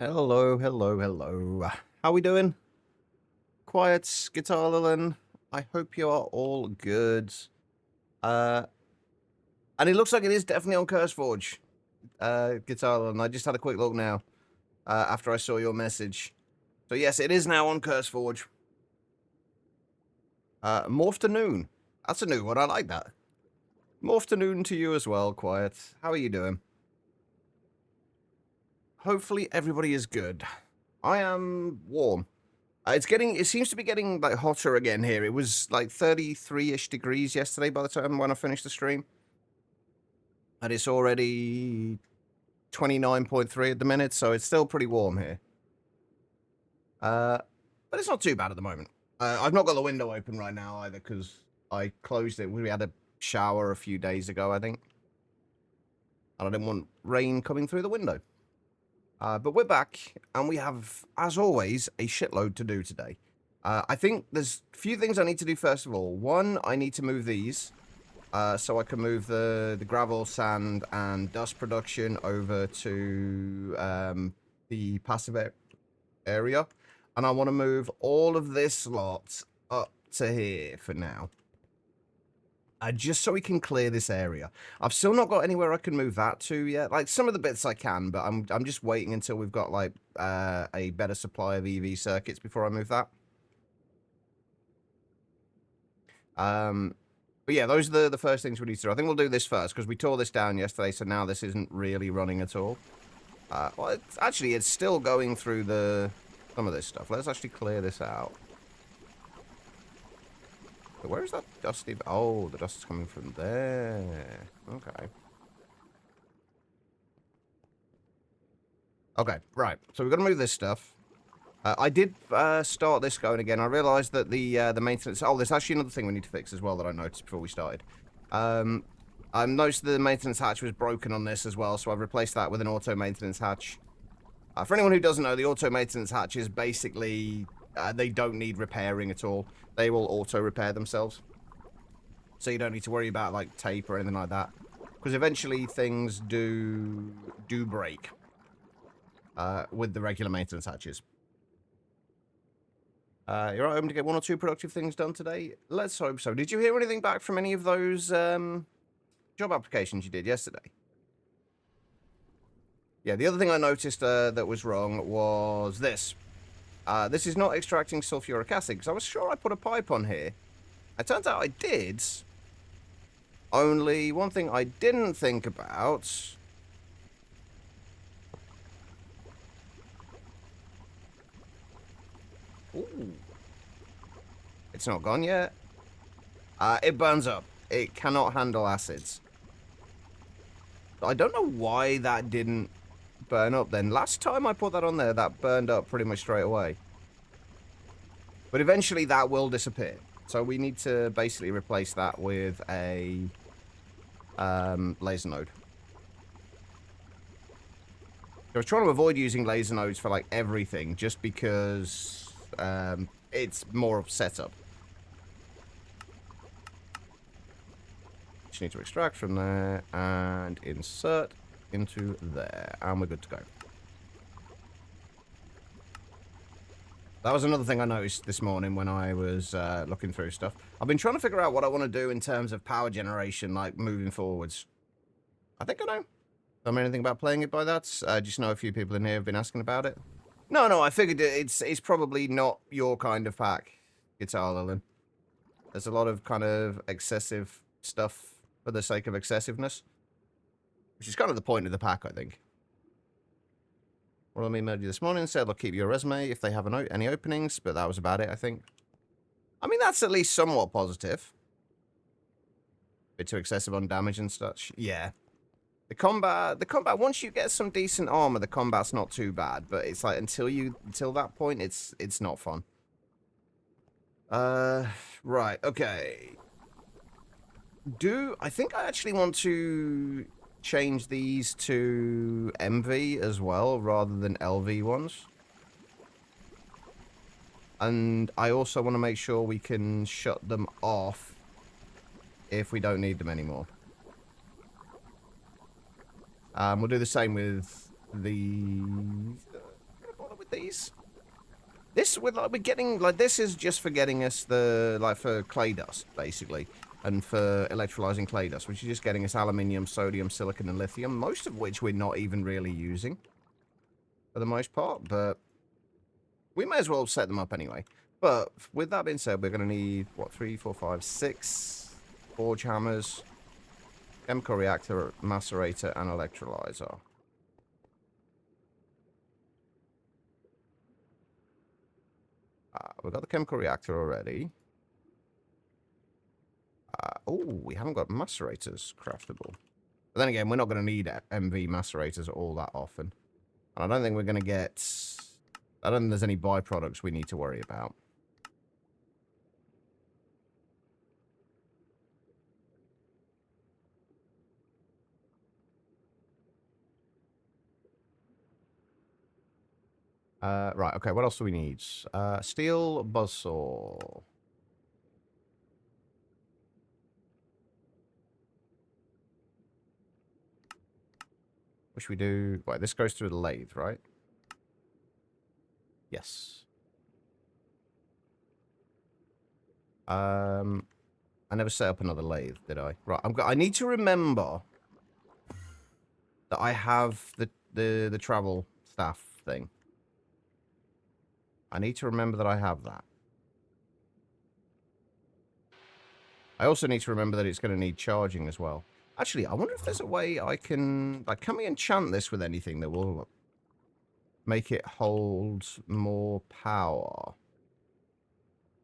Hello, hello, hello. How we doing? Quiet, Guitar Lilin. I hope you are all good. Uh, and it looks like it is definitely on CurseForge, Guitar Lilin. I just had a quick look now, after I saw your message. So yes, it is now on CurseForge. Morphternoon. That's a new one, I like that. Morphternoon to you as well, Quiet. How are you doing? Hopefully everybody is good. I am warm. It seems to be getting like hotter again here. It was like 33-ish degrees yesterday by the time when I finished the stream. And it's already 29.3 at the minute, so it's still pretty warm here. But it's not too bad at the moment. I've not got the window open right now either because I closed it. We had a shower a few days ago, I think. And I didn't want rain coming through the window. But we're back, and we have, as always, a shitload to do today. I think there's a few things I need to do first of all. One, I need to move these, so I can move the gravel, sand, and dust production over to the passive area. And I want to move all of this lot up to here for now. Just so we can clear this area. I've still not got anywhere I can move that to yet. Like, some of the bits I can, but I'm just waiting until we've got, like, a better supply of EV circuits before I move that. But yeah, those are the first things we need to do. I think we'll do this first, because we tore this down yesterday, so now this isn't really running at all. Well, it's still going through some of this stuff. Let's actually clear this out. But where is that dusty? Oh, the dust is coming from there. Okay. Okay, right. So we've got to move this stuff. I did start this going again. I realised that the maintenance... Oh, there's actually another thing we need to fix as well that I noticed before we started. I noticed the maintenance hatch was broken on this as well, so I've replaced that with an auto maintenance hatch. For anyone who doesn't know, the auto maintenance hatch is basically... they don't need repairing at all. They will auto-repair themselves. So you don't need to worry about, like, tape or anything like that. Because eventually things do break. With the regular maintenance hatches. You're hoping to get 1 or 2 productive things done today? Let's hope so. Did you hear anything back from any of those job applications you did yesterday? Yeah, the other thing I noticed that was wrong was this. This is not extracting sulfuric acid, because I was sure I put a pipe on here. It turns out I did. Only one thing I didn't think about... Ooh. It's not gone yet. It burns up. It cannot handle acids. I don't know why that didn't burn up then. Last time I put that on there, that burned up pretty much straight away. But eventually that will disappear. So we need to basically replace that with a laser node. I was trying to avoid using laser nodes for like everything just because it's more of setup. Just need to extract from there and insert into there, and we're good to go. That was another thing I noticed this morning when I was looking through stuff. I've been trying to figure out what I want to do in terms of power generation, like moving forwards. I think I know. Don't know anything about playing it by that. Just know a few people in here have been asking about it. No, I figured it's probably not your kind of pack, Guitar Lilin. There's a lot of kind of excessive stuff for the sake of excessiveness. Which is kind of the point of the pack, I think. Well, I emailed you this morning and said, look, keep your resume if they have any openings, but that was about it, I think. I mean, that's at least somewhat positive. Bit too excessive on damage and such. Yeah. The combat, once you get some decent armor, the combat's not too bad, but it's like, until that point, it's not fun. Right, okay. I think I actually want to change these to MV as well, rather than LV ones. And I also want to make sure we can shut them off if we don't need them anymore. We'll do the same with the please? This we're getting like this is just for getting us for clay dust basically, and for electrolyzing clay dust, which is just getting us aluminium, sodium, silicon, and lithium, most of which we're not even really using for the most part. But we may as well set them up anyway. But with that being said, we're going to need what 3, 4, 5, 6 forge hammers, chemical reactor, macerator, and electrolyzer. We've got the chemical reactor already. Oh, we haven't got macerators craftable. But then again, we're not going to need MV macerators all that often. And I don't think we're going to get... I don't think there's any byproducts we need to worry about. Right, okay, what else do we need? Steel buzzsaw. Which we do... Right, this goes through the lathe, right? Yes. I never set up another lathe, did I? Right, I need to remember that I have the travel staff thing. I need to remember that I have that. I also need to remember that it's going to need charging as well. Actually, I wonder if there's a way I can... Like, can we enchant this with anything that will make it hold more power?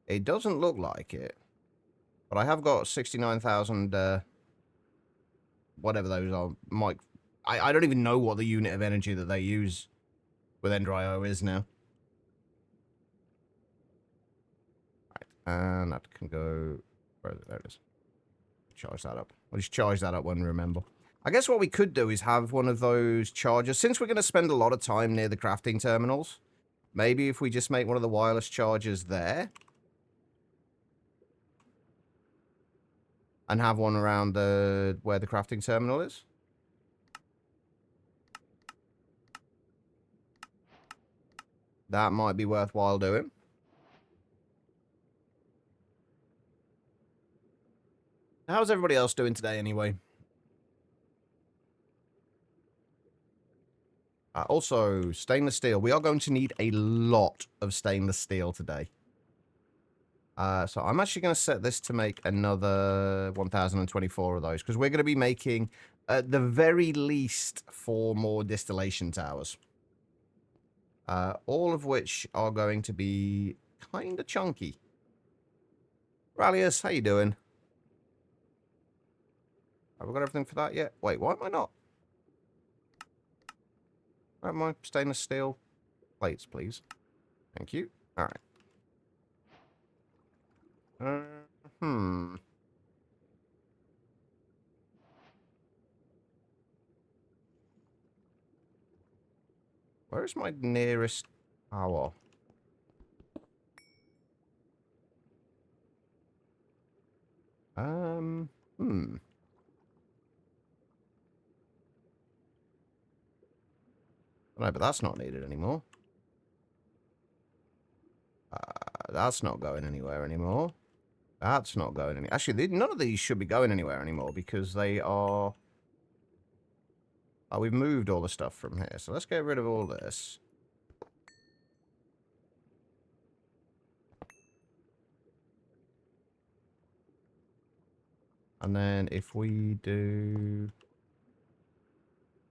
It doesn't look like it. But I have got 69,000... whatever those are. I don't even know what the unit of energy that they use with Ender.io is now. Right, and that can go... Where is it? There it is. Charge that up. I'll just charge that up when we remember. I guess what we could do is have one of those chargers. Since we're going to spend a lot of time near the crafting terminals, maybe if we just make one of the wireless chargers there. And have one around where the crafting terminal is. That might be worthwhile doing. How's everybody else doing today, anyway? Also, stainless steel. We are going to need a lot of stainless steel today. So I'm actually going to set this to make another 1,024 of those. Because we're going to be making, at the very least, 4 more distillation towers. All of which are going to be kind of chunky. Rallius, how you doing? Have we got everything for that yet? Wait, why am I not? My stainless steel plates, please. Thank you. All right. Where's my nearest tower? No, but that's not needed anymore. That's not going anywhere anymore. That's not going anywhere. Actually, none of these should be going anywhere anymore because they are... Oh, we've moved all the stuff from here. So let's get rid of all this. And then if we do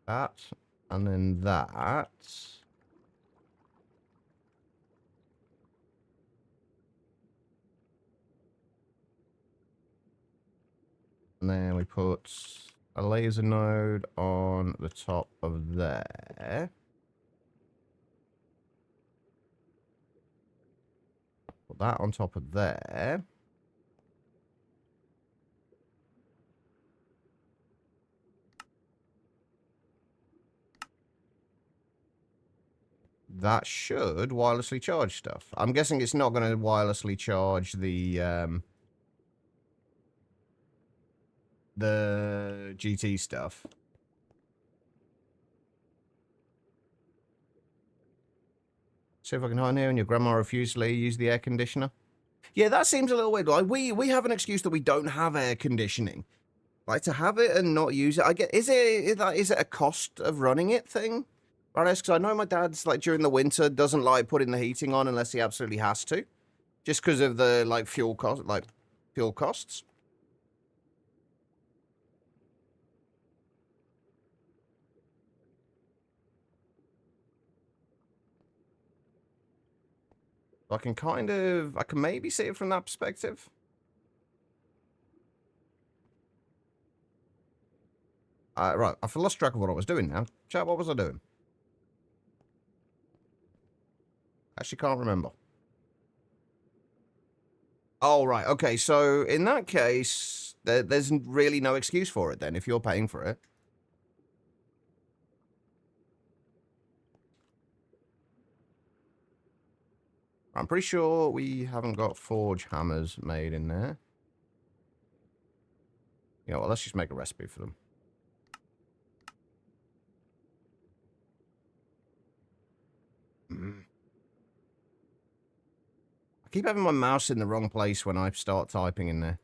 that, and then that... And then we put a laser node on the top of there. Put that on top of there. That should wirelessly charge stuff. I'm guessing it's not going to wirelessly charge the GT stuff. See if I can hide here. And your grandma refused to let you use the air conditioner. Yeah, that seems a little weird. Like, we have an excuse that we don't have air conditioning. Like, to have it and not use it, I get, is it a cost of running it thing? Right, because I know my dad's, like, during the winter, doesn't like putting the heating on unless he absolutely has to. Just because of the, like, fuel costs. I can I can maybe see it from that perspective. Right, I've lost track of what I was doing now. Chat, what was I doing? Actually can't remember. Oh, right, okay, so in that case, there's really no excuse for it then, if you're paying for it. I'm pretty sure we haven't got forge hammers made in there. You know what, let's just make a recipe for them. I keep having my mouse in the wrong place when I start typing in there.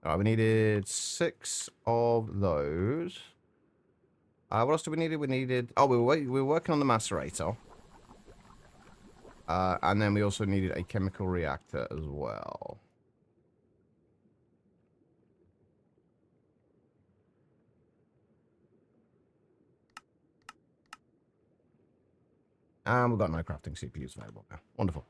Alright, we needed 6 of those. What else do we need? We needed... Oh, we were working on the macerator. And then we also needed a chemical reactor as well. And we've got no crafting CPUs available now. Wonderful.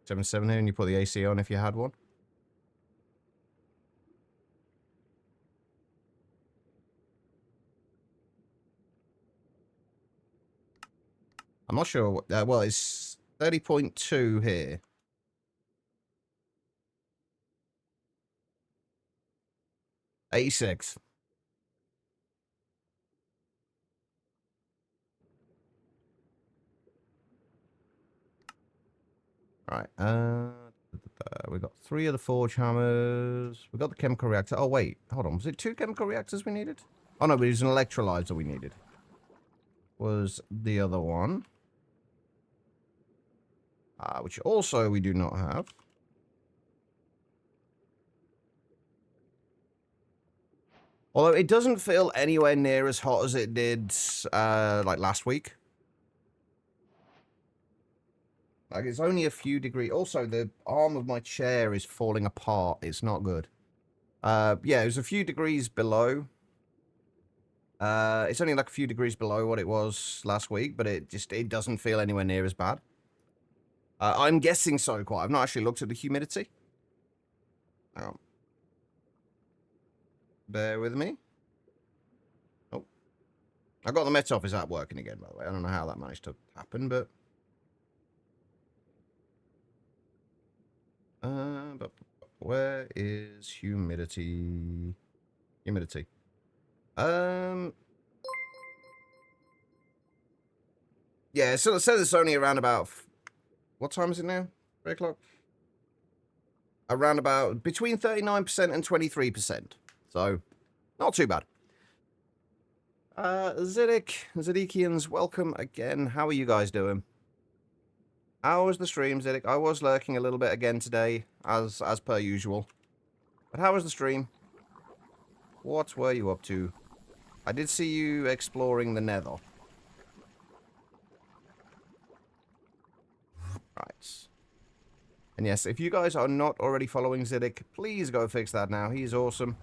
Seven here, and you put the AC on if you had one. I'm not sure what... well, it's 30.2 here. 86. Right. We got 3 of the forge hammers. We got the chemical reactor. Oh, wait. Hold on. Was it 2 chemical reactors we needed? Oh, no, but it was an electrolyzer we needed. Was the other one. Which also we do not have. Although it doesn't feel anywhere near as hot as it did, like last week. Like, it's only a few degrees. Also, the arm of my chair is falling apart. It's not good. Yeah, it was a few degrees below. It's only like a few degrees below what it was last week, but it doesn't feel anywhere near as bad. I'm guessing so quite. I've not actually looked at the humidity. Bear with me. Oh. I got the Met Office app working again, by the way. I don't know how that managed to happen, but... but where is humidity? Humidity. Yeah, so it says it's only around about... What time is it now? 3 o'clock? Around about between 39% and 23%. So, not too bad. Zidikians, welcome again. How are you guys doing? How was the stream, Zidik? I was lurking a little bit again today, as per usual. But how was the stream? What were you up to? I did see you exploring the Nether. Right. And yes, if you guys are not already following Zidik, please go fix that now. He's awesome.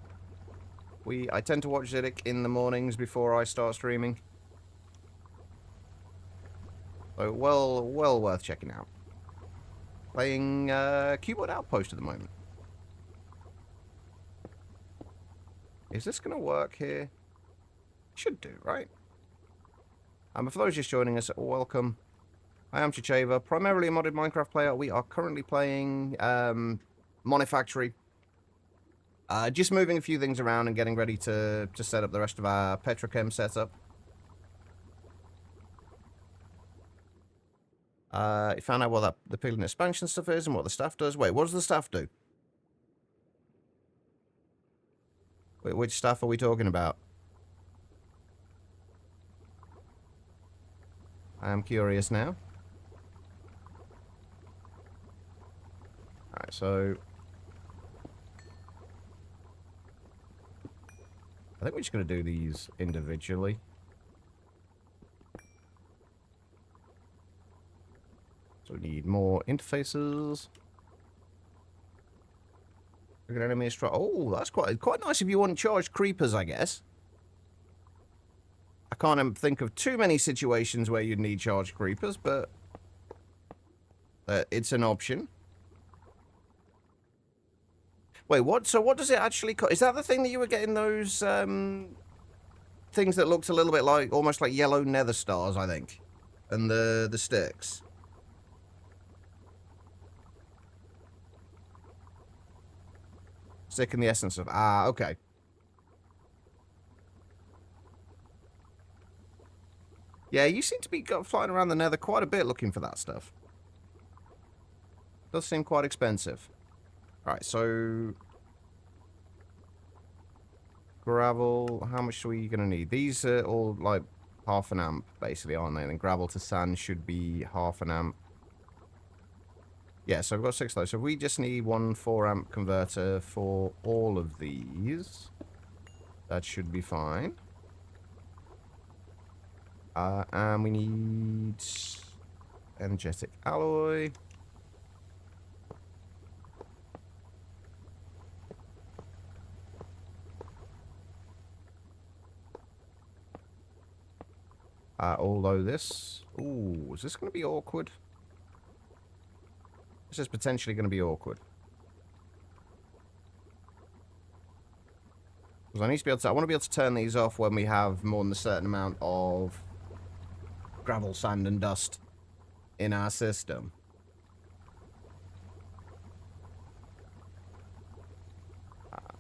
I tend to watch Zidik in the mornings before I start streaming. So, well worth checking out. Playing Keyboard Outpost at the moment. Is this going to work here? Should do, right? And for those just joining us, welcome. I am Chicheva, primarily a modded Minecraft player. We are currently playing Monifactory. Just moving a few things around and getting ready to set up the rest of our Petrochem setup. You found out what the Piglin expansion stuff is and what the staff does. Wait, what does the staff do? Which stuff are we talking about? I am curious now. Alright, so... I think we're just going to do these individually. So we need more interfaces. We're going to enemy strike. Oh, that's quite nice if you want charged creepers, I guess. I can't think of too many situations where you'd need charged creepers, but it's an option. Wait, what? So what does it actually cost? Is that the thing that you were getting those things that looked a little bit like, almost like yellow nether stars, I think, and the sticks? Stick in the essence of... Ah, okay. Yeah, you seem to be flying around the nether quite a bit looking for that stuff. Does seem quite expensive. Alright, so... Gravel, how much are we going to need? These are all, like, half an amp, basically, aren't they? And gravel to sand should be half an amp. Yeah, so I've got 6 of those. So we just need one 4-amp converter for all of these. That should be fine. And we need energetic alloy. Although this... Ooh, is this going to be awkward? This is potentially going to be awkward. Because I need to be able to... I want to be able to turn these off when we have more than a certain amount of gravel, sand, and dust in our system.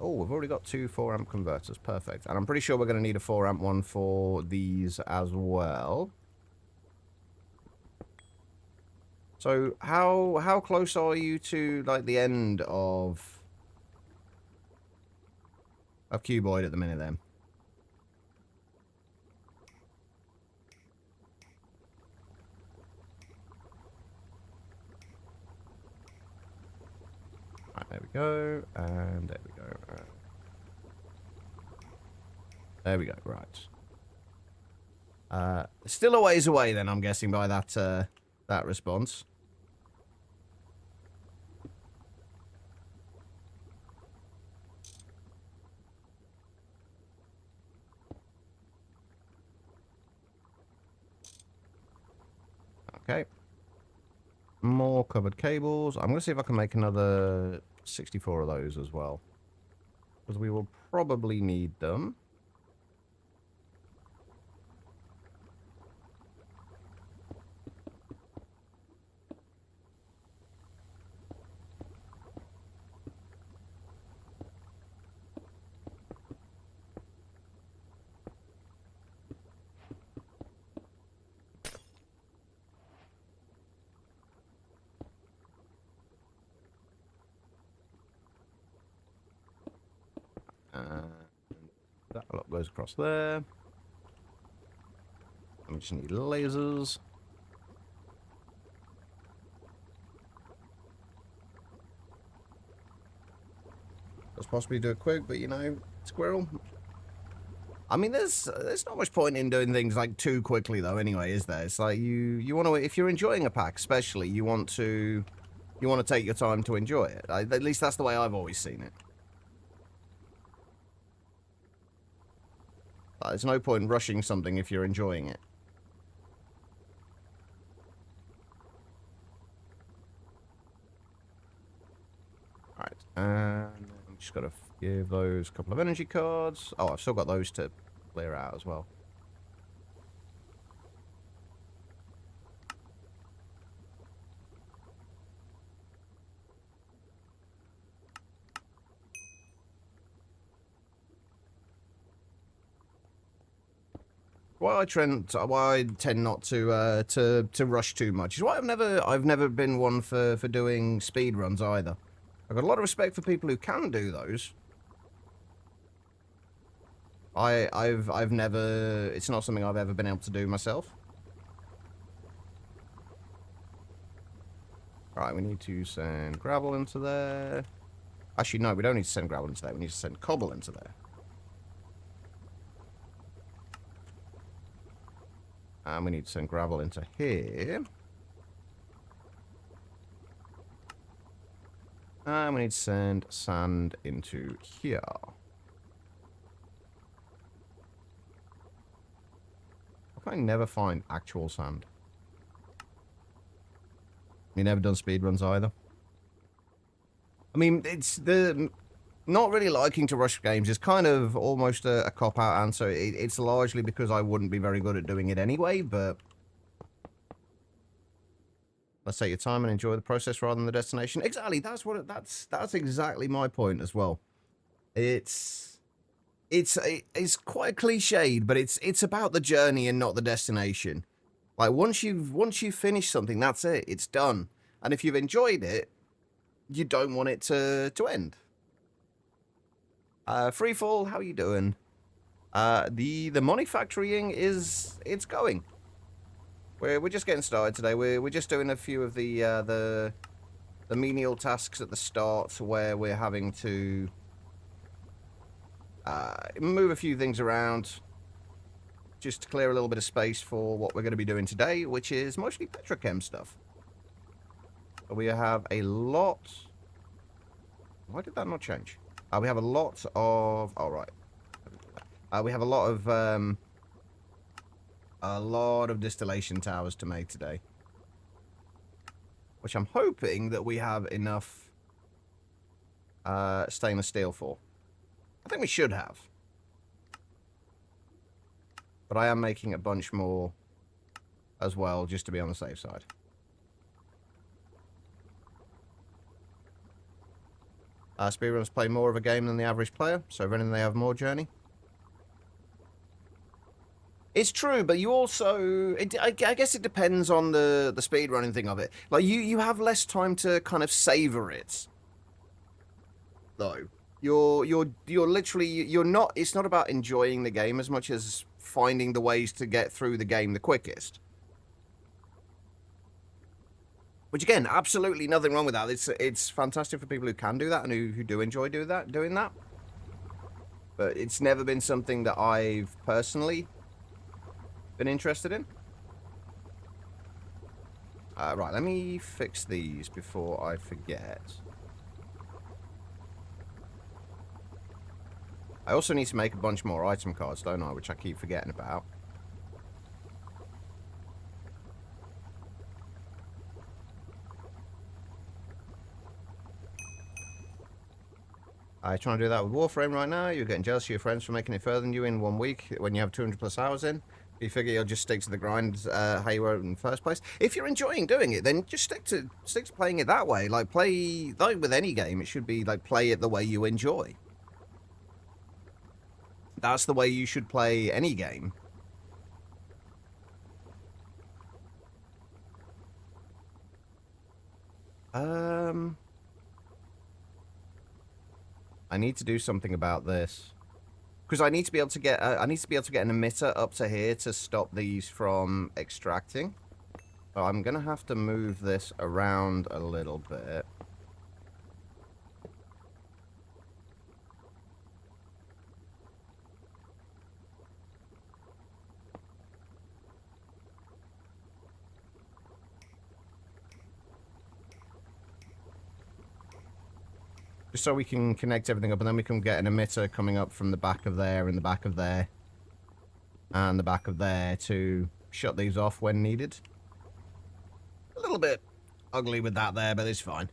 Oh, we've already got 2 4-amp converters. Perfect. And I'm pretty sure we're going to need a 4-amp one for these as well. So, how close are you to, like, the end of Cuboid at the minute, then? Right, there we go, and there we go. Right. There we go, right. Still a ways away, then, I'm guessing, by that response. Okay. More covered cables. I'm going to see if I can make another 64 of those as well. Because we will probably need them. That lot goes across there. We just need lasers. Let's possibly do it quick, but you know, squirrel. I mean, there's not much point in doing things like too quickly, though. Anyway, is there? It's like you want to, if you're enjoying a pack, especially, you want to take your time to enjoy it. At least that's the way I've always seen it. There's no point in rushing something if you're enjoying it. Alright, and I'm just got to give those a couple of energy cards. Oh, I've still got those to clear out as well. Why I tend not to rush too much is why I've never been one for doing speed runs either. I've got a lot of respect for people who can do those. I've never, it's not something I've ever been able to do myself. Right, we need to send gravel into there. Actually, no, we don't need to send gravel into there. We need to send cobble into there. And we need to send gravel into here. And we need to send sand into here. Why can I never find actual sand? You never done speedruns either? I mean, it's the... Not really liking to rush games is kind of almost a cop-out answer. It's largely because I wouldn't be very good at doing it anyway, but... Let's take your time and enjoy the process rather than the destination. Exactly, that's what that's exactly my point as well. It's quite cliched, but it's about the journey and not the destination. Like once you've finished something, that's it. It's done. And if you've enjoyed it, you don't want it to end. Freefall, how you doing? The Monifactorying it's going. We're just getting started today. We're just doing a few of the menial tasks at the start where we're having to move a few things around just to clear a little bit of space for what we're going to be doing today, which is mostly petrochem stuff. We have a lot... Why did that not change? We have a lot of... Oh, right. We have a lot of distillation towers to make today. Which I'm hoping that we have enough stainless steel for. I think we should have. But I am making a bunch more as well, just to be on the safe side. Speedrunners play more of a game than the average player, so if anything, they have more journey. It's true, but you also... I guess it depends on the speedrunning thing of it. Like, you have less time to kind of savor it. Though. You're literally... You're not... It's not about enjoying the game as much as finding the ways to get through the game the quickest. Which, again, absolutely nothing wrong with that. It's fantastic for people who can do that and who do enjoy doing that. But it's never been something that I've personally been interested in. Right, let me fix these before I forget. I also need to make a bunch more item cards, don't I? Which I keep forgetting about. I'm trying to do that with Warframe right now. You're getting jealous of your friends for making it further than you in 1 week when you have 200 plus hours in. You figure you'll just stick to the grind how you were in the first place. If you're enjoying doing it, then just stick to playing it that way. Like like with any game, it should be like play it the way you enjoy. That's the way you should play any game. I need to do something about this. Because I need to be able to get an emitter up to here to stop these from extracting. So I'm gonna have to move this around a little bit. Just so we can connect everything up, and then we can get an emitter coming up from the back of there, and the back of there, and the back of there to shut these off when needed. A little bit ugly with that there, but it's fine.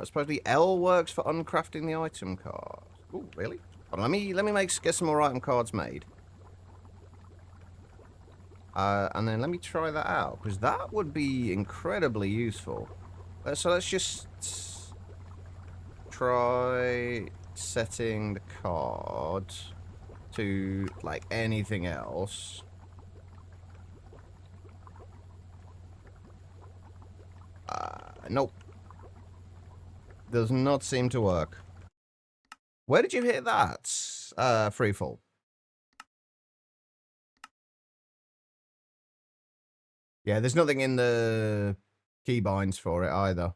Supposedly L works for uncrafting the item card. Ooh, really? Hold on, let me get some more item cards made. And then let me try that out, because that would be incredibly useful. So let's just try setting the card to, like, anything else. Nope. Does not seem to work. Where did you hear that? Freefall. Yeah, there's nothing in the keybinds for it either.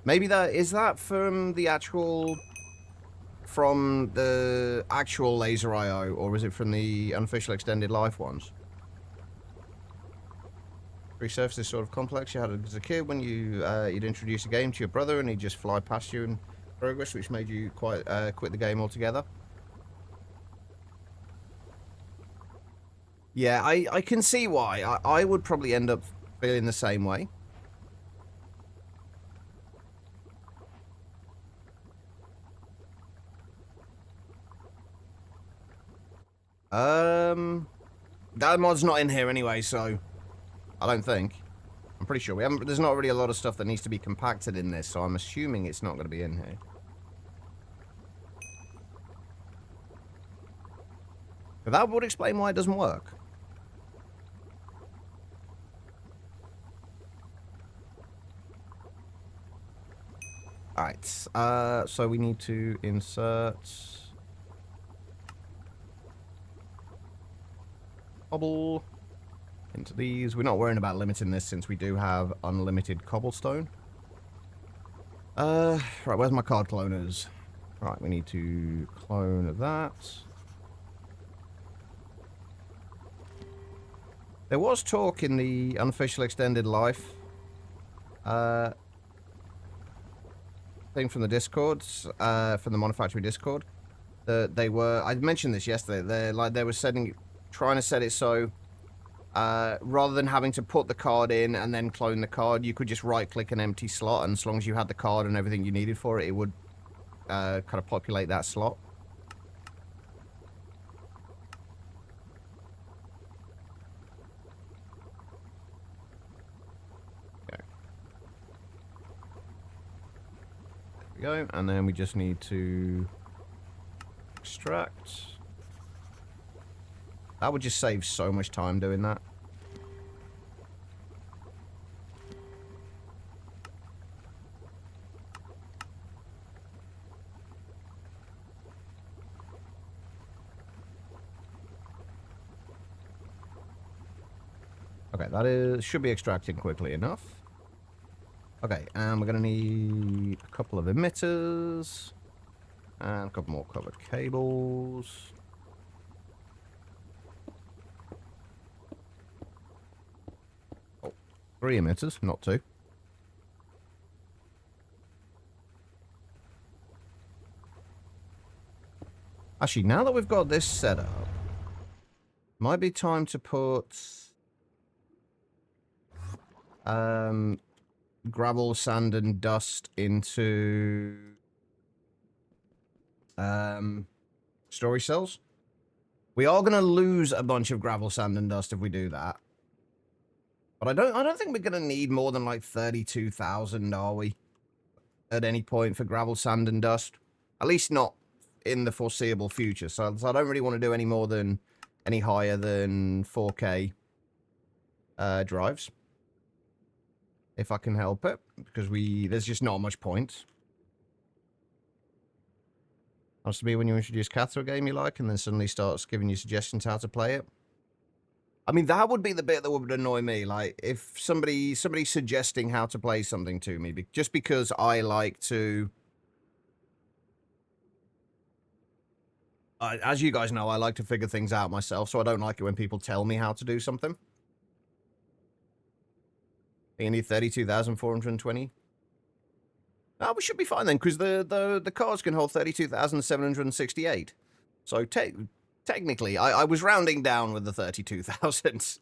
Maybe is that from the actual laser IO, or is it from the unofficial extended life ones? Resurface is sort of complex. You had it as a kid when you'd introduce a game to your brother and he'd just fly past you in progress, which made you quite quit the game altogether. Yeah, I can see why. I would probably end up feeling the same way. That mod's not in here anyway, so I don't think. I'm pretty sure there's not really a lot of stuff that needs to be compacted in this, so I'm assuming it's not going to be in here. But that would explain why it doesn't work. Alright, so we need to insert cobble into these. We're not worrying about limiting this since we do have unlimited cobblestone. Right, where's my card cloners? Right, we need to clone that. There was talk in the unofficial extended life thing from the Discord, from the Monifactory Discord, that they were, I mentioned this yesterday, they were trying to set it so rather than having to put the card in and then clone the card, you could just right-click an empty slot, and as long as you had the card and everything you needed for it, it would kind of populate that slot. Okay. There we go, and then we just need to extract. That would just save so much time doing that. Okay, that should be extracting quickly enough. Okay, and we're going to need a couple of emitters. And a couple more covered cables. Oh, 3 emitters, not 2. Actually, now that we've got this set up, might be time to put gravel, sand, and dust into storage cells. We are going to lose a bunch of gravel, sand, and dust if we do that. But I don't think we're going to need more than like 32,000, are we? At any point for gravel, sand, and dust. At least not in the foreseeable future. So I don't really want to do any higher than 4K drives. If I can help it. Because there's just not much point. Wants to be when you introduce Cat to a game you like and then suddenly starts giving you suggestions how to play it. I mean, that would be the bit that would annoy me. Like, if somebody suggesting how to play something to me, just because I like to... as you guys know, I like to figure things out myself, so I don't like it when people tell me how to do something. You need 32,420. Oh, we should be fine then, because the cards can hold 32,768. So technically, I was rounding down with the 32,000.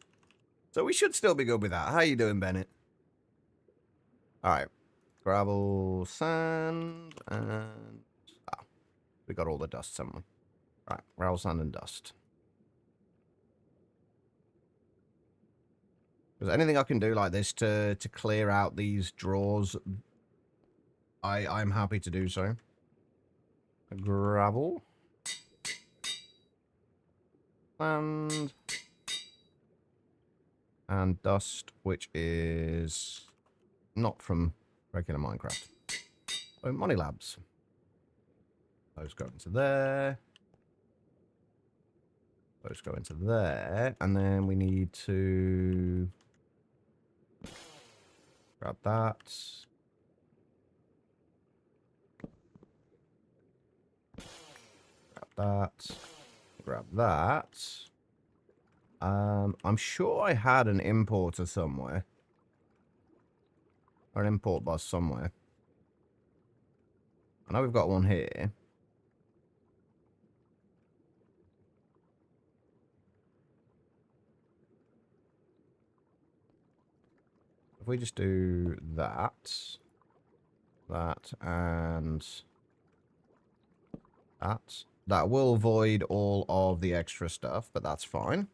So we should still be good with that. How you doing, Bennett? All right. Gravel, sand, and... we got all the dust, haven't we? Right, gravel, sand, and dust. Is there anything I can do like this to clear out these drawers? I'm happy to do so. Gravel. Sand. And dust, which is not from regular Minecraft. So, Money Labs. Those go into there. Those go into there. And then we need to grab that. Grab that. Grab that. I'm sure I had an importer somewhere. Or an import bus somewhere. I know we've got one here. If we just do that, and that will void all of the extra stuff, but that's fine.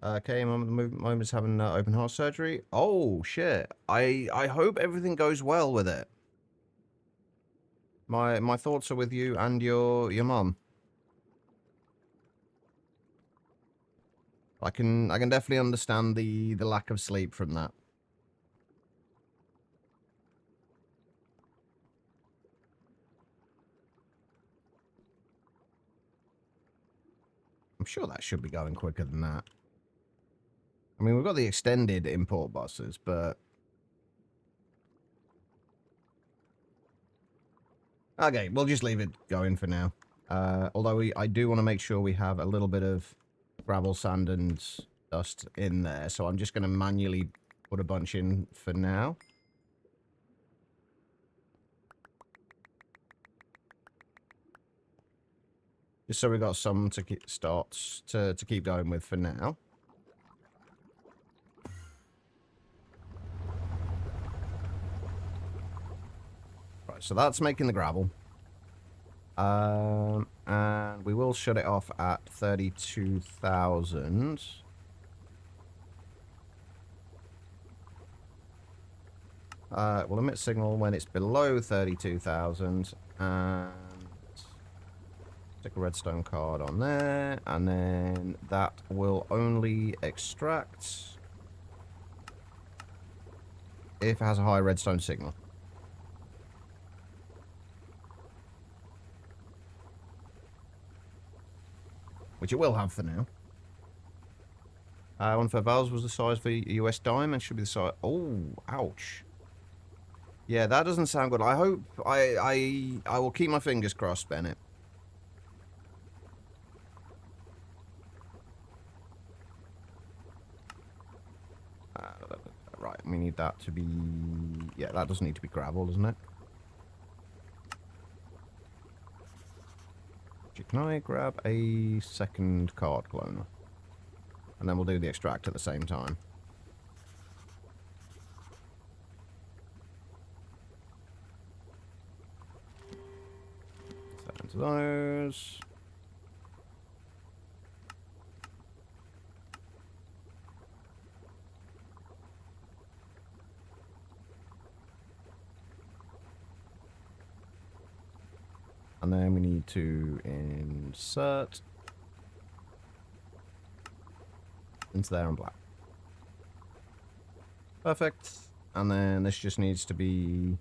Okay, Mom is having open heart surgery. Oh shit! I hope everything goes well with it. My thoughts are with you and your mum. I can definitely understand the lack of sleep from that. I'm sure that should be going quicker than that. I mean, we've got the extended import buses, but... Okay, we'll just leave it going for now. Although I do want to make sure we have a little bit of gravel, sand, and dust in there. So I'm just going to manually put a bunch in for now. Just so we've got some to start to keep going with for now. Right, so that's making the gravel. And we will shut it off at 32,000. We'll emit signal when it's below 32,000. And stick a redstone card on there. And then that will only extract if it has a high redstone signal. Which it will have for now. One of our valves was the size of a US dime and should be the size... Oh, ouch. Yeah, that doesn't sound good. I hope... I will keep my fingers crossed, Bennett. Right, we need that to be... Yeah, that doesn't need to be gravel, doesn't it? Can I grab a second card cloner? And then we'll do the extract at the same time. Set into those. And then we need to insert into there in black. Perfect. And then this just needs to be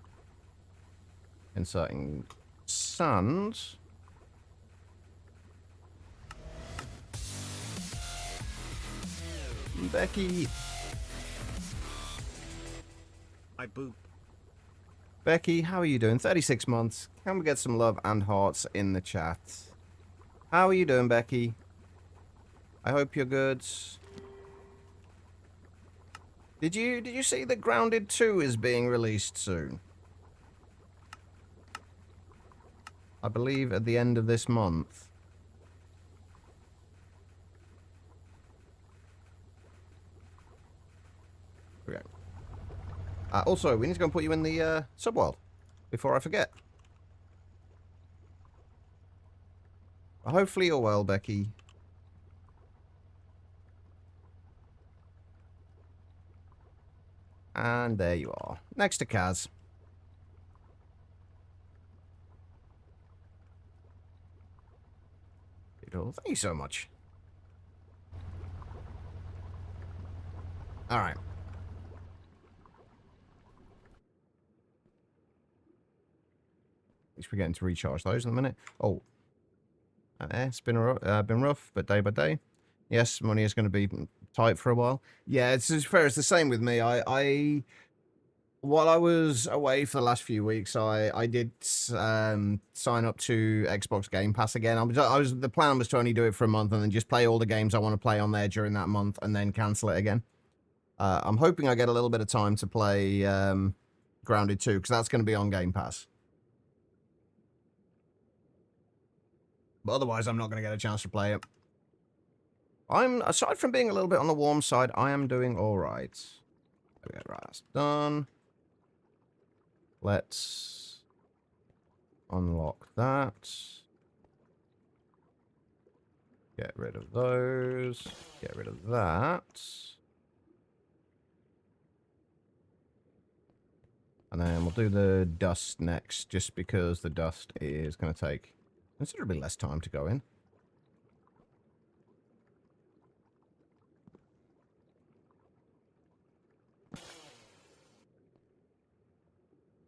inserting sand. Becky. I boop. Becky, how are you doing? 36 months. Can we get some love and hearts in the chat? How are you doing, Becky? I hope you're good. Did you see that Grounded 2 is being released soon? I believe at the end of this month. Okay. Also, we need to go and put you in the subworld before I forget. Hopefully you're well, Becky. And there you are. Next to Kaz. Beautiful. Thank you so much. Alright. least we're getting to recharge those in a minute. Oh. It's been rough, but day by day. Yes, money is going to be tight for a while. Yeah, it's as fair. It's the same with me. While I was away for the last few weeks, I did sign up to Xbox Game Pass again. The plan was to only do it for a month and then just play all the games I want to play on there during that month and then cancel it again. I'm hoping I get a little bit of time to play Grounded 2 because that's going to be on Game Pass. But otherwise, I'm not going to get a chance to play it. Aside from being a little bit on the warm side, I am doing all right. Okay, right, that's done. Let's unlock that. Get rid of those. Get rid of that. And then we'll do the dust next, just because the dust is going to take considerably less time to go in.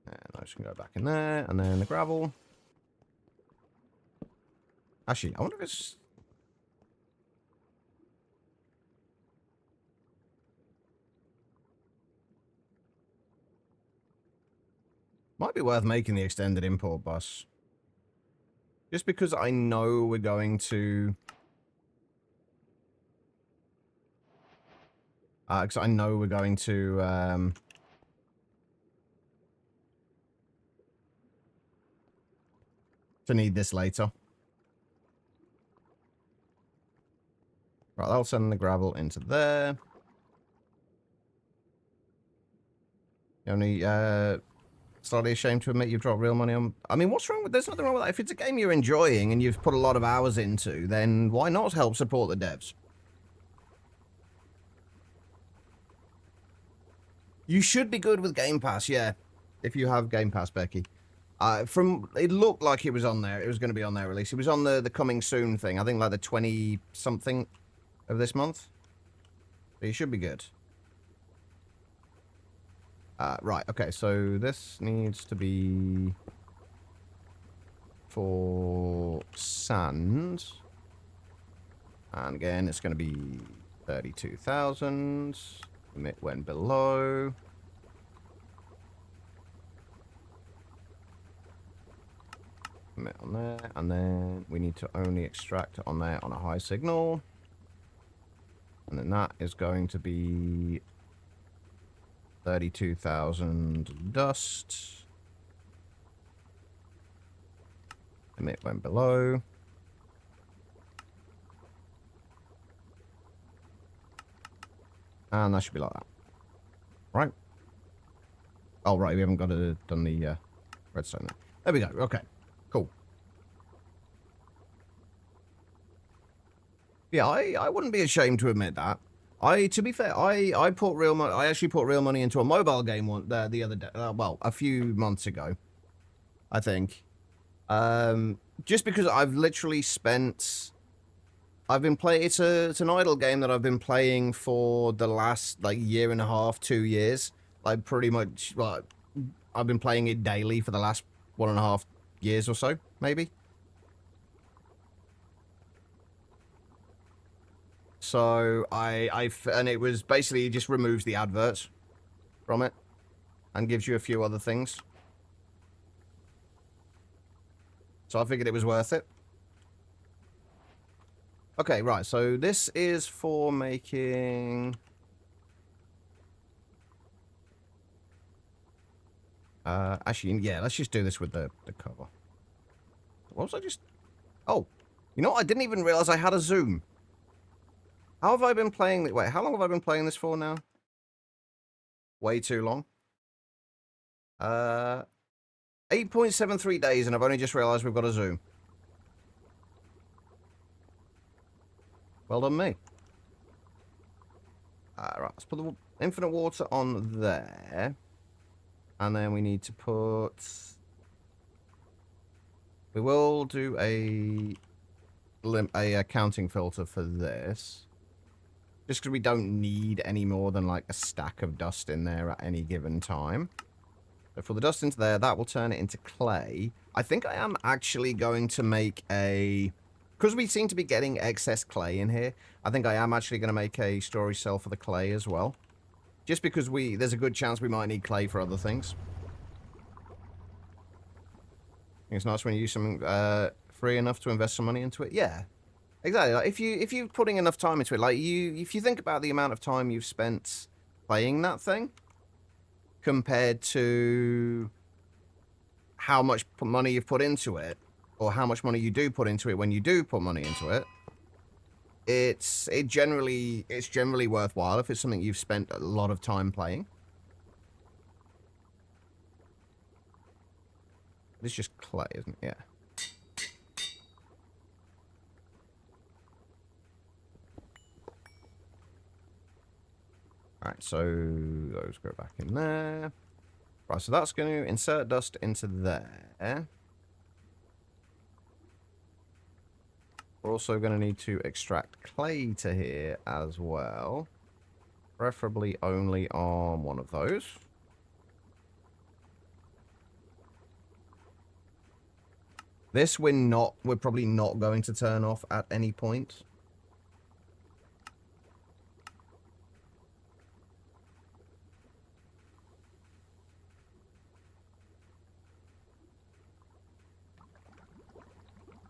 And I just can go back in there, and then the gravel. Actually, I wonder if it's... Might be worth making the extended import bus. Just because I know we're going to... because I know we're going to need this later. Right, I'll send the gravel into there. You only slightly ashamed to admit you've dropped real money on... I mean, what's wrong with... There's nothing wrong with that. If it's a game you're enjoying and you've put a lot of hours into, then why not help support the devs? You should be good with Game Pass, yeah. If you have Game Pass, Becky. It looked like it was on there. It was going to be on their release. It was on the coming soon thing. I think like the 20-something of this month. So you should be good. Right, okay, so this needs to be for sand. And again, it's going to be 32,000. Emit when below. Emit on there, and then we need to only extract on there on a high signal. And then that is going to be 32,000 dust. Emit when below. And that should be like that. Right? Oh, right, we haven't got done the redstone there. There we go, okay. Cool. Yeah, I wouldn't be ashamed to admit that. To be fair, I put real money. I actually put real money into a mobile game the other day. Well, a few months ago, I think. Just because I've literally spent. I've been playing. It's an idle game that I've been playing for the last like year and a half, 2 years. Like pretty much. Well, I've been playing it daily for the last 1.5 years or so, maybe. So and it was basically, it just removes the adverts from it and gives you a few other things. So I figured it was worth it. Okay, right, so this is for making... actually, yeah, let's just do this with the cover. What was I just... Oh, you know what? I didn't even realize I had a zoom. How have I been playing... Wait, how long have I been playing this for now? Way too long. 8.73 days, and I've only just realized we've got a zoom. Well done, me. Right, let's put the infinite water on there. And then we need to put... We will do a counting filter for this. Just because we don't need any more than like a stack of dust in there at any given time. So for the dust into there, that will turn it into clay. I think I am actually going to make a... Because we seem to be getting excess clay in here, I think I am actually going to make a storage cell for the clay as well. Just because there's a good chance we might need clay for other things. It's nice when you use something free enough to invest some money into it. Yeah, exactly. Like if you're putting enough time into it, like if you think about the amount of time you've spent playing that thing compared to how much money you've put into it, or how much money you do put into it when you do put money into it, it's generally worthwhile if it's something you've spent a lot of time playing. It's just clay, isn't it? Yeah. Alright, so those go back in there. Right, so that's going to insert dust into there. We're also going to need to extract clay to here as well. Preferably only on one of those. This we're probably not going to turn off at any point.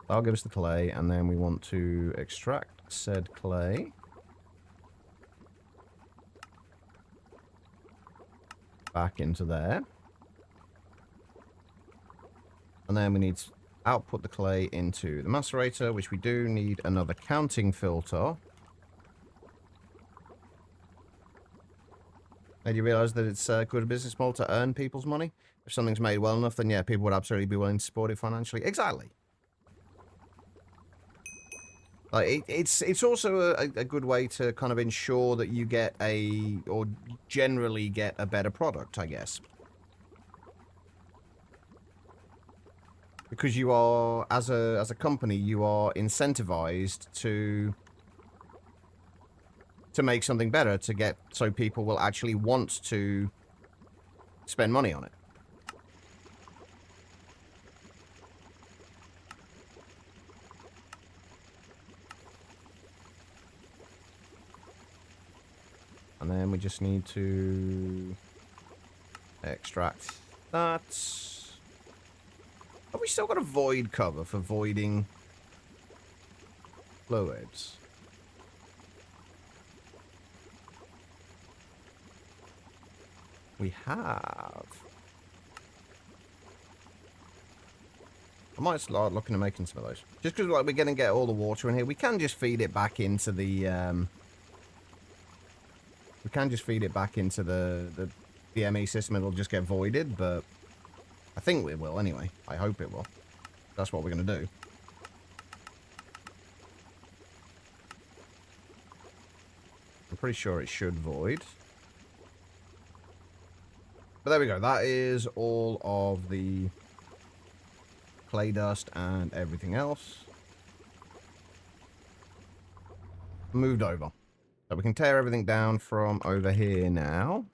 That'll give us the clay, and then we want to extract said clay. Back into there. And then we need to output the clay into the macerator, which we do need another counting filter. And you realise that it's a good business model to earn people's money? If something's made well enough, then yeah, people would absolutely be willing to support it financially. Exactly. Like it's also a good way to kind of ensure that you get or generally get a better product, I guess. Because you are, as a company, you are incentivized to make something better, so people will actually want to spend money on it. And then we just need to extract that. Have we still got a void cover for voiding fluids? We have. I might start looking at making some of those. Just because like, we're going to get all the water in here. We can just feed it back into the... we can just feed it back into the ME system. It'll just get voided, but... I think we will anyway. I hope it will. That's what we're going to do. I'm pretty sure it should void. But there we go. That is all of the clay dust and everything else moved over. So we can tear everything down from over here now.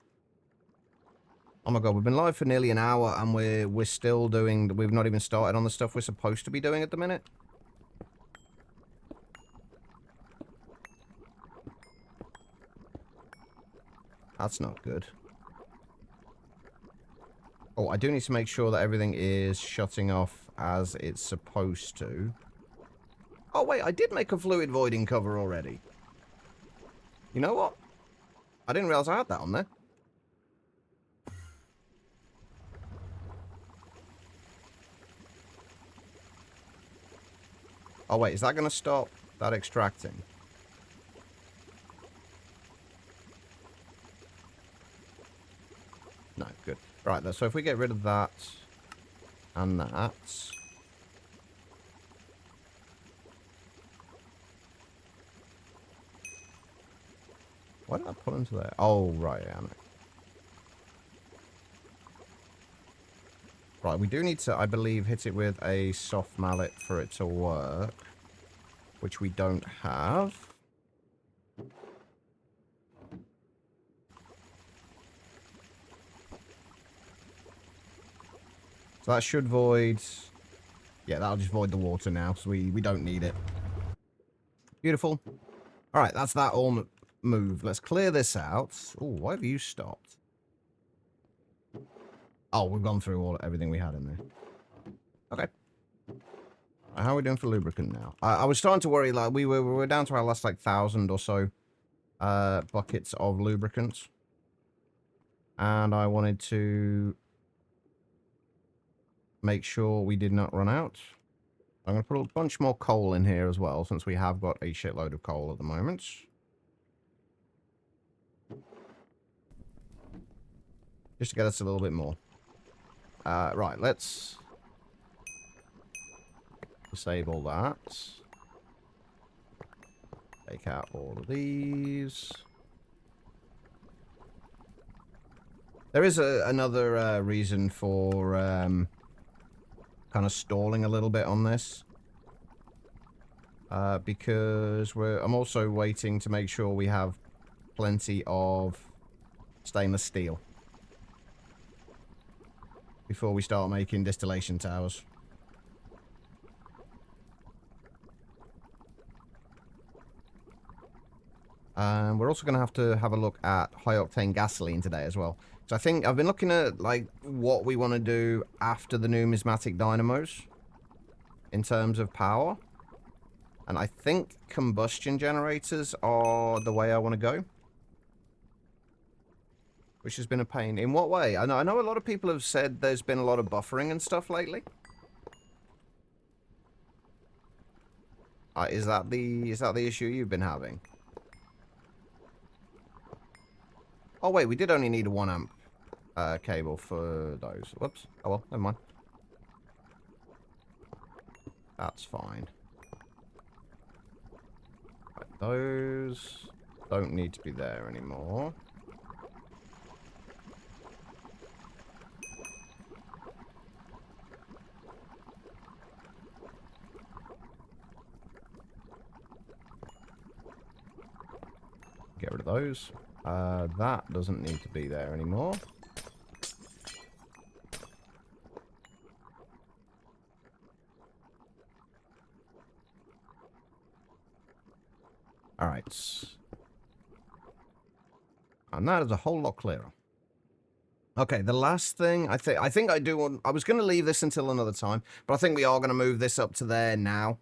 Oh my god, we've been live for nearly an hour and we're still doing... We've not even started on the stuff we're supposed to be doing at the minute. That's not good. Oh, I do need to make sure that everything is shutting off as it's supposed to. Oh wait, I did make a fluid voiding cover already. You know what? I didn't realize I had that on there. Oh wait, is that going to stop that extracting? No, good. Right, so if we get rid of that and that... Why did I put into there? Oh, right, yeah. Right, we do need to, I believe, hit it with a soft mallet for it to work. Which we don't have. So that should void... Yeah, that'll just void the water now, so we don't need it. Beautiful. All right, that's that all move. Let's clear this out. Oh, why have you stopped? Oh, we've gone through everything we had in there. Okay. How are we doing for lubricant now? I was starting to worry, like, we were down to our last, like, 1,000 or so buckets of lubricants. And I wanted to make sure we did not run out. I'm going to put a bunch more coal in here as well, since we have got a shitload of coal at the moment. Just to get us a little bit more. Right, let's disable that. Take out all of these. There is another reason for kind of stalling a little bit on this. Because I'm also waiting to make sure we have plenty of stainless steel before we start making distillation towers. We're also going to have a look at high-octane gasoline today as well. So I think I've been looking at, like, what we want to do after the numismatic dynamos in terms of power. And I think combustion generators are the way I want to go. Which has been a pain. In what way? I know a lot of people have said there's been a lot of buffering and stuff lately. Is that the issue you've been having? Oh wait, we did only need a 1 amp cable for those. Whoops. Oh well, never mind. That's fine. Right, those don't need to be there anymore. Get rid of those. That doesn't need to be there anymore. Alright. And that is a whole lot clearer. Okay, the last thing, I think I do want... I was going to leave this until another time, but I think we are going to move this up to there now.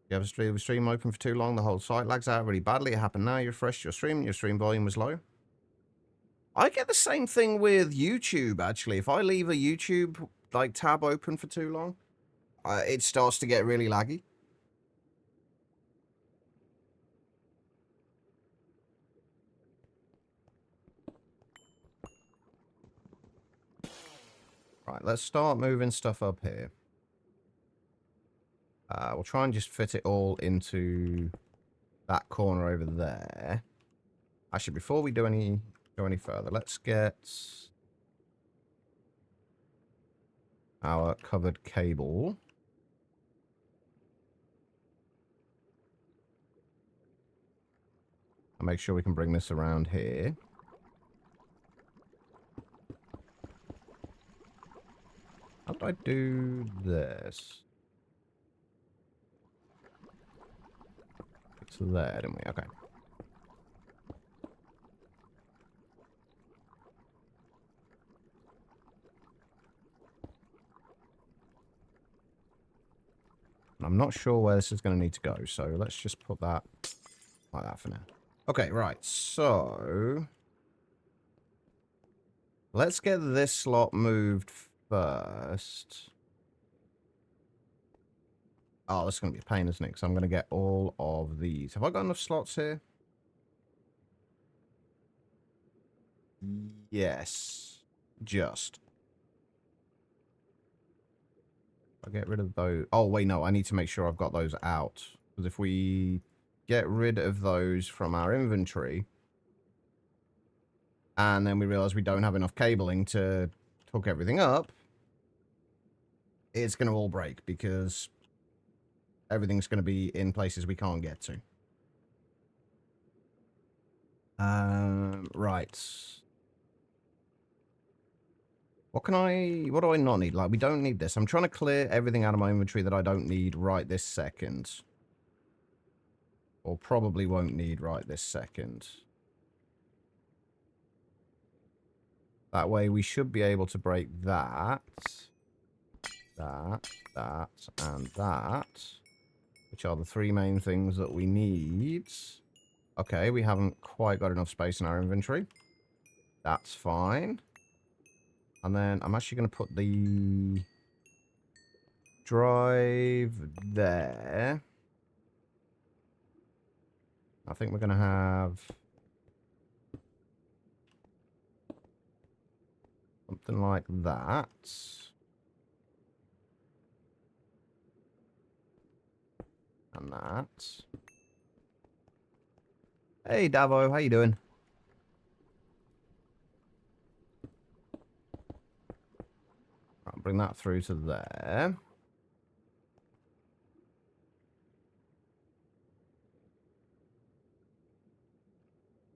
You have a stream open for too long, the whole site lags out really badly. It happened now, you refreshed your stream volume was low. I get the same thing with YouTube, actually. If I leave a YouTube, like, tab open for too long, it starts to get really laggy. Right, let's start moving stuff up here. We'll try and just fit it all into that corner over there. Actually, before we go any further, let's get our covered cable. I'll make sure we can bring this around here. How do I do this? It's there, didn't we? Okay. I'm not sure where this is going to need to go, so let's just put that like that for now. Okay, right, so let's get this slot moved first. Oh, this is going to be a pain, isn't it? Because I'm going to get all of these. Have I got enough slots here? Yes. Just. I'll get rid of those. Oh, wait, no. I need to make sure I've got those out. Because if we get rid of those from our inventory, and then we realize we don't have enough cabling to hook everything up, it's going to all break because everything's going to be in places we can't get to. Right. What do I not need? Like, we don't need this. I'm trying to clear everything out of my inventory that I don't need right this second. Or probably won't need right this second. That way we should be able to break that, that, and that. Which are the three main things that we need. Okay, we haven't quite got enough space in our inventory. That's fine. And then I'm actually going to put the drive there. I think we're going to have something like that. And that. Hey, Davo, how you doing? I'll bring that through to there.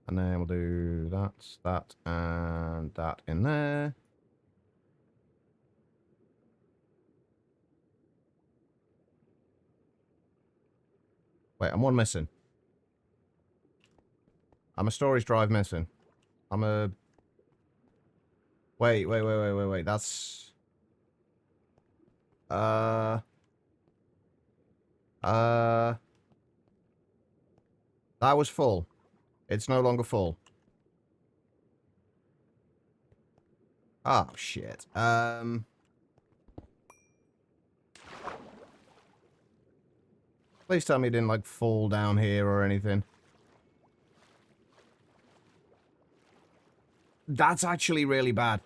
And then we'll do that, and that in there. Wait, I'm one missing. I'm a storage drive missing. I'm a... Wait. That's... That was full. It's no longer full. Oh, shit. Please tell me it didn't, like, fall down here or anything. That's actually really bad.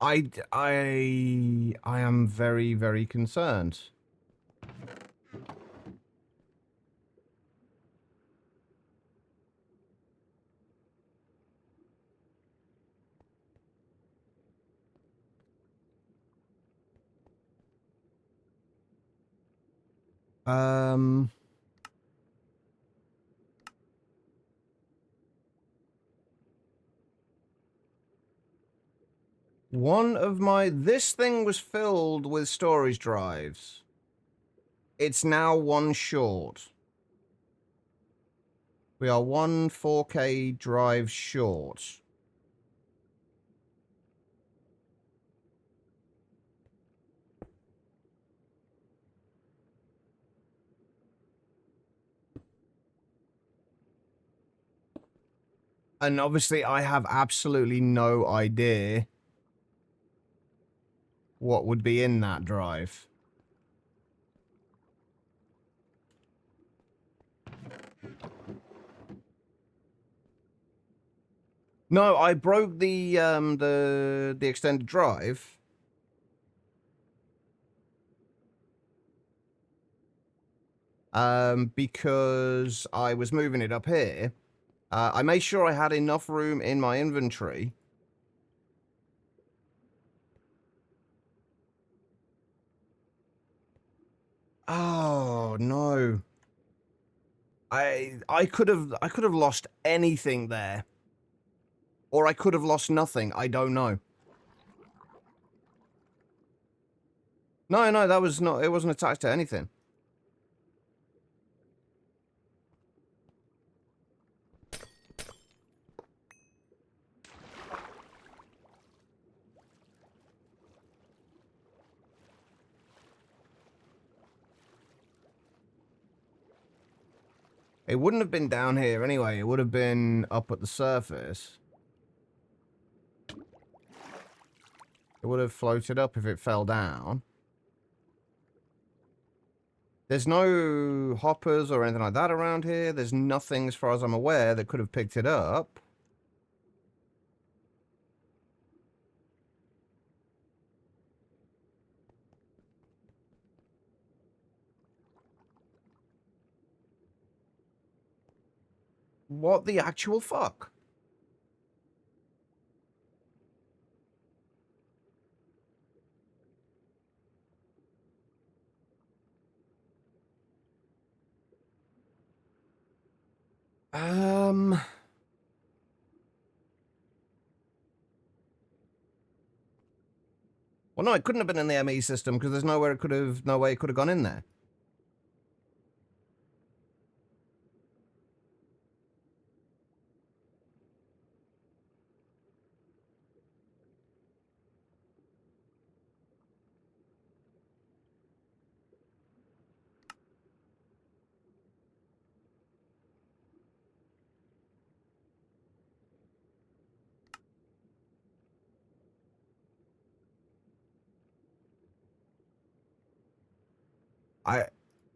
I am very, very concerned. One of my... This thing was filled with storage drives. It's now one short. We are one 4K drive short. And obviously I have absolutely no idea what would be in that drive. No, I broke the extended drive. Because I was moving it up here. I made sure I had enough room in my inventory. Oh no. I could have lost anything there. Or I could have lost nothing. I don't know. No, that was not... It wasn't attached to anything. It wouldn't have been down here anyway. It would have been up at the surface. It would have floated up if it fell down. There's no hoppers or anything like that around here. There's nothing, as far as I'm aware, that could have picked it up. What the actual fuck? Um... Well, no, it couldn't have been in the ME system because there's no way it could have gone in there.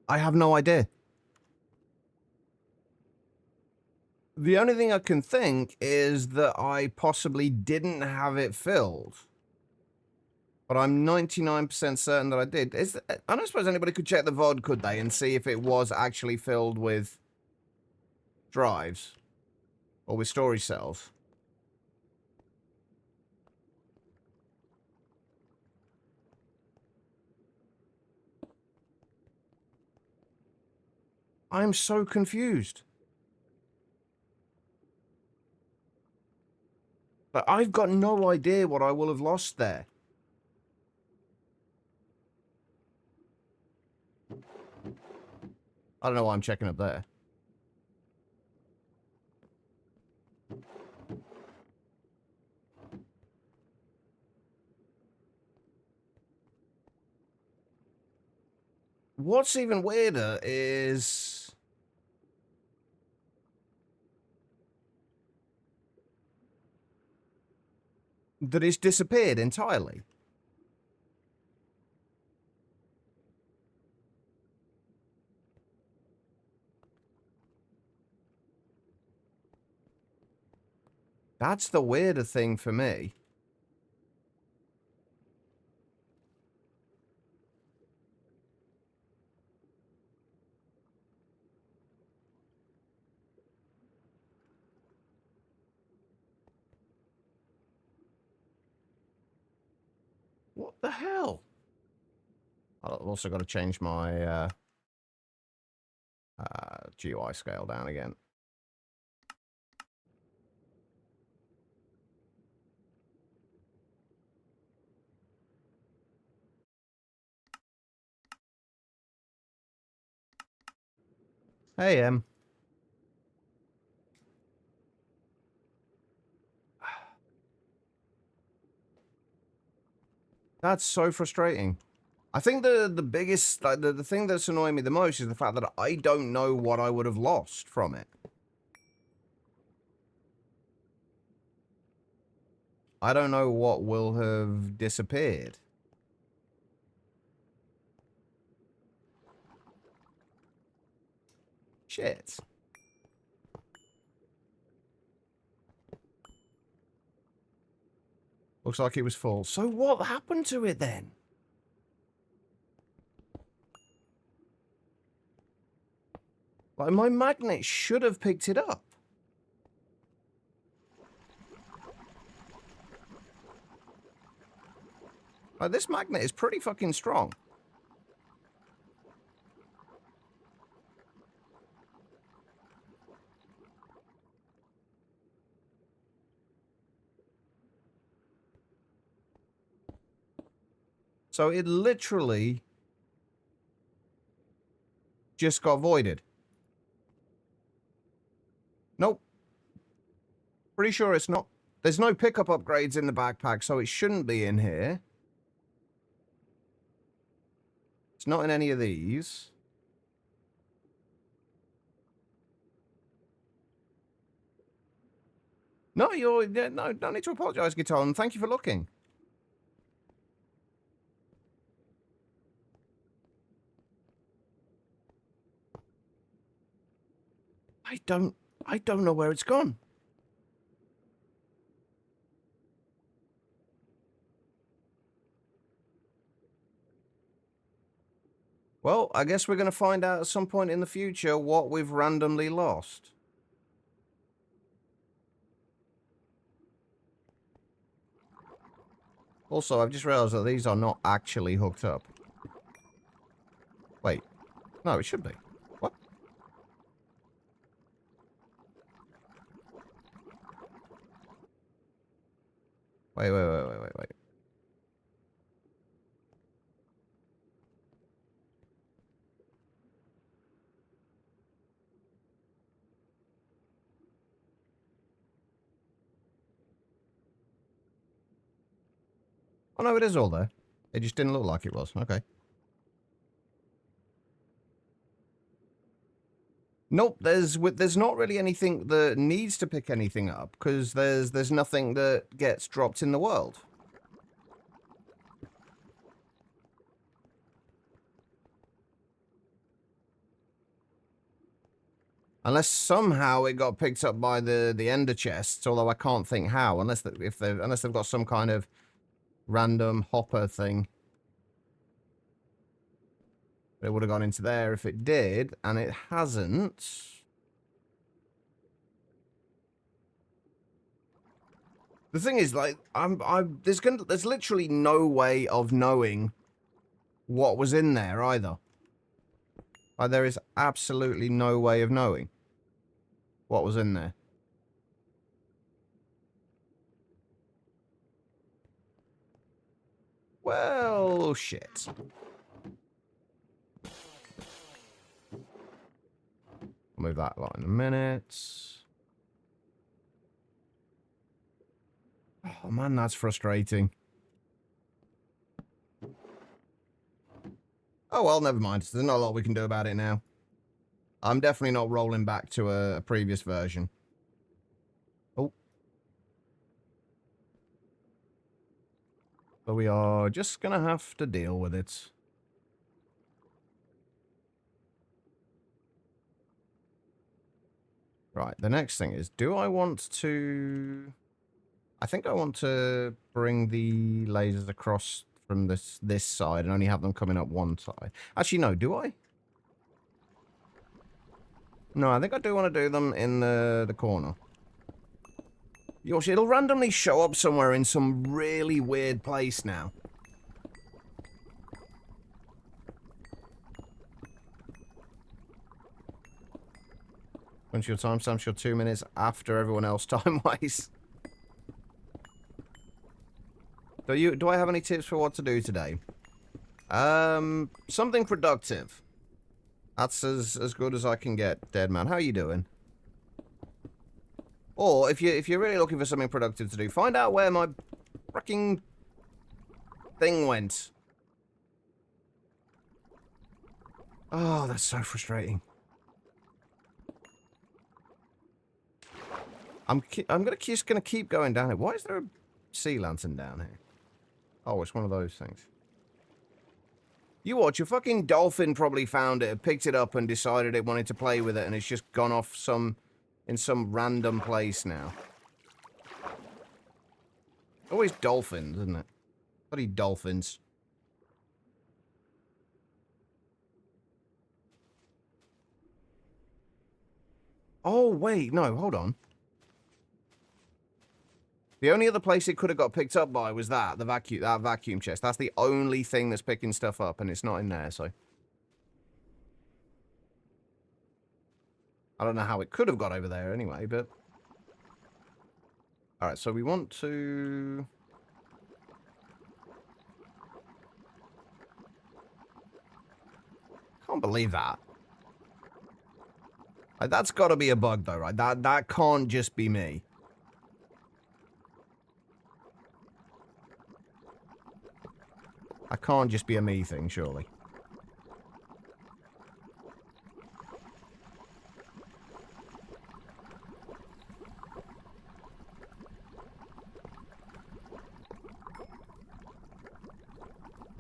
I have no idea. The only thing I can think is that I possibly didn't have it filled. But I'm 99% certain that I did. I don't suppose anybody could check the VOD, could they, and see if it was actually filled with drives or with storage cells. I'm so confused. But I've got no idea what I will have lost there. I don't know why I'm checking up there. What's even weirder is... that it's disappeared entirely. That's the weirder thing for me. What the hell? I've also got to change my GUI scale down again. Hey, That's so frustrating. I think the biggest, like, the thing that's annoying me the most is the fact that I don't know what I would have lost from it. I don't know what will have disappeared. Shit. Looks like it was full. So what happened to it then? Like, my magnet should have picked it up. Like, this magnet is pretty fucking strong. So it literally just got voided. Nope. Pretty sure it's not. There's no pickup upgrades in the backpack, so it shouldn't be in here. It's not in any of these. No, no, don't need to apologize, Guitar, and thank you for looking. I don't know where it's gone. Well, I guess we're going to find out at some point in the future what we've randomly lost. Also, I've just realized that these are not actually hooked up. Wait. No, it should be. What? Wait, wait, wait, wait, wait, wait. Oh, no, it is all there. It just didn't look like it was. Okay. Nope, there's not really anything that needs to pick anything up, because there's nothing that gets dropped in the world. Unless somehow it got picked up by the ender chests, although I can't think how, unless they've got some kind of random hopper thing. It would have gone into there if it did, and it hasn't. The thing is, like, there's literally no way of knowing what was in there either. Like, there is absolutely no way of knowing what was in there. Well, shit. I'll move that lot in a minute. Oh, man, that's frustrating. Oh, well, never mind. There's not a lot we can do about it now. I'm definitely not rolling back to a previous version. Oh. So we are just going to have to deal with it. Right, the next thing is, do I want to... I think I want to bring the lasers across from this side and only have them coming up one side. Actually, no, do I? No, I think I do want to do them in the corner. Yoshi, it'll randomly show up somewhere in some really weird place now. When's your timestamp? Your 2 minutes after everyone else time-wise. Do I have any tips for what to do today? Something productive. That's as good as I can get, dead man. How are you doing? Or if you're really looking for something productive to do, find out where my fucking thing went. Oh, that's so frustrating. I'm just gonna keep going down here. Why is there a sea lantern down here? Oh, it's one of those things. You watch, a fucking dolphin probably found it, picked it up, and decided it wanted to play with it, and it's just gone off in some random place now. Always dolphins, isn't it? Bloody dolphins. Oh, wait, no, hold on. The only other place it could have got picked up by was that vacuum chest. That's the only thing that's picking stuff up, and it's not in there, so... I don't know how it could have got over there anyway, but... Alright, so we want to... Can't believe that. Like, that's got to be a bug, though, right? That can't just be me. That can't just be a me thing, surely.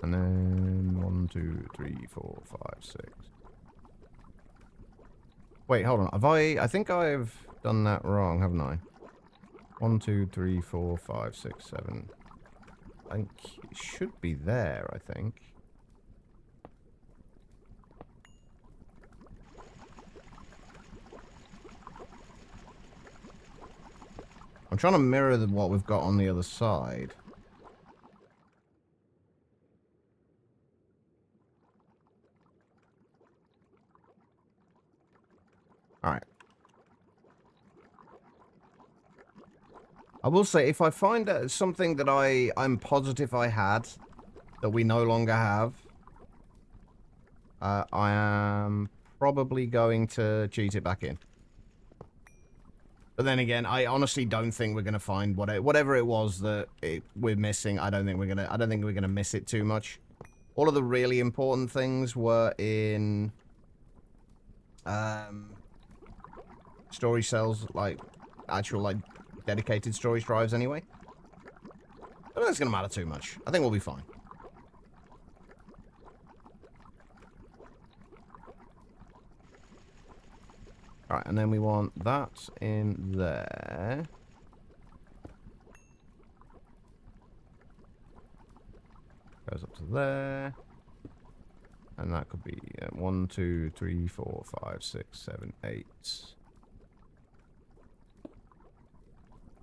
And then 1, 2, 3, 4, 5, 6. Wait, hold on. I think I've done that wrong, haven't I? 1, 2, 3, 4, 5, 6, 7. I think it should be there, I think. I'm trying to mirror what we've got on the other side. Alright. I will say, if I find something that I'm positive I had that we no longer have, I am probably going to cheat it back in. But then again, I honestly don't think we're gonna find whatever it was that we're missing. I don't think we're gonna miss it too much. All of the really important things were in storage cells, like actual like dedicated storage drives anyway. I don't think it's gonna matter too much. I think we'll be fine. Alright, and then we want that in there. Goes up to there. And that could be 1, 2, 3, 4, 5, 6, 7, 8.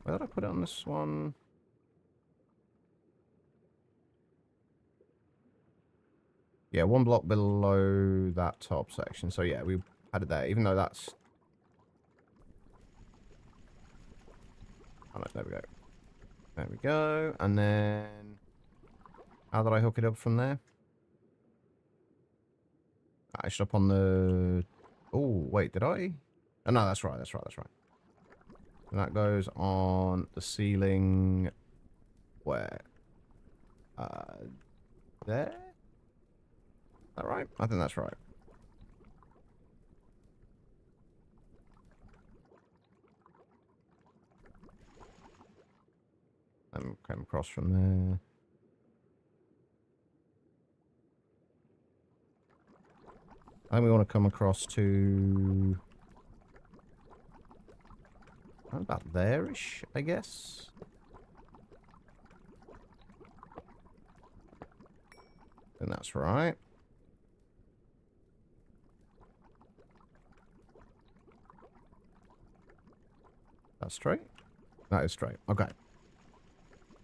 Where did I put it on this one? Yeah, one block below that top section. So yeah, we had it there, even though that's... Oh, no, there we go. There we go. And then... How did I hook it up from there? It's up on the... Oh, wait, did I? Oh, no, that's right, that's right, that's right. And that goes on the ceiling... Where? There? Is that right? I think that's right. And came across from there. I think we want to come across to... about there-ish, I guess. And that's right. That's straight? That is straight. Okay.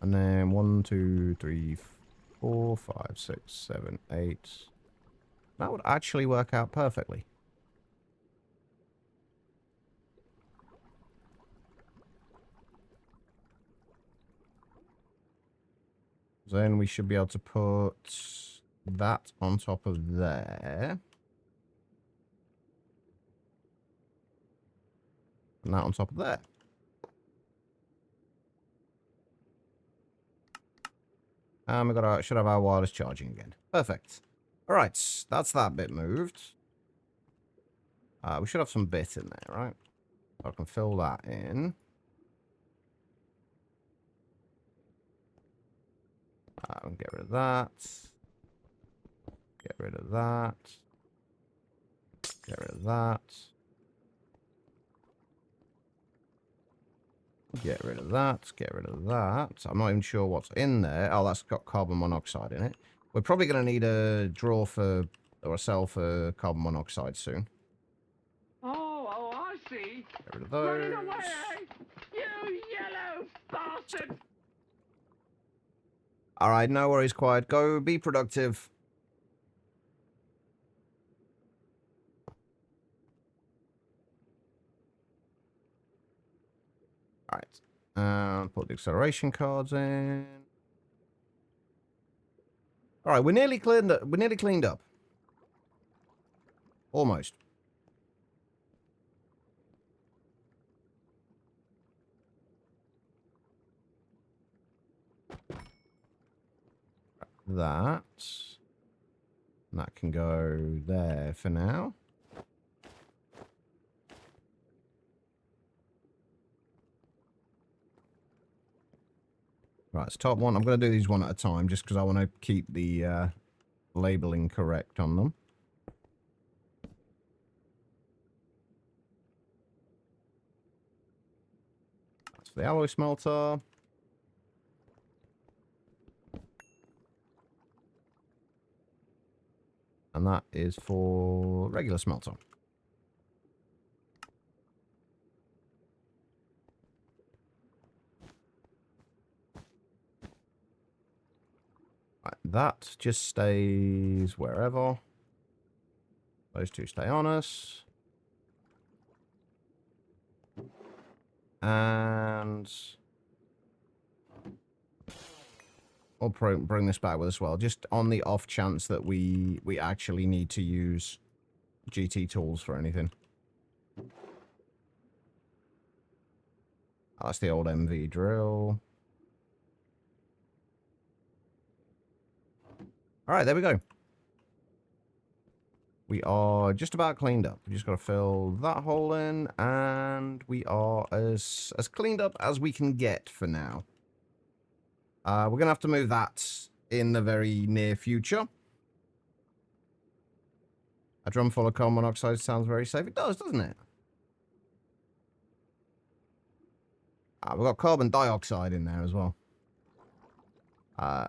And then 1, 2, 3, 4, 5, 6, 7, 8. That would actually work out perfectly. Then we should be able to put that on top of there. And that on top of there. And should have our wireless charging again. Perfect. Alright, that's that bit moved. We should have some bit in there, right? So I can fill that in. Get rid of that. Get rid of that. Get rid of that. Get rid of that. Get rid of that. I'm not even sure what's in there. Oh, that's got carbon monoxide in it. We're probably going to need a drawer for, or a cell for carbon monoxide soon. Oh, I see. Get rid of those. Running away, you yellow bastard! Alright, no worries, quiet. Go be productive. Alright. Put the acceleration cards in. Alright, we're nearly cleaned up. We're nearly cleaned up. Almost. That. And that can go there for now. Right, it's top one. I'm going to do these one at a time just because I want to keep the labeling correct on them. That's the alloy smelter. And that is for regular smelter. Right, that just stays wherever. Those two stay on us. And Or bring this back with us as well, just on the off chance that we actually need to use GT tools for anything. Oh, that's the old MV drill. All right, there we go. We are just about cleaned up. We just got to fill that hole in, and we are as cleaned up as we can get for now. We're going to have to move that in the very near future. A drum full of carbon monoxide sounds very safe. It does, doesn't it? We've got carbon dioxide in there as well. All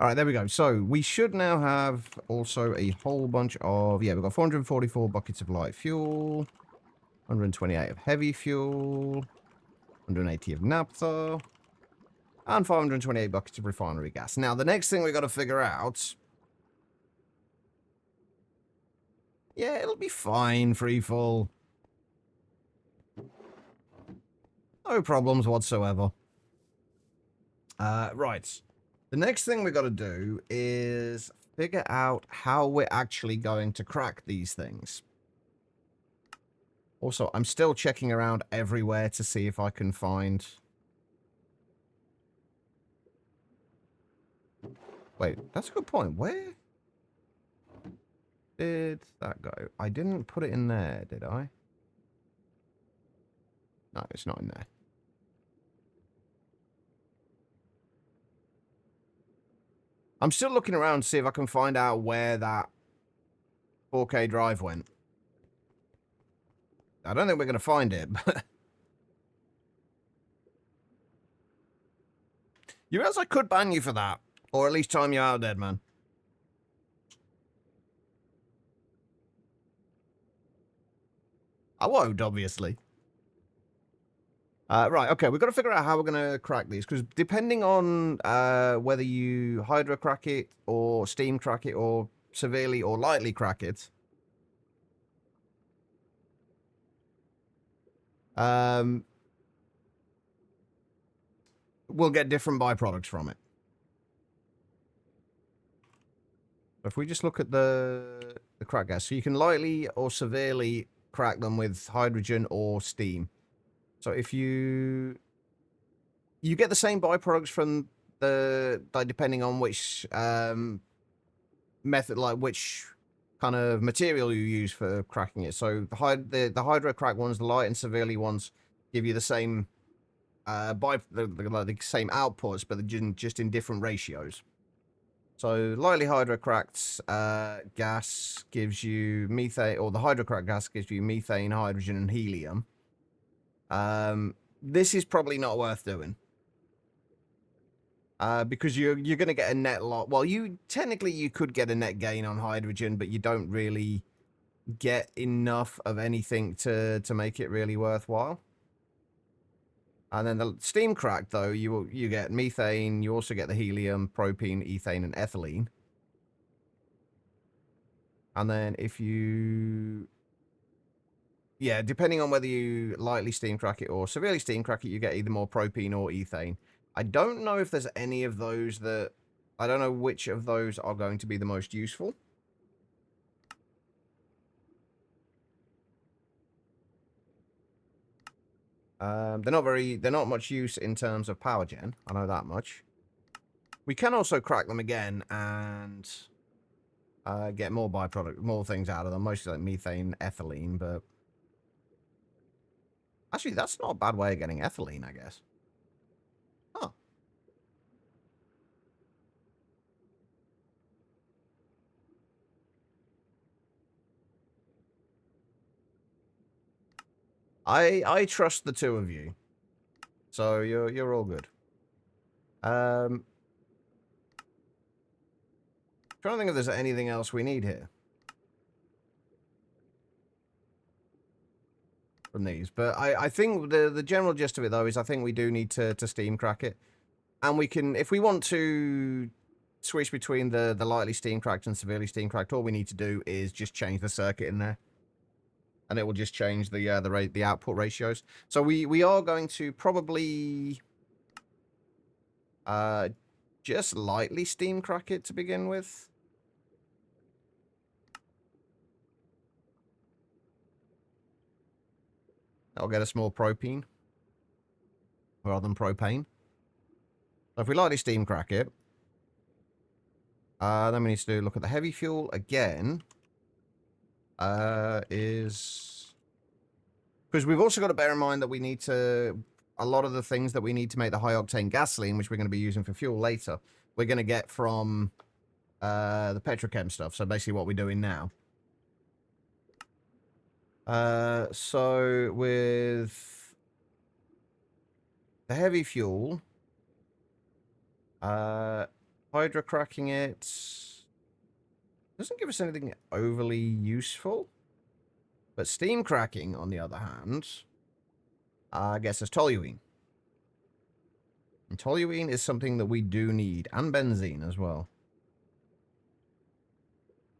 right, there we go. So we should now have also a whole bunch of... Yeah, we've got 444 buckets of light fuel, 128 of heavy fuel, 180 of naphtha, and 528 buckets of refinery gas. Now, the next thing we've got to figure out... Yeah, it'll be fine, free fall. No problems whatsoever. Right. The next thing we got to do is figure out how we're actually going to crack these things. Also, I'm still checking around everywhere to see if I can find... Wait, that's a good point. Where did that go? I didn't put it in there, did I? No, it's not in there. I'm still looking around to see if I can find out where that 4K drive went. I don't think we're going to find it, but... You realize I could ban you for that? Or at least time you out, dead man. I won't, obviously. Right, okay, we've got to figure out how we're going to crack these, because depending on whether you hydro crack it, or steam crack it, or severely or lightly crack it, we'll get different byproducts from it. If we just look at the crack gas, so you can lightly or severely crack them with hydrogen or steam. So if you get the same byproducts from like depending on which method, like which kind of material you use for cracking it. So the hydro crack ones, the light and severely ones, give you the same the same outputs, but just in different ratios. So lightly hydrocracked gas gives you methane, or the hydrocracked gas gives you methane, hydrogen, and helium. This is probably not worth doing. Because you're going to get a net lot. Well, technically you could get a net gain on hydrogen, but you don't really get enough of anything to make it really worthwhile. And then the steam crack, though, you get methane, you also get the helium, propene, ethane, and ethylene. And then if you... Yeah, depending on whether you lightly steam crack it or severely steam crack it, you get either more propene or ethane. I don't know if there's any of those that... I don't know which of those are going to be the most useful. They're not much use in terms of power gen. I know that much. We can also crack them again and get more more things out of them, mostly like methane, ethylene, but actually that's not a bad way of getting ethylene, I guess. Huh. I trust the two of you. So you're all good. Trying to think if there's anything else we need here from these, but I think the general gist of it though is I think we do need to steam crack it, and we can, if we want to switch between the lightly steam cracked and severely steam cracked, all we need to do is just change the circuit in there. And it will just change the output ratios. So we are going to probably... Just lightly steam crack it to begin with. That'll get us more propane rather than propane. So if we lightly steam crack it, then we need to look at the heavy fuel again. Because we've also got to bear in mind that we need to, a lot of the things that we need to make the high octane gasoline, which we're going to be using for fuel later, we're going to get from the petrochem stuff. So basically what we're doing now. So with the heavy fuel, hydrocracking it doesn't give us anything overly useful. But steam cracking, on the other hand, gets us toluene. And toluene is something that we do need, and benzene as well.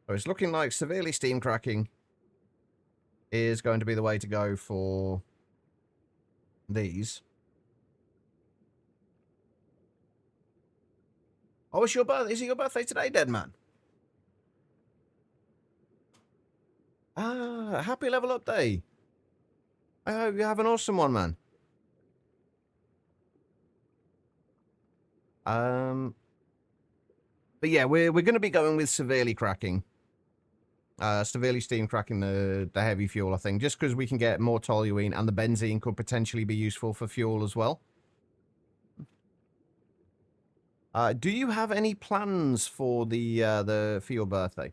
So it's looking like severely steam cracking is going to be the way to go for these. Oh, it's your birthday. Is it your birthday today, dead man? Ah, happy level up day. I hope you have an awesome one, man. But yeah, we're going to be going with severely cracking. Severely steam cracking the heavy fuel, I think, just because we can get more toluene, and the benzene could potentially be useful for fuel as well. Do you have any plans for for your birthday?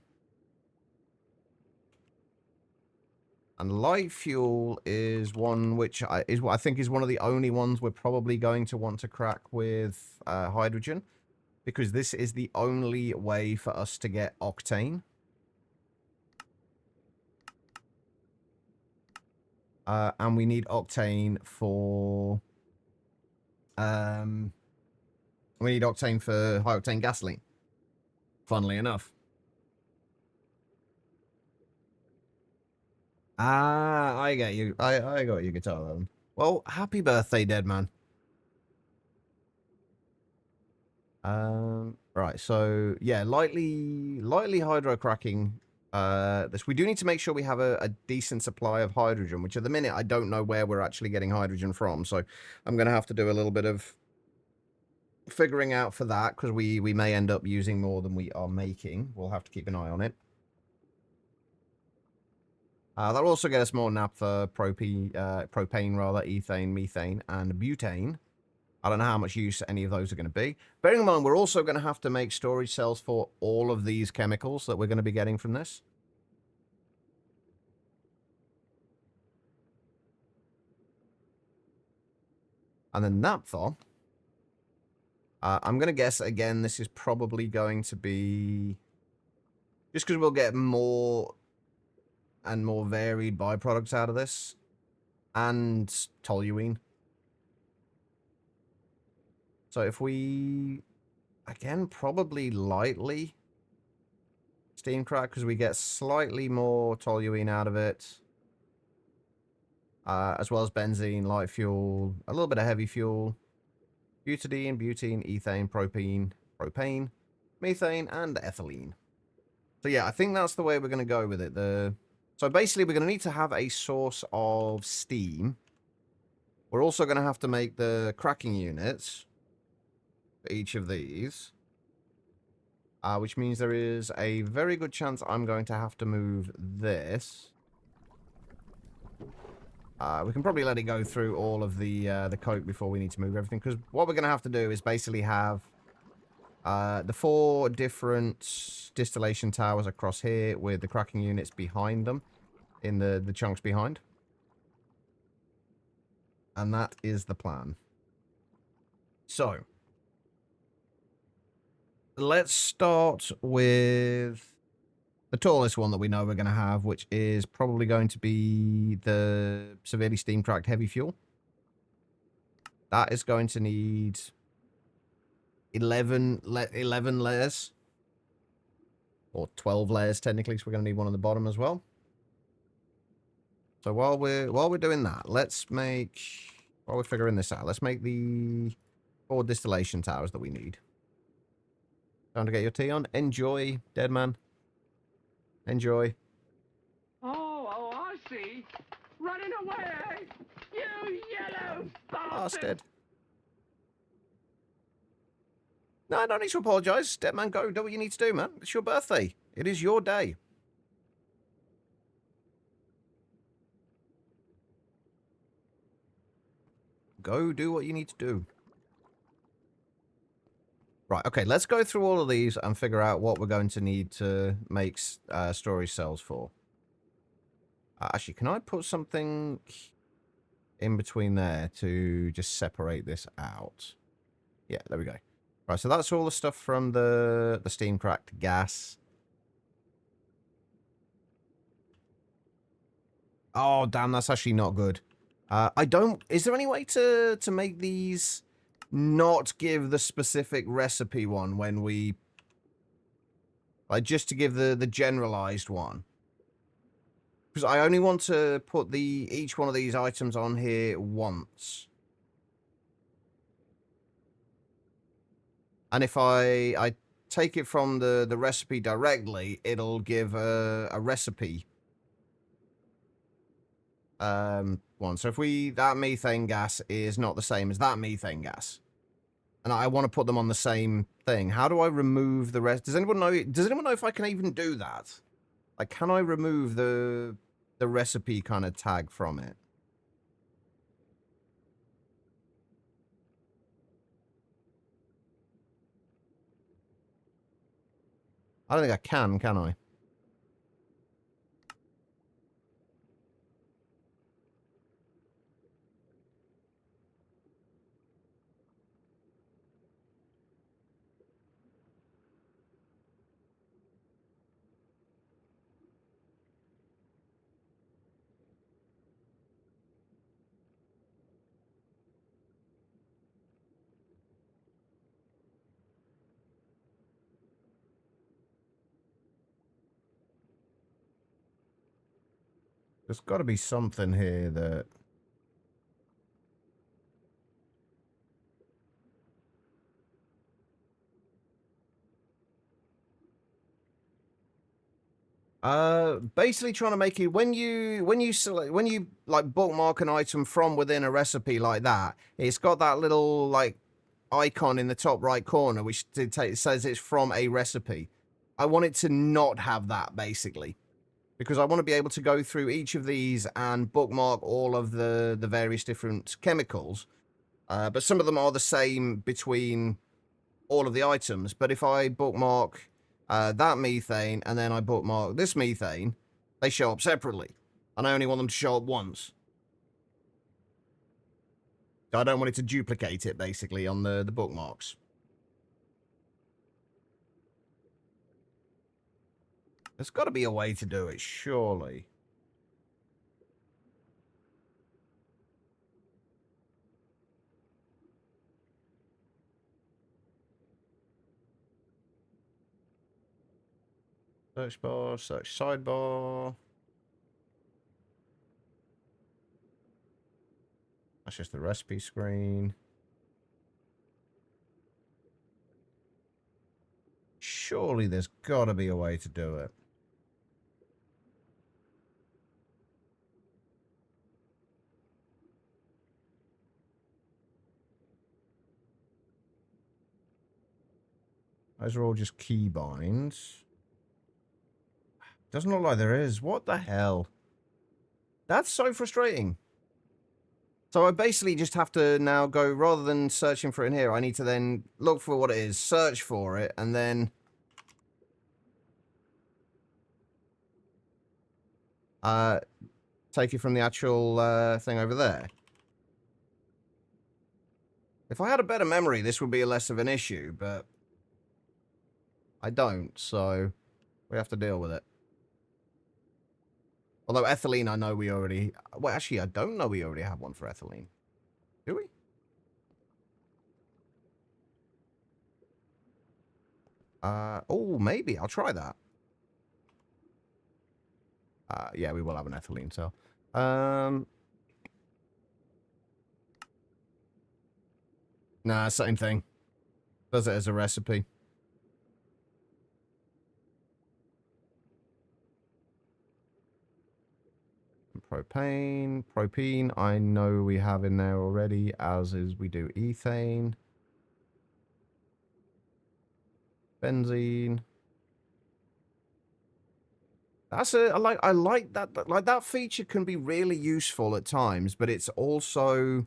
And light fuel is one which I think is one of the only ones we're probably going to want to crack with hydrogen, because this is the only way for us to get octane. And we need octane for high octane gasoline. Funnily enough. Ah, I get you. I got you, guitar then. Well, happy birthday, dead man. Right, so yeah, lightly hydrocracking this. We do need to make sure we have a decent supply of hydrogen, which at the minute I don't know where we're actually getting hydrogen from, so I'm gonna have to do a little bit of figuring out for that, because we may end up using more than we are making. We'll have to keep an eye on it. That'll also get us more naphtha, propane, ethane, methane, and butane. I don't know how much use any of those are going to be. Bearing in mind, we're also going to have to make storage cells for all of these chemicals that we're going to be getting from this. And then naphtha. I'm going to guess, again, this is probably going to be... just because we'll get more and more varied byproducts out of this. And toluene. So if we, again, probably lightly steam crack, because we get slightly more toluene out of it. As well as benzene, light fuel, a little bit of heavy fuel, butadiene, butene, ethane, propane, methane, and ethylene. So yeah, I think that's the way we're going to go with it. So basically, we're going to need to have a source of steam. We're also going to have to make the cracking units for each of these. Which means there is a very good chance I'm going to have to move this. We can probably let it go through all of the coke before we need to move everything, because what we're going to have to do is basically have the 4 different distillation towers across here with the cracking units behind them, in the chunks behind. And that is the plan. So, let's start with the tallest one that we know we're going to have, which is probably going to be the severely steam cracked heavy fuel. That is going to need 11 layers. Or 12 layers, technically, so we're going to need one on the bottom as well. So while we're doing that, let's make... while we're figuring this out, let's make the 4 distillation towers that we need. Time to get your tea on. Enjoy, dead man. Enjoy. Oh, I see. Running away! You yellow bastard! Bastard. No, no need to apologise. Dead man, go. Do what you need to do, man. It's your birthday. It is your day. Go do what you need to do. Right, okay, let's go through all of these and figure out what we're going to need to make storage cells for. Actually, can I put something in between there to just separate this out? Yeah, there we go. Right, so that's all the stuff from the steam cracked gas. Oh, damn, that's actually not good. I don't... Is there any way to make these not give the specific recipe one when we... Like, just to give the generalized one? Because I only want to put each one of these items on here once. And if I take it from the recipe directly, it'll give a recipe one. So if that methane gas is not the same as that methane gas, and I want to put them on the same thing, how do I remove the rest? Does anyone know if I can even do that? Like, can I remove the recipe kind of tag from it? I don't think I can I? There's got to be something here that... Basically trying to make it when you select, when you like bookmark an item from within a recipe like that, it's got that little like icon in the top right corner which says it's from a recipe. I want it to not have that, basically, because I want to be able to go through each of these and bookmark all of the various different chemicals. But some of them are the same between all of the items. But if I bookmark that methane and then I bookmark this methane, they show up separately. And I only want them to show up once. I don't want it to duplicate it, basically, on the bookmarks. There's got to be a way to do it, surely. Search bar, search sidebar. That's just the recipe screen. Surely there's got to be a way to do it. Those are all just key binds. Doesn't look like there is. What the hell? That's so frustrating. So I basically just have to now go, rather than searching for it in here, I need to then look for what it is, search for it, and then take it from the actual thing over there. If I had a better memory, this would be less of an issue, but I don't, so we have to deal with it. Although ethylene, I know we already... Well, actually, I don't know we already have one for ethylene. Do we? Oh, maybe. I'll try that. Yeah, we will have an ethylene cell. Nah, same thing. Does it as a recipe. Propane. Propene, I know we have in there already, as is we do ethane. Benzene. That's a I like that, like that feature can be really useful at times, but it's also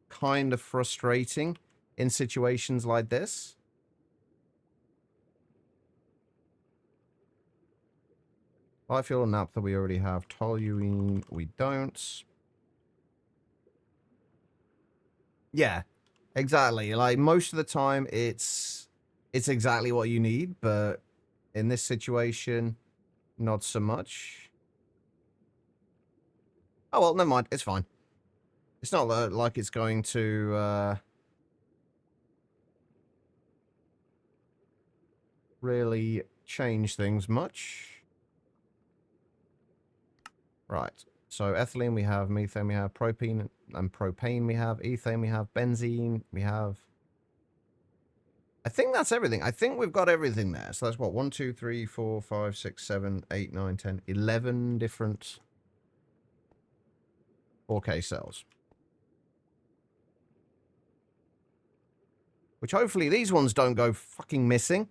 kind of frustrating in situations like this. Biofuel and naphtha we already have. Toluene we don't. Yeah, exactly. Like most of the time it's exactly what you need, but in this situation, not so much. Oh well, never mind. It's fine. It's not like it's going to really change things much. Right. So ethylene we have, methane we have, propane and propane we have, ethane we have, benzene we have. I think that's everything. I think we've got everything there. So that's what, 1, 2, 3, 4, 5, 6, 7, 8, 9, 10, 11 different 4K cells. Which hopefully these ones don't go fucking missing.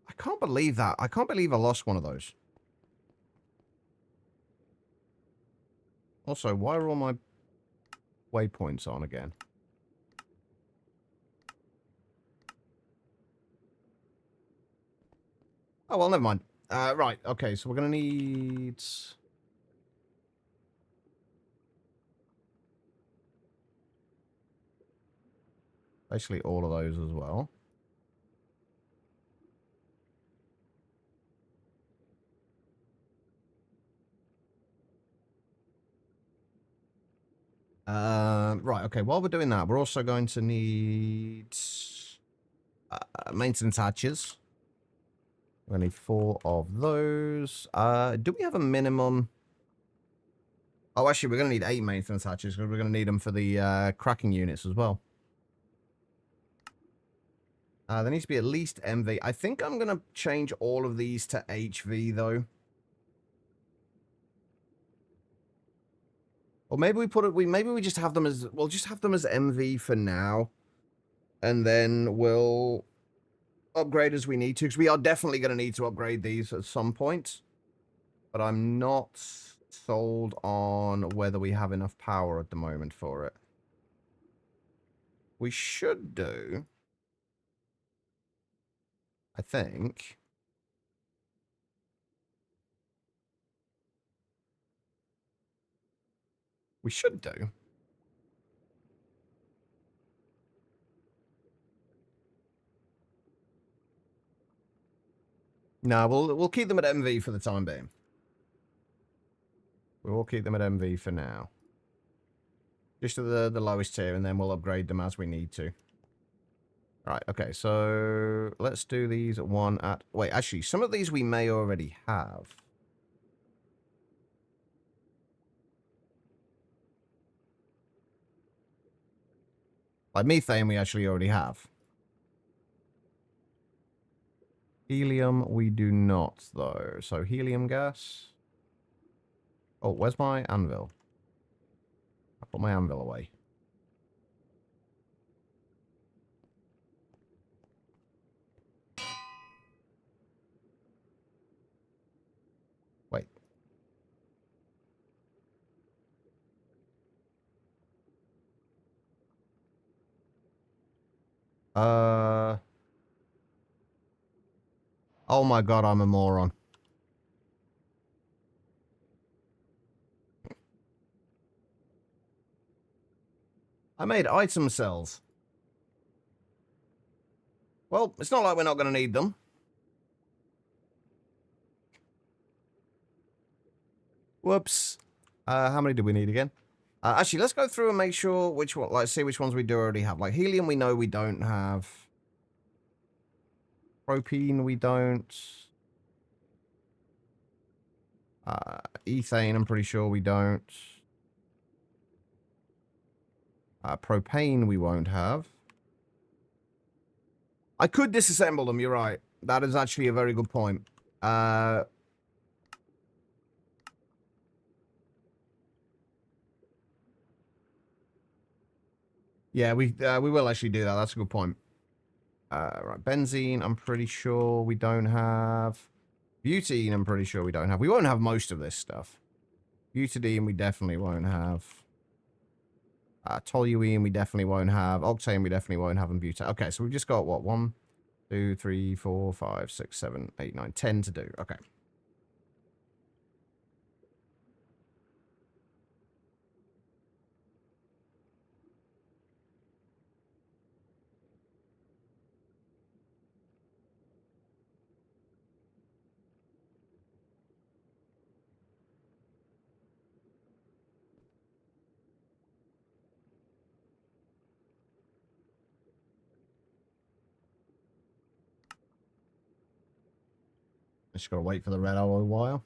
I can't believe that. I can't believe I lost one of those. Also, why are all my waypoints on again? Oh, well, never mind. Right, okay, so we're going to need... basically all of those as well. Right, okay, while we're doing that, we're also going to need maintenance hatches. We're going to need 4 of those. Do we have a minimum? Oh, actually, we're going to need 8 maintenance hatches because we're going to need them for the cracking units as well. There needs to be at least MV. I think I'm going to change all of these to HV, though. Or maybe we put it, maybe we just have them as, we'll just have them as MV for now. And then we'll upgrade as we need to, because we are definitely going to need to upgrade these at some point. But I'm not sold on whether we have enough power at the moment for it. We should do, I think. We should do. No, we'll keep them at MV for the time being. We'll keep them at MV for now. Just to the lowest tier, and then we'll upgrade them as we need to. Right, okay, so let's do these at one at... Wait, actually, some of these we may already have. Like methane we actually already have. Helium we do not, though. So helium gas. Oh, where's my anvil? I put my anvil away. Wait. Oh my god, I'm a moron. I made item cells. Well, it's not like we're not going to need them. Whoops. How many do we need again? Actually, let's go through and make sure which one, like, see which ones we do already have. Like, helium we know we don't have. Propene we don't. Ethane, I'm pretty sure we don't. Propane, we won't have. I could disassemble them, you're right. That is actually a very good point. Yeah, we will actually do that. That's a good point. Right, benzene, I'm pretty sure we don't have. Butene, I'm pretty sure we don't have. We won't have most of this stuff. Butadiene, we definitely won't have. Toluene, we definitely won't have. Octane, we definitely won't have. And butane. Okay, so we've just got, what, 1, 2, 3, 4, 5, 6, 7, 8, 9, 10 to do. Okay. Just gotta wait for the red oil a while.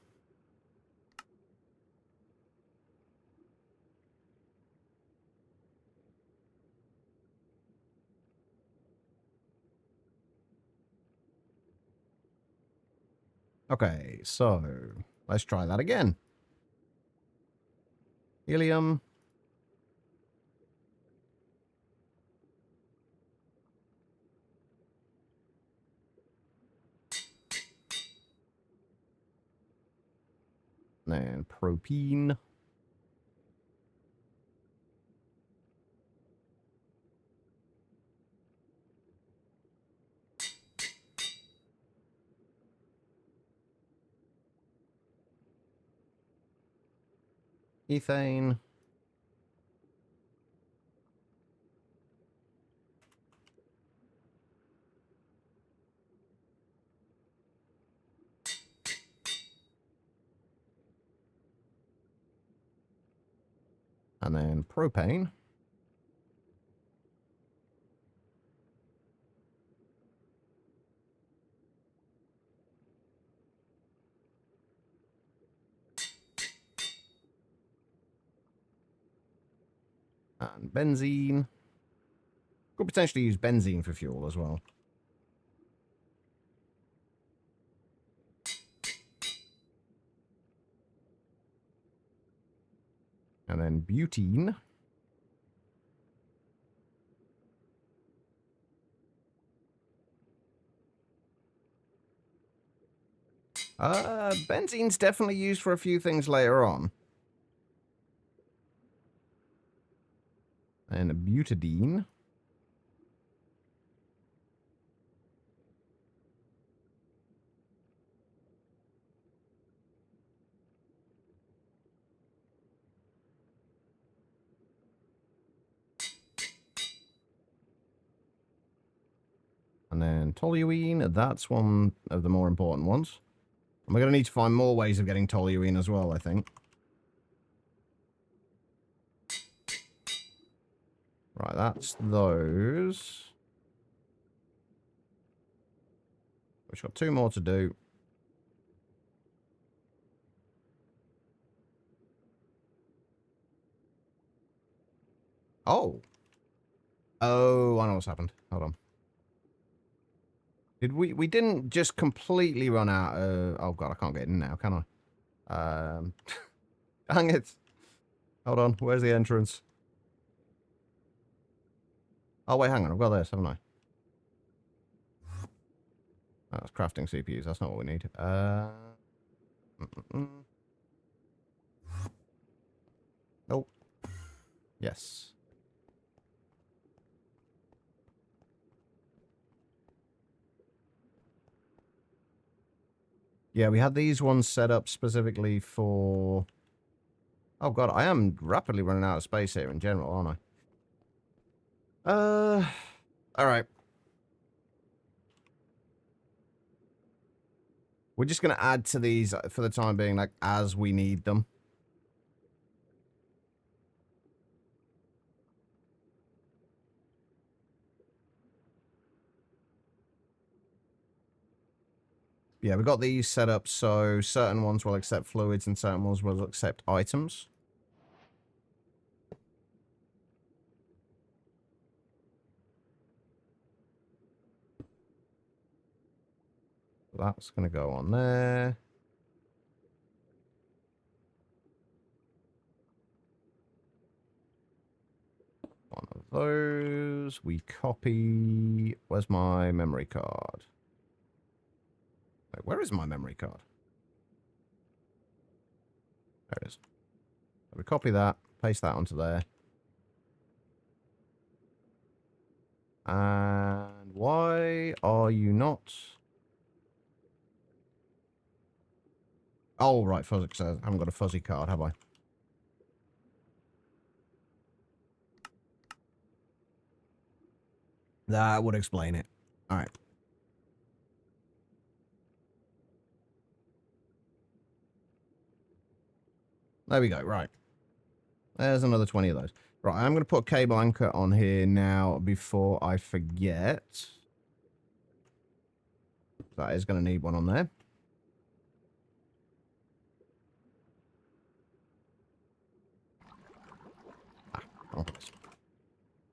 Okay, so let's try that again. Helium. And propene. Ethane. And then propane. And benzene. Could potentially use benzene for fuel as well. And then butene. Benzene's definitely used for a few things later on. And butadiene. And then toluene, that's one of the more important ones. And we're going to need to find more ways of getting toluene as well, I think. Right, that's those. We've got 2 more to do. Oh. Oh, I know what's happened. Hold on. We didn't just completely run out of... Oh, God, I can't get in now, can I? Dang it. Hold on, where's the entrance? Oh, wait, hang on, I've got this, haven't I? Oh, that's crafting CPUs, that's not what we need. Nope. Yes. Yeah, we had these ones set up specifically for... Oh, God, I am rapidly running out of space here in general, aren't I? Alright. We're just going to add to these for the time being, like, as we need them. Yeah, we've got these set up so certain ones will accept fluids and certain ones will accept items. That's going to go on there. One of those. We copy... Where's my memory card? Wait, where is my memory card? There it is. So we copy that, paste that onto there. And why are you not... Oh, right, fuzzy, because I haven't got a fuzzy card, have I? That would explain it. All right. There we go, right. There's another 20 of those. Right, I'm going to put a cable anchor on here now before I forget. That is going to need one on there. Wrong place.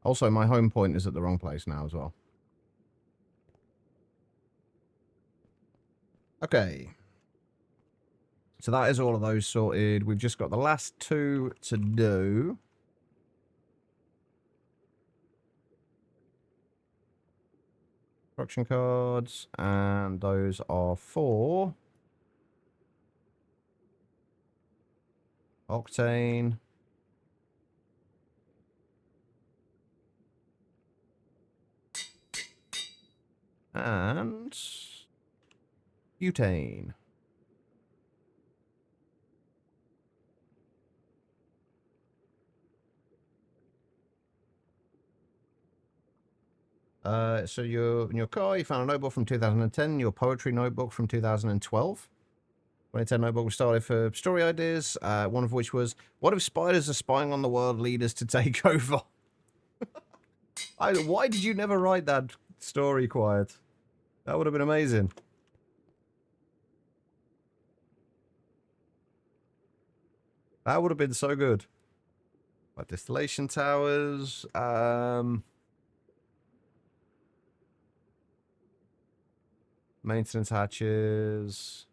Also, my home point is at the wrong place now as well. Okay. So that is all of those sorted. We've just got the last two to do. Instruction cards. And those are for... Octane. And... Butane. So in your car, you found a notebook from 2010, your poetry notebook from 2012. 2010 notebook was started for story ideas, one of which was, what if spiders are spying on the world leaders to take over? Why did you never write that story, Quiet? That would have been amazing. That would have been so good. Like distillation towers, maintenance hatches.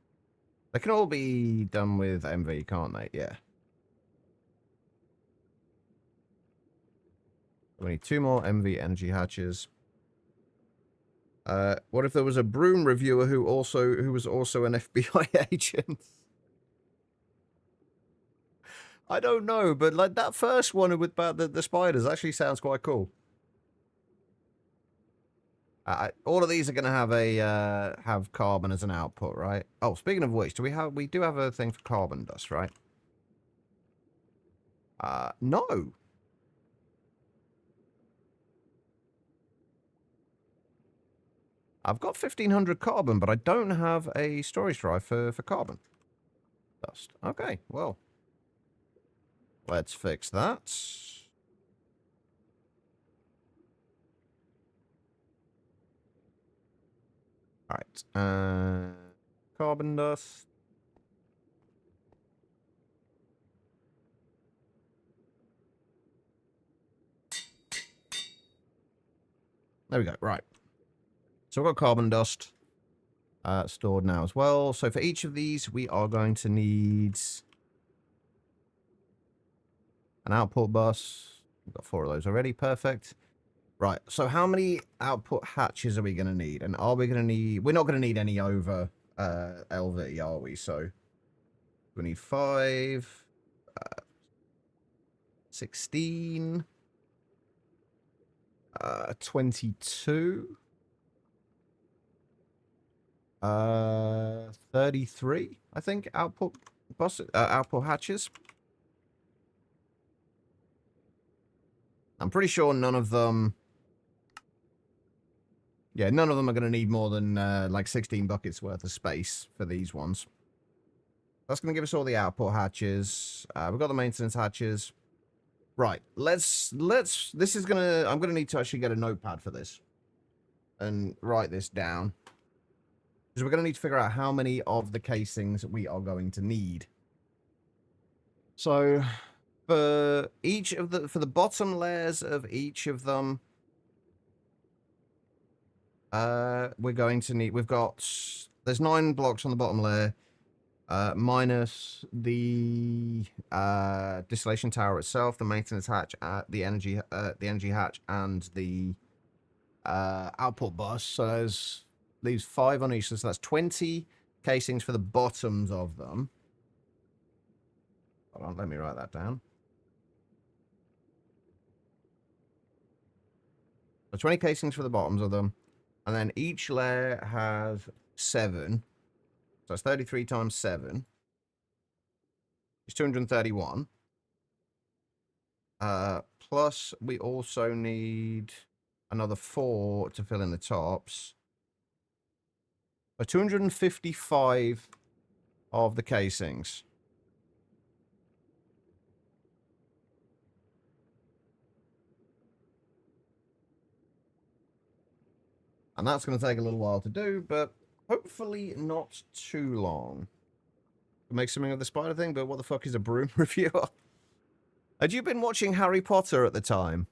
They can all be done with MV, can't they? Yeah. We need 2 more MV energy hatches. What if there was a broom reviewer who was also an FBI agent? I don't know, but like that first one with about the spiders actually sounds quite cool. All of these are going to have have carbon as an output, right? Oh, speaking of which, we do have a thing for carbon dust, right? No. I've got 1500 carbon, but I don't have a storage drive for carbon dust. Okay, well, let's fix that. All right, carbon dust. There we go. Right. So we've got carbon dust stored now as well. So for each of these, we are going to need an output bus. We've got 4 of those already. Perfect. Right. So how many output hatches are we going to need? And are we going to need... We're not going to need any over LV, are we? So we need 5, 16, 22... 33, I think, output hatches. I'm pretty sure none of them... Yeah, none of them are going to need more than, like, 16 buckets worth of space for these ones. That's going to give us all the output hatches. We've got the maintenance hatches. Right, this is going to... I'm going to need to actually get a notepad for this. And write this down. Because we're going to need to figure out how many of the casings we are going to need. So, for the bottom layers of each of them, we're going to need, there's 9 blocks on the bottom layer, minus the distillation tower itself, the maintenance hatch, the energy hatch, and the output bus. So there's these 5 on each, so that's 20 casings for the bottoms of them. Hold on, let me write that down. So 20 casings for the bottoms of them, and then each layer has 7. So it's 33 times 7. It's 231. Plus, we also need another 4 to fill in the tops. So 255 of the casings. And that's going to take a little while to do, but hopefully not too long. Make something of the spider thing, but what the fuck is a broom reviewer? Had you been watching Harry Potter at the time?